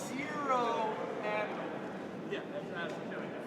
0 and. Yeah, that's what doing it.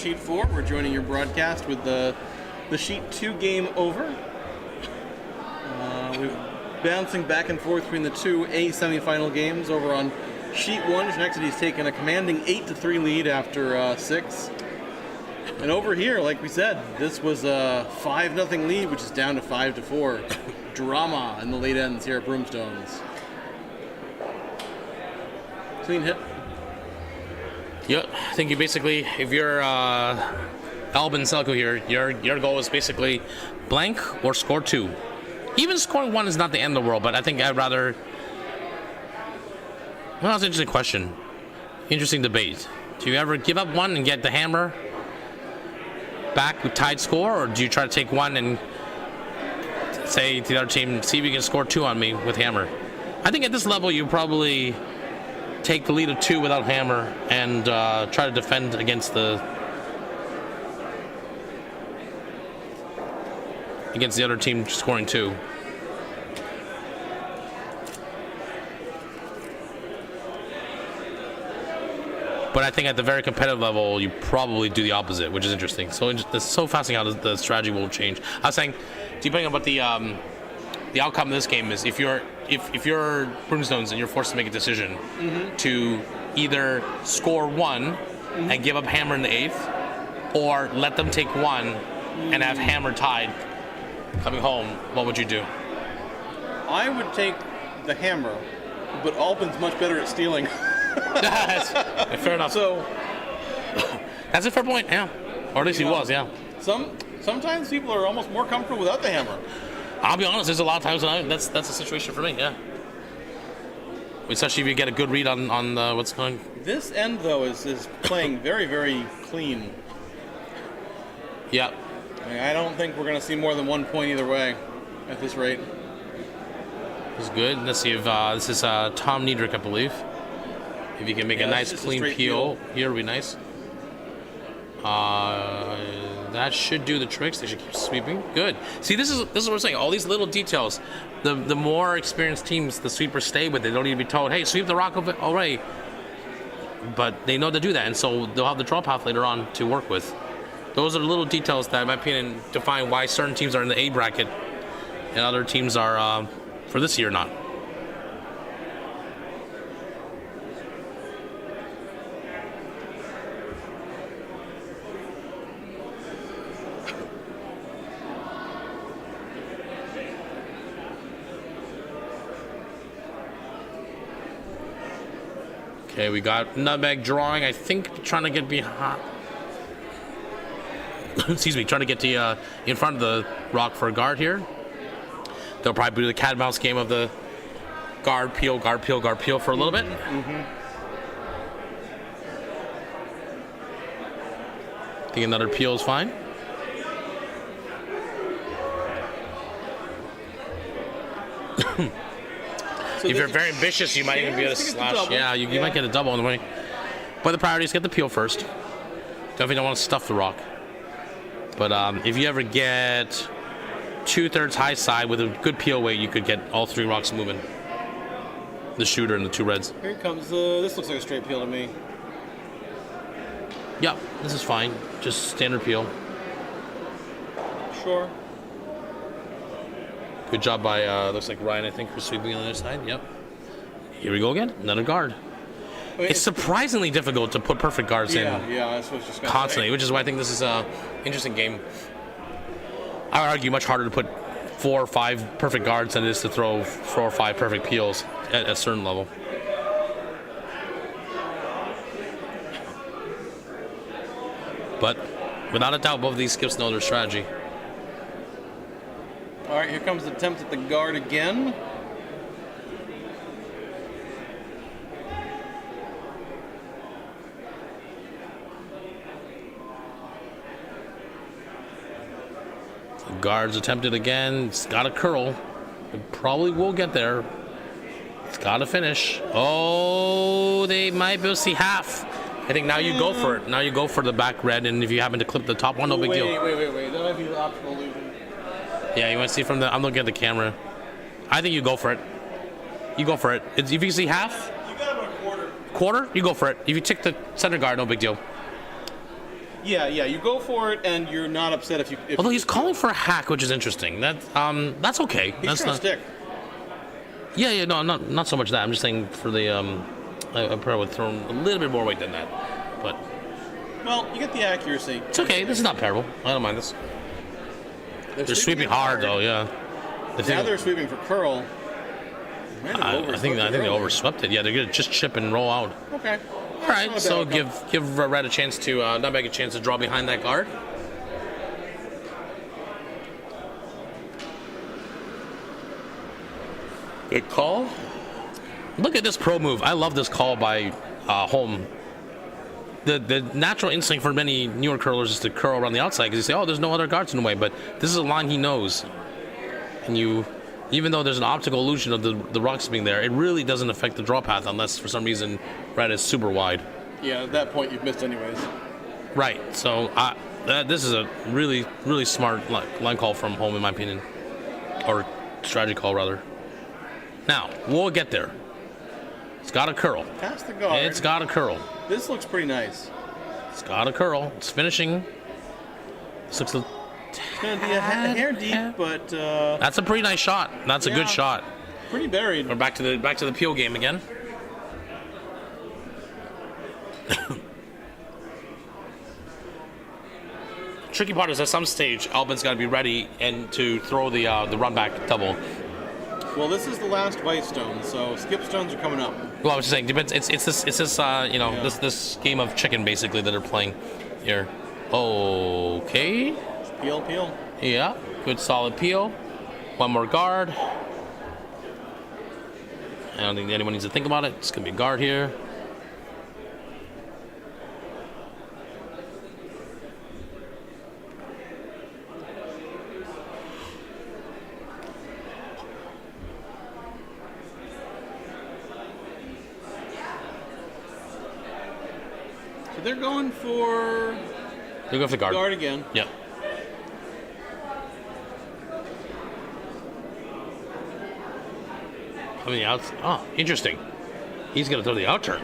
Sheet 4. We're joining your broadcast with the Sheet 2 game over. We're bouncing back and forth between the two A semifinal games over on Sheet 1. Schenectady's taken a commanding 8-3 lead after 6. And over here, like we said, this was a 5-0 lead, which is down to 5-4. Drama in the late ends here at Broomstones. Clean hit. Yeah, I think you basically, if you're Albin Selko here, your goal is basically blank or score 2. Even scoring 1 is not the end of the world, but I think I'd rather... Well, that's an interesting question. Interesting debate. Do you ever give up 1 and get the hammer back with tied score, or do you try to take 1 and say to the other team, see if you can score 2 on me with hammer? I think at this level you probably take the lead of 2 without hammer and try to defend against the other team scoring 2. But I think at the very competitive level, you probably do the opposite, which is interesting. So it's so fascinating how the strategy will change. I was saying, depending on what the outcome of this game is, if you're Broomstones and you're forced to make a decision to either score 1 and give up hammer in the 8th, or let them take 1 and have hammer tied coming home, what would you do? I would take the hammer, but Albin's much better at stealing. Fair enough. So that's a fair point, yeah. Or at least he was, yeah. Sometimes people are almost more comfortable without the hammer. I'll be honest, there's a lot of times when that's a situation for me, yeah. Especially if you get a good read on what's going. This end, though, is playing very, very clean. Yeah. I don't think we're going to see more than 1 point either way at this rate. This is good. Let's see if this is Tom Niedrich, I believe. If you can make a nice clean peel here, would be nice. That should do the tricks. They should keep sweeping. Good. See, this is what we're saying. All these little details. The more experienced teams, the sweepers stay with it. They don't need to be told, hey, sweep the rock already. But they know to do that, and so they'll have the draw path later on to work with. Those are the little details that, in my opinion, define why certain teams are in the A bracket and other teams are, for this year, not. Okay, we got nutmeg drawing. I think trying to get behind. Excuse me, trying to get to in front of the rock for a guard here. They'll probably do the cat and mouse game of the guard peel for a little bit. I think another peel is fine. If you're very ambitious, you might even be able to slash. Yeah, you might get a double on the way. But the priority is get the peel first. Definitely don't want to stuff the rock. But if you ever get 2/3 high side with a good peel weight, you could get all 3 rocks moving. The shooter and the 2 reds. Here comes this looks like a straight peel to me. Yeah, this is fine. Just standard peel. Sure. Good job by, looks like Ryan, I think, for sweeping on the other side. Yep. Here we go again. Another guard. It's surprisingly difficult to put perfect guards in that's what I was just constantly, which is why I think this is an interesting game. I would argue much harder to put 4 or 5 perfect guards than it is to throw 4 or 5 perfect peels at a certain level. But without a doubt, both of these skips know their strategy. All right, here comes the attempt at the guard again. The guard's attempted again. It's got a curl. It probably will get there. It's got to finish. Oh, they might be able to see half. I think now you go for it. Now you go for the back red, and if you happen to clip the top one, no big deal. Wait. That might be the optional illusion. Yeah, you want to see from the... I'm looking at the camera. I think you go for it. You go for it. If you can see half... You got about a quarter. Quarter? You go for it. If you tick the center guard, no big deal. Yeah, you go for it, and you're not upset if you. Although he's calling for a hack, which is interesting. That's okay. He's That's trying not. to stick. Yeah, no, not so much that. I'm just saying for the I probably would throw a little bit more weight than that, but Well, you get the accuracy. it's okay. This is not terrible. I don't mind this. They're sweeping hard though. Yeah. Now they're sweeping for curl. I think they overswept it. Yeah, they're gonna just chip and roll out. Okay. All right, so give Red a chance to not make a chance to draw behind that guard. Good call. Look at this pro move. I love this call by Holm. The natural instinct for many newer curlers is to curl around the outside because you say, oh, there's no other guards in the way, but this is a line he knows. And even though there's an optical illusion of the rocks being there, it really doesn't affect the draw path unless for some reason Red is super wide. Yeah, at that point you've missed anyways. Right, so this is a really, really smart line call from Holm in my opinion. Or strategy call, rather. Now, we'll get there. It's got a curl. Past the guard. It's got a curl. This looks pretty nice. It's got a curl. It's finishing. This looks It's going to be a hair deep, but that's a pretty nice shot. That's a good shot. pretty buried. We're back to the peel game again. Tricky part is at some stage Albin's got to be ready and to throw the run back double. Well, this is the last white stone, so skip stones are coming up. Well, I was just saying, depends. It's this this game of chicken basically that they're playing here. Okay. Peel. Yeah. Good solid peel. One more guard. I don't think anyone needs to think about it. It's gonna be a guard here. So they're going for They go for the guard. guard again. Yep. I mean, interesting. He's gonna throw the out turn.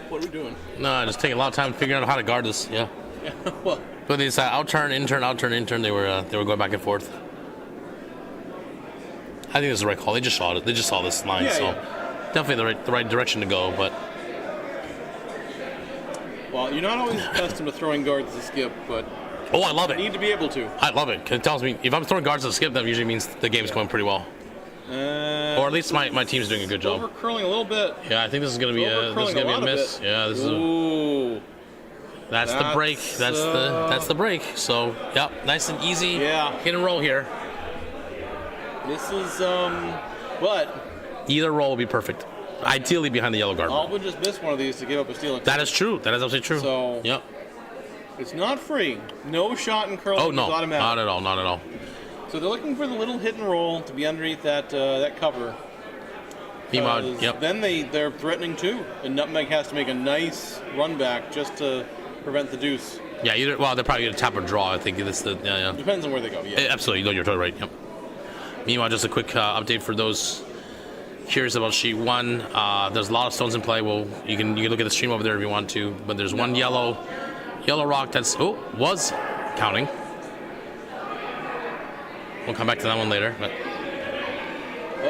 What are we doing? No, just taking a lot of time figuring out how to guard this. Yeah. Well, But these out turn, in turn, out turn, in turn, they were going back and forth. I think this is the right call. They just saw it. They just saw this line, definitely the right direction to go. But well, you're not always accustomed to throwing guards to skip, but I love you it. need to be able to. I love it. 'Cause it tells me if I'm throwing guards to skip, that usually means the game's going pretty well, or at least my team's doing a good job. Over curling a little bit. Yeah, I think this is gonna be a miss. Yeah, this is Ooh. that's the break. That's the break. So yep, nice and easy. Yeah. Hit and roll here. This is but Either roll will be perfect. Ideally behind the yellow guard. Albin just missed one of these to give up a steal. That is true. That is absolutely true. So yep. it's not free. No shot in curling. Oh no, is automatic. not at all. Not at all. So they're looking for the little hit and roll to be underneath that cover. Meanwhile, yep. Then they're threatening too, and Nutmeg has to make a nice run back just to prevent the deuce. Yeah, they're probably gonna tap or draw. I think that's the yeah. Depends on where they go. Yeah. Absolutely, no, you're totally right. Yep. Meanwhile, just a quick update for those curious about sheet one. There's a lot of stones in play. Well, you can look at the stream over there if you want to. But there's one yellow rock that's was counting. We'll come back to that one later. But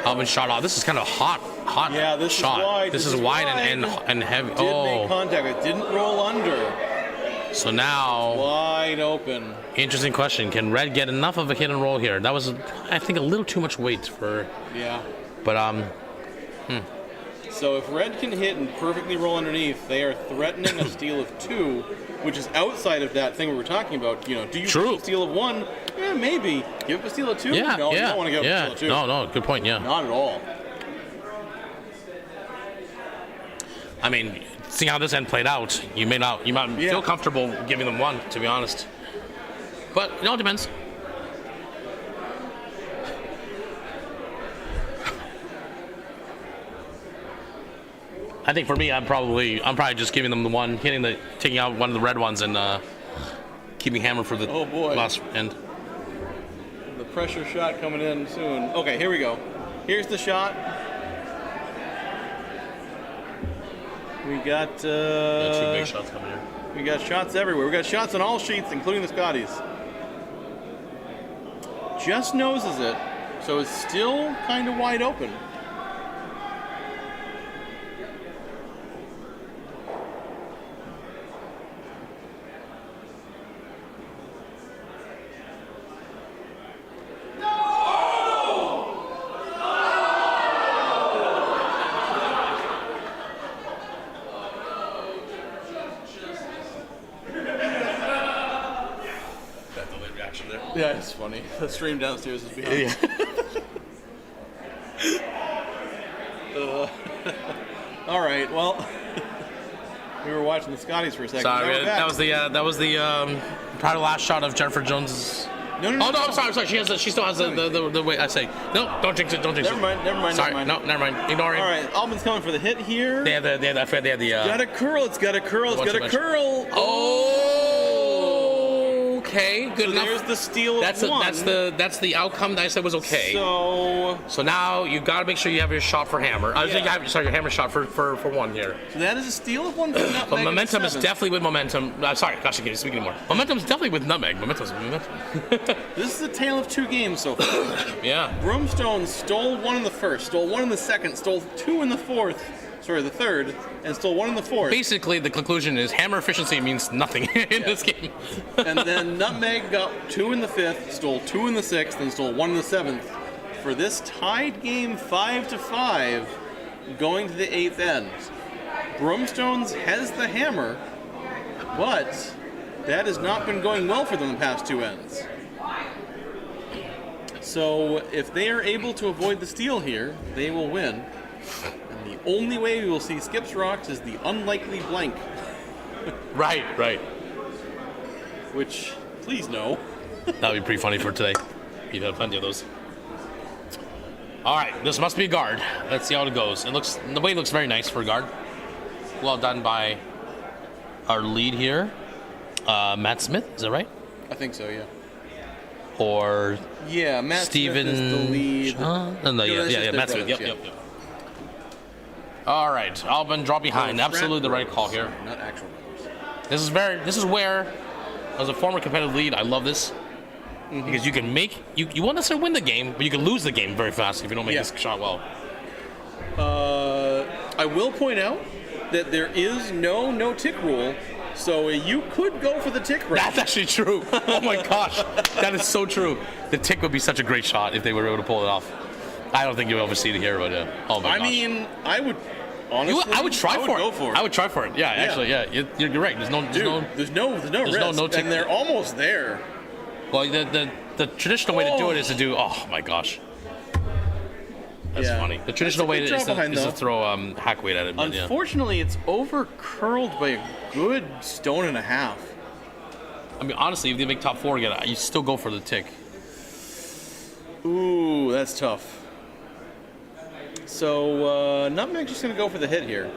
Alvin shot off. This is kind of a hot Yeah, this shot. is wide. This is wide and heavy. Did make contact. It didn't roll under. So now, Wide open. interesting question. Can Red get enough of a hit and roll here? That was, I think, a little too much weight for. Yeah. But So if red can hit and perfectly roll underneath, they are threatening a steal of 2, which is outside of that thing we were talking about. You know, do you True. give a steal of 1? Yeah, maybe. Give up a steal of 2? Yeah, No, yeah, you don't want to give up a steal of 2. No, good point. Yeah. Not at all. I mean, seeing how this end played out, you might feel comfortable giving them 1, to be honest. But it all depends. I think for me, I'm probably just giving them the 1, taking out one of the red ones and keeping hammer for the last end. The pressure shot coming in soon. Okay, here we go. Here's the shot. We got 2 big shots coming here. We got shots everywhere. We got shots on all sheets, including the Scotties. Just noses it, so it's still kind of wide open. Yeah, it's funny. The stream downstairs is behind. All right. Well, we were watching the Scotties for a second. Sorry, that was the probably the last shot of Jennifer Jones's. No. Oh no, I'm sorry. She still has the way I say. No, don't jinx it. Don't jinx it. Never mind. Sorry, no, never mind. Ignore it. All right, Albin's coming for the hit here. They had the. Got a curl. It's got a curl. It's got a curl. Oh, okay, good enough. There's the steal of That's the outcome that I said was okay. So now you've got to make sure you have your shot for hammer. Your hammer shot for 1 here. So that is a steal of 1 for Nutmeg. But momentum is definitely with momentum. Sorry, gosh, I can't speak anymore. Momentum is definitely with Nutmeg. Momentum. This is a tale of 2 games so far. Yeah. Broomstones stole 1 in the first, stole 1 in the second, stole 2 in the the third, and stole 1 in the fourth. Basically, the conclusion is hammer efficiency means nothing in this game. And then Nutmeg got 2 in the fifth, stole 2 in the sixth, and stole 1 in the seventh. For this tied game 5-5, going to the 8th end. Broomstones has the hammer, but that has not been going well for them the past 2 ends. So if they are able to avoid the steal here, they will win. And the only way we will see Skips Rocks is the unlikely blank. Right. Which, please no. That would be pretty funny for today. You've had plenty of those. All right, this must be a guard. Let's see how it goes. The way looks very nice for a guard. Well done by our lead here, Matt Smith. Is that right? I think so, yeah. Or Matt Steven Smith is the lead. Matt Smith. Yep. All right, Albin, draw behind. Absolutely the right call here. Not actual numbers. This is where, as a former competitive lead, I love this. Because you can you won't necessarily win the game, but you can lose the game very fast if you don't make this shot well. I will point out that there is no tick rule, so you could go for the tick range. That's actually true. Oh my gosh, that is so true. The tick would be such a great shot if they were able to pull it off. I don't think you'll ever see it here, but oh my gosh. I mean, I would honestly. I would try for it. Go for it. I would try for it. Yeah, actually, yeah. You're right. There's no risk, tick. and they're almost there. Well, the traditional way to do it is to do. Oh my gosh. That's funny. The traditional way is to throw hack weight at it. But unfortunately, it's over curled by a good stone and a half. I mean, honestly, if they make top 4 again, you still go for the tick. Ooh, that's tough. So Nutmeg's just gonna go for the hit here.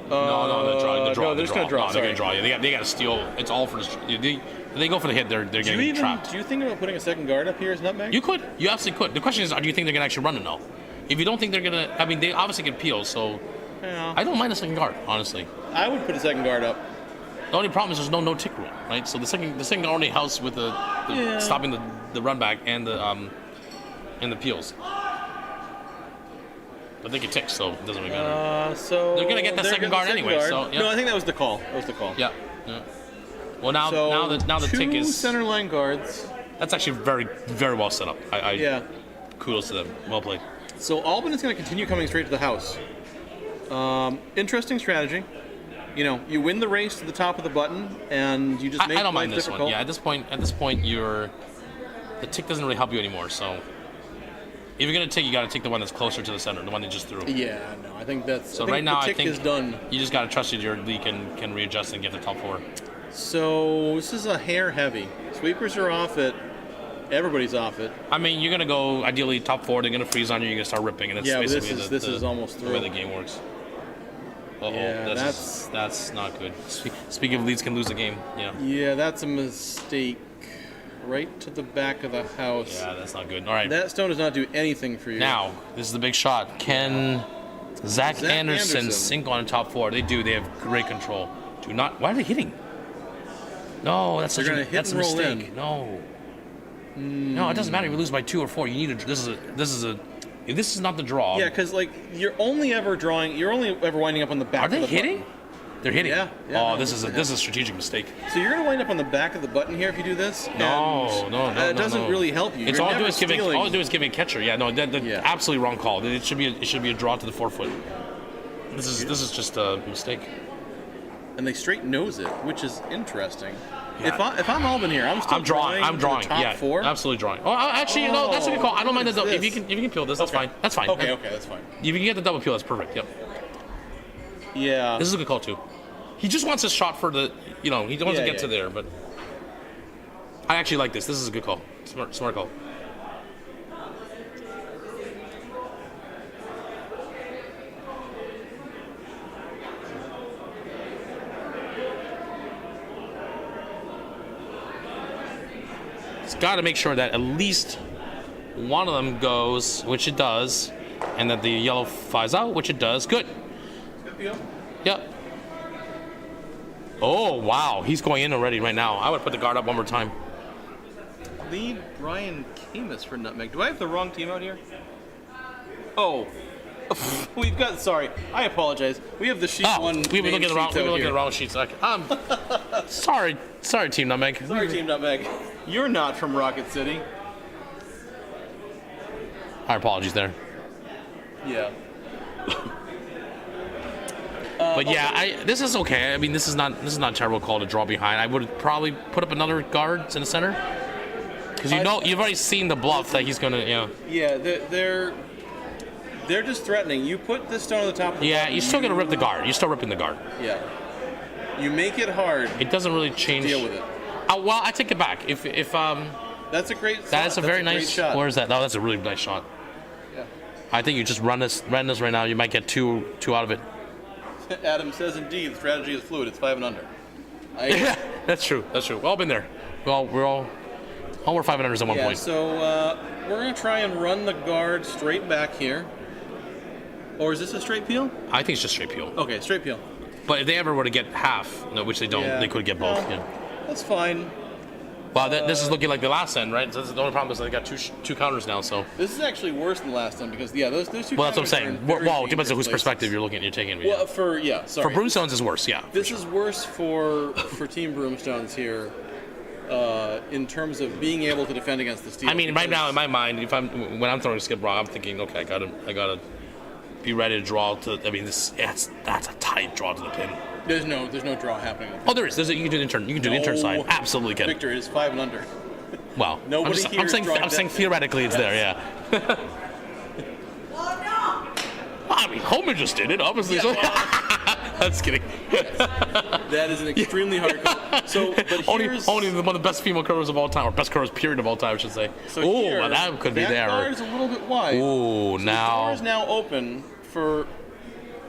No, they're drawing. No, they're just gonna draw. No, they're gonna draw. They got to steal. It's all for the. They go for the hit. They're getting trapped. Do you think about putting a second guard up here as Nutmeg? You could. You absolutely could. The question is, do you think they're gonna actually run it now? If you don't think they're gonna, I mean, they obviously can peel. So I don't mind a second guard, honestly. I would put a second guard up. The only problem is there's no tick rule, right? So the second guard only helps with the stopping the run back and the peels. But they can tick, so it doesn't really matter. So they're gonna get the second guard anyway. So no, I think that was the call. Yeah. Well, now the tick is 2 center line guards. That's actually very, very well set up. Kudos to them. Well played. So Albin is going to continue coming straight to the house. Interesting strategy. You know, you win the race to the top of the button, and you just make I don't life mind this difficult. one. Yeah, at this point, the tick doesn't really help you anymore. So if you're gonna tick, you gotta take the one that's closer to the center, the one they just threw. Yeah, no, I think that's. So I think right now, the I tick think is done. you just gotta trust that your lead can readjust and get the top 4. So this is a hair heavy. Sweepers are off it. Everybody's off it. I mean, you're gonna go ideally top 4. They're gonna freeze on you. You're gonna start ripping, and it's Yeah, but basically this is almost the way through. the game works. Uh-oh, Yeah, that's not good. Speaking of leads can lose the game. Yeah. Yeah, that's a mistake. Right to the back of the house. Yeah, that's not good. All right. That stone does not do anything for you. Now, this is the big shot. Can Zach Anderson sink on top 4? They do. They have great control. Do not. Why are they hitting? No, that's They're such gonna a, hit that's a and roll mistake. in. No. No, it doesn't matter if you lose by 2 or 4. You need to. This is not the draw. Yeah, because like you're only ever winding up on the back. Are they of the hitting? button. They're hitting. Yeah, Oh, no, this is a strategic mistake. So you're gonna wind up on the back of the button here if you do this. No. It doesn't really help you. It's You're all I do never is give stealing. all I do is give a catcher. Yeah, no, Yeah. absolutely wrong call. It should be a draw to the 4 foot. This is just a mistake. And they straight nose it, which is interesting. Yeah. If I'm Albin here, I'm still I'm drawing. to the top Yeah, 4. absolutely drawing. Oh, actually, no, that's a good call. I don't mind the double. If this? you can peel this, that's fine. That's fine. Okay, that's fine. If you can get the double peel, that's perfect. Yep. Yeah. This is a good call too. He just wants a shot for the, he wants to get to there, but I actually like this. This is a good call. Smart call. It's got to make sure that at least one of them goes, which it does, and that the yellow flies out, which it does. Good. Yep. Oh, wow. He's going in already right now. I would put the guard up one more time. Lead Brian Camus for nutmeg. Do I have the wrong team out here? Oh. We've got, sorry, I apologize. We have the sheet one. We were main looking at the wrong, sheets out here. wrong sheets. Okay. Sorry, Team Nutmeg. Sorry, Team Nutmeg. You're not from Rocket City. Our apologies there. Yeah. But yeah, this is okay. I mean, this is not a terrible call to draw behind. I would probably put up another guard in the center because you've already seen the bluff that he's gonna. Yeah, they're just threatening. You put this stone on the top of the Yeah, button, you're still gonna rip the guard. You're still ripping the guard. Yeah. You make it hard. It doesn't really change. Deal with it. Well, I take it back. If That's a great shot. that's a very great nice. shot. Where is that? No, that's a really nice shot. Yeah. I think you just run this right now. You might get two out of it. Adam says, indeed, the strategy is fluid. It's 5 and under. That's true. We've all been there. We're all 5 and unders at one point. So we're going to try and run the guard straight back here. Or is this a straight peel? I think it's just straight peel. Okay, straight peel. But if they ever were to get half, which they don't, they could get both. No, Yeah. That's fine. Well, this is looking like the last end, right? So the only problem is they got two counters now. So. This is actually worse than the last time because, those two Well, that's what I'm counters are saying. in very Well, it depends on dangerous whose perspective places. you're taking. Well, For Broomstones is worse, yeah. This is worse for Team Broomstones here in terms of being able to defend against the steal. I mean, right now in my mind, when I'm throwing skip raw, I'm thinking, okay, I gotta be ready to draw to. I mean, that's a tight draw to the pin. There's no draw happening. Oh, there is. You can do the intern. You can do the intern side. Absolutely can. Victor, it is 5 and under. Well, Nobody here is drawing I'm saying that- theoretically it's there. Yeah. I mean, Homer just did it, obviously. So. I'm just kidding. That is an extremely hard call. So, but only here's, one of the best female curlers of all time, or best curlers period of all time, I should say. So Oh, here, well, that could be that there. bar is a little bit wide. Oh, So now. the door is now open for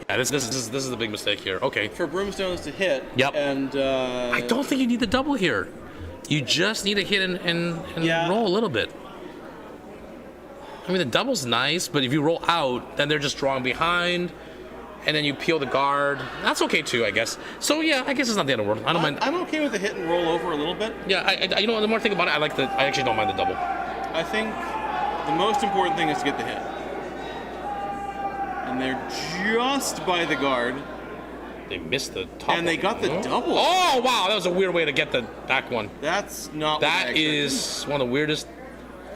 Yeah, this is the big mistake here. Okay. Broomstones to hit. Yep. And I don't think you need the double here. You just need to hit and Yeah. roll a little bit. I mean, the double's nice, but if you roll out, then they're just drawing behind, and then you peel the guard. That's okay too, I guess. So yeah, I guess it's not the end of the world. I don't mind. I'm okay with the hit and roll over a little bit. Yeah, I the more I think about it, I actually don't mind the double. I think the most important thing is to get the hit. And they're just by the guard. They missed the top. And they got the double. Oh wow, that was a weird way to get the back one. That's not what I That expected. is one of the weirdest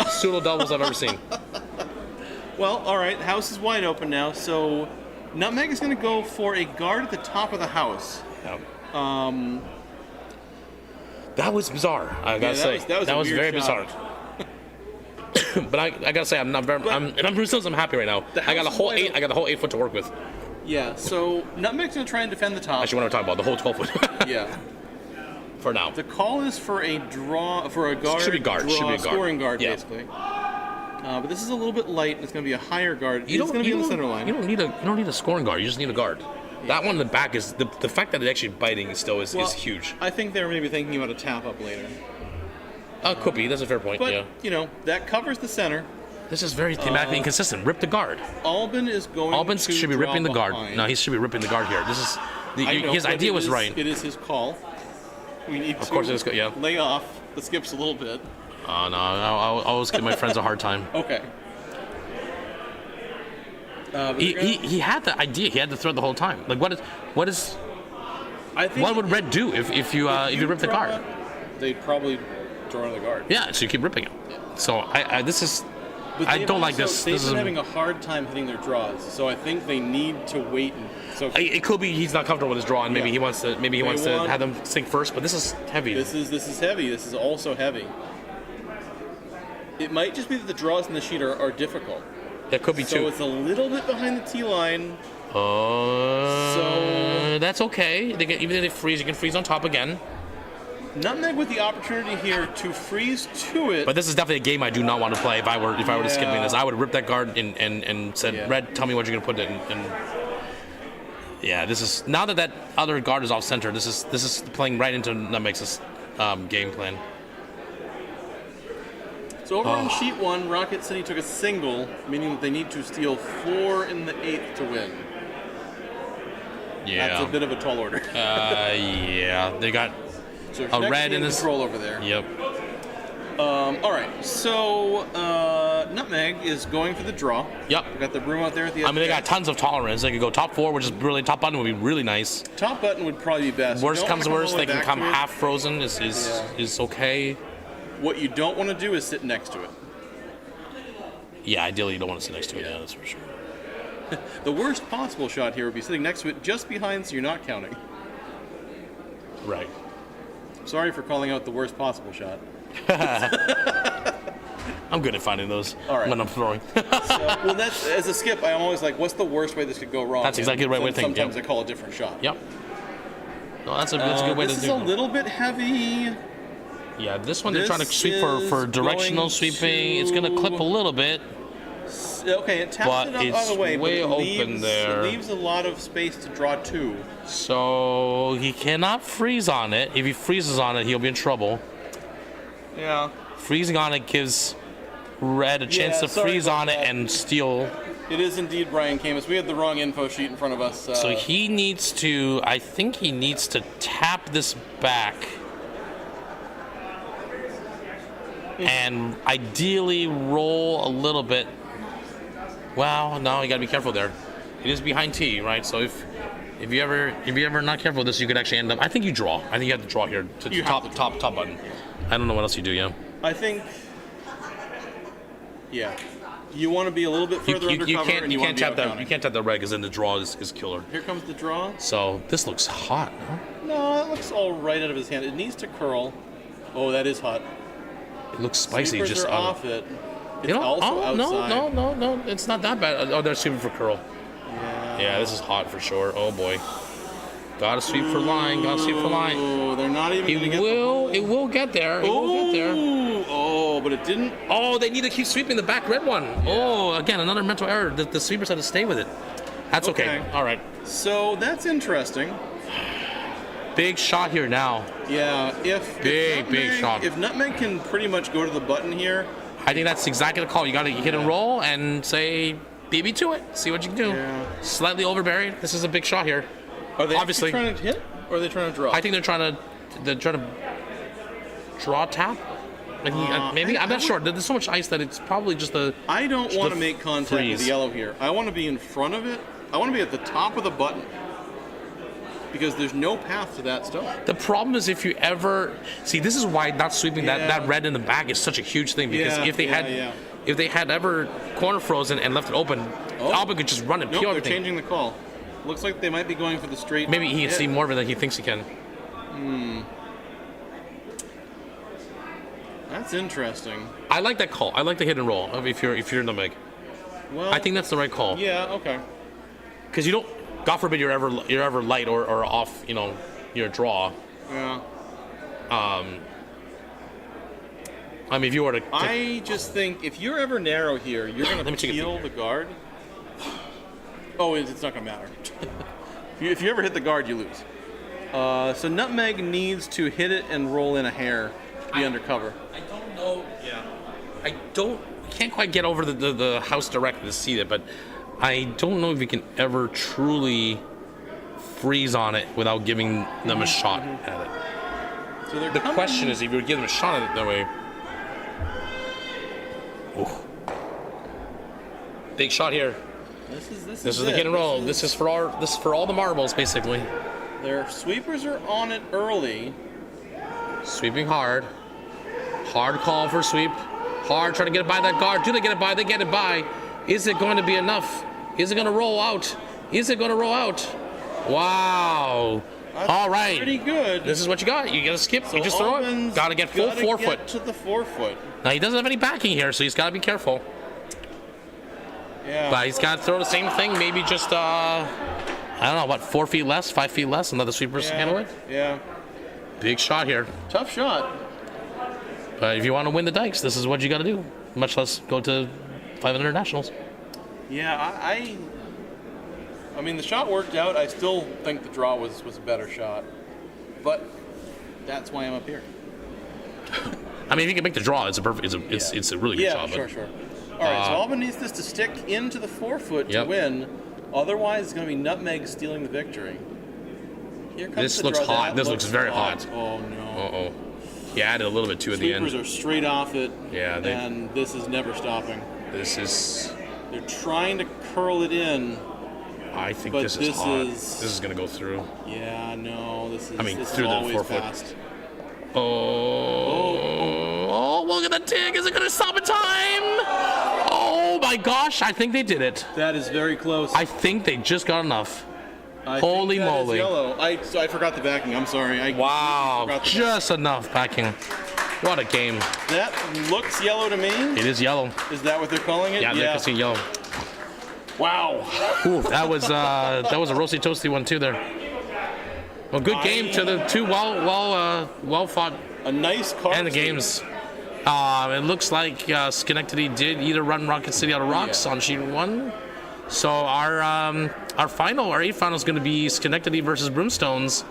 pseudo doubles I've ever seen. Well, all right. House is wide open now, so Nutmeg is going to go for a guard at the top of the house. Yeah. That was bizarre. I gotta say that was a very weird bizarre. shot. But I gotta say, I'm not very. I'm Broomstones. I'm happy right now. The I got a house is whole wide 8. open. I got a whole 8 foot to work with. Yeah. So Nutmeg's going to try and defend the top. Actually, what I'm talking about, the whole 12 foot. Yeah. For now. The call is for a draw, for a guard. Should be guard, Draw, should be a guard. Scoring guard, Yeah. basically. But this is a little bit light. It's going to be a higher guard. It's going to be in the center line. You don't need a scoring guard. You just need a guard. That one in the back is the fact that it's actually biting is huge. I think they're maybe thinking about a tap up later. Could be. That's a fair point. But, yeah. That covers the center. This is very thematically inconsistent. Rip the guard. Albin is going Albin to should be draw ripping the guard. behind. No, he should be ripping the guard here. This is I know, his but idea it was is- right. It is his call. We need Of course it is, yeah. lay off the skips a little bit. Oh no, I'll always give my friends a hard time. Okay. He had the idea. He had the thread the whole time. Like what would Red do if you rip the draw guard? it, they'd probably draw the guard. Yeah, so you keep ripping it. So But I they've don't like also- this. They've This been is having a hard time hitting their draws, so I think they need to wait. it could be he's not comfortable with his draw, and maybe Yeah. he wants to want- have them sink first. But this is heavy. This is heavy. This is also heavy. It might just be that the draws in the sheet are difficult. That could be So two. it's a little bit behind the tee line. So that's okay. Even if they freeze, you can freeze on top again. Nutmeg with the opportunity here to freeze to it. But this is definitely a game I do not want to play. If I were to skip Yeah. this, I would rip that guard and said, Yeah. Red, tell me what you're gonna put in. And yeah, this is now that other guard is off center. This is playing right into Nutmeg's game plan. So over on sheet 1, Rocket City took a single, meaning that they need to steal 4 in the 8th to win. Yeah. That's a bit of a tall order. Yeah. They got So a next red in game this. control over there. Yep. All right, so Nutmeg is going for the draw. Yep. We got the broom out there at the I mean, they got edge. tons of tolerance. They could go top 4, which is really top button would be really nice. Top button would probably be best. Worst You don't comes to wanna worst, all the they way can back come to it. half frozen. Is okay. What you don't want to do is sit next to it. Yeah, ideally you don't want to sit next to it. Yeah, that's for sure. The worst possible shot here would be sitting next to it just behind, so you're not counting. Right. Sorry for calling out the worst possible shot. I'm good at finding those All right. when I'm throwing. Well, that's as a skip. I'm always like, what's the worst way this could go wrong? That's exactly the right way to And think, Sometimes yep. I call a different shot. Yep. No, that's a good way to This do is a it. little bit heavy. Yeah, this one they're This trying to sweep for is directional going sweeping. It's going to to- clip a little bit. Okay, it taps But it up it's out of the way, way but it open leaves, there. It leaves a lot of space to draw to. So he cannot freeze on it. If he freezes on it, he'll be in trouble. Yeah. Freezing on it gives Red a chance Yeah, to sorry freeze about on it that. and steal. It is indeed Brian Camus. We had the wrong info sheet in front of us. So he needs to, I think he needs to tap this back and ideally roll a little bit. Well, no, you got to be careful there. It is behind tee, right? So if you ever not careful with this, you could actually end up. I think you draw. I think you have to draw here to You have top to top button. I don't know what else you do. Yeah. I think. Yeah. You want to be a little bit further You undercover, can't and you you can't want tap to be that you can't tap that red because then the draw is killer. Here comes the draw. So this looks hot. Huh? No, that looks all right out of his hand. It needs to curl. Oh, that is hot. It looks spicy. Sweepers Just are out of- off it. It's You know, also outside. no, it's not that bad. Oh, they're sweeping for curl. Yeah, this is hot for sure. Oh boy, gotta sweep for line. Gotta sweep for line. Oh, they're not even going to It get will. It will get there. It will get there. Oh, but it didn't. Oh, they need to keep sweeping the back red one. Oh, again, another mental error. The sweepers had to stay with it. That's okay. Okay. All right. So that's interesting. Big shot here now. Yeah, if Big Nutmeg, shot. If Nutmeg can pretty much go to the button here, I think that's exactly the call. You got to hit and roll and say BB to it. See what you can do. Yeah. Slightly overburied. This is a big shot here. are they Obviously. actually trying to hit or are they trying to draw? I think they're trying to draw tap. Like, maybe I'm not sure. There's so much ice that it's probably just a. I don't Just want to a make contact with freeze. the yellow here. I want to be in front of it. I want to be at the top of the button because there's no path to that stone. The problem is if you ever see, this is why not sweeping Yeah. that red in the back is such a huge thing because Yeah, if they yeah, had yeah. if they had ever corner frozen and left it open, Albin could just run and Nope, peel they're everything. changing the call. Looks like they might be going for the straight. Maybe he can hit. see more of it than he thinks he can. That's interesting. I like that call. I like the hit and roll if you're Nutmeg. Well, I think that's the right call. Yeah. Okay. Because you don't, God forbid you're ever light or off, your draw. Yeah. I mean, if you were to I just think if you're ever narrow here, you're Let going me to take a peel peek. the guard. Oh, it's not going to matter. If you ever hit the guard, you lose. So Nutmeg needs to hit it and roll in a hair to be undercover. I don't know. Yeah. I can't quite get over the house directly to see it, but I don't know if you can ever truly freeze on it without giving them a shot at it. So they're The coming- question is if you would give them a shot at it that way. Ooh. Big shot here. This This is is the it. hit and roll. This is for all the marbles, basically. Their sweepers are on it early. Sweeping hard. Hard call for sweep. Hard trying to get it by that guard. Do they get it by? They get it by. Is it going to be enough? Is it going to roll out? Is it going to roll out? Wow. That's All right. Pretty good. This is what you got. You got to skip. So you just throw it. Albin's Got to get full gotta 4 get foot. to the 4 foot. Now he doesn't have any backing here, so he's got to be careful. Yeah. But he's got to throw the same thing. Maybe just I don't know, what, 4 feet less, 5 feet less, and let the sweepers handle it. Yeah. Big shot here. Tough shot. But if you want to win the Dykes, this is what you got to do. Much less go to 500 nationals. Yeah, I mean, the shot worked out. I still think the draw was a better shot. But that's why I'm up here. I mean, if you can make the draw, it's a perfect. It's a really good Yeah, shot. sure, but sure. All right, so Albin needs this to stick into the 4 foot to Yep. win. Otherwise, it's going to be Nutmeg stealing the victory. Here comes This the looks draw. hot. That This looks very hot. Oh, no. Uh-oh. He added a little bit too at the Sweepers end. are straight off it. Yeah, and this is never stopping. This is. They're trying to curl it in. I think But this is this hot. is- This is gonna go through. Yeah, no, this is. I mean, this through is the always 4 foot. fast. Oh, look at the dig. Is it going to stop in time? Oh, my gosh. I think they did it. That is very close. I think they just got enough. I Holy think that is moly. yellow. I forgot the backing. I'm sorry. I Wow. forgot the Just enough backing. What a game. That looks yellow to me. It is yellow. Is that what they're calling it? Yeah, they're seeing yellow. Wow. Ooh, that was a roasty toasty one, too, there. Well, good game to the two well fought A nice car. and the games. It looks like Schenectady did either run Rocket City out of rocks on sheet 1. So our A final is going to be Schenectady versus Broomstones,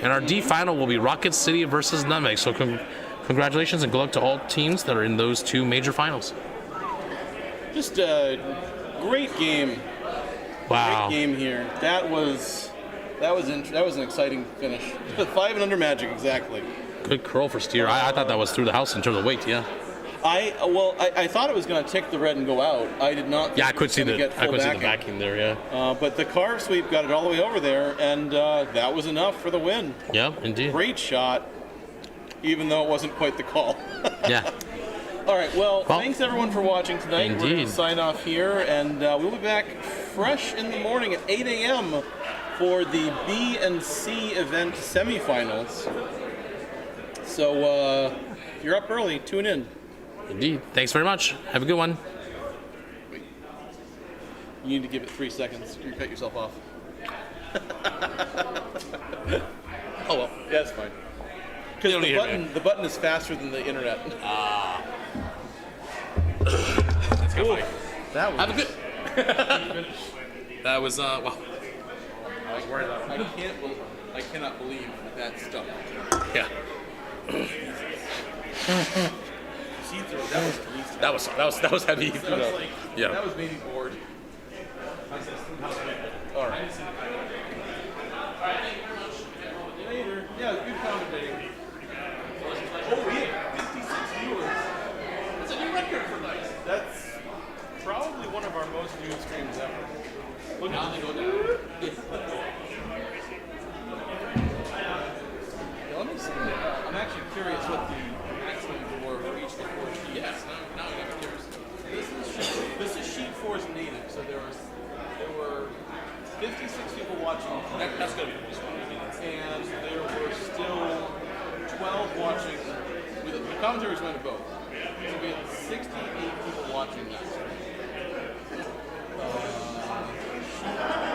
and our D final will be Rocket City versus Nutmeg. So congratulations and good luck to all teams that are in those 2 major finals. Just a great game. Wow. Great game here. That was an exciting finish. 5 and under magic exactly. Good curl for Steer. I thought that was through the house in terms of weight. Yeah. I thought it was going to tick the red and go out. I did not. Yeah, I think could it see was gonna the get full backing. backing there. Yeah. But the carve sweep got it all the way over there, and that was enough for the win. Yeah, indeed. Great shot, even though it wasn't quite the call. Yeah. All right, well, thanks everyone for watching tonight. We're going Indeed. to sign off here, and we'll be back fresh in the morning at 8 a.m. for the B and C event semifinals. So if you're up early, tune in. Indeed. Thanks very much. Have a good one. You need to give it 3 seconds. You cut yourself off. Oh well. That's fine. Because the button is faster than the internet. Let's go. Bye. That was. Have a good. That was wow. I cannot believe that stuff. Yeah. See-through. That was heavy. That was like, Yeah. That was maybe bored. All right. Later. Yeah, good commentating. Oh, we have 56 viewers. That's a new record for Dice. That's probably one of our most viewed streams ever. Look now they go down. Let me see. I'm actually curious what the maximum for each of the 4 streams. Yes, now I'm curious. This 36 people watching, That's good. and there were still 12 watching. The commentaries went to both. So we had 68 people watching that.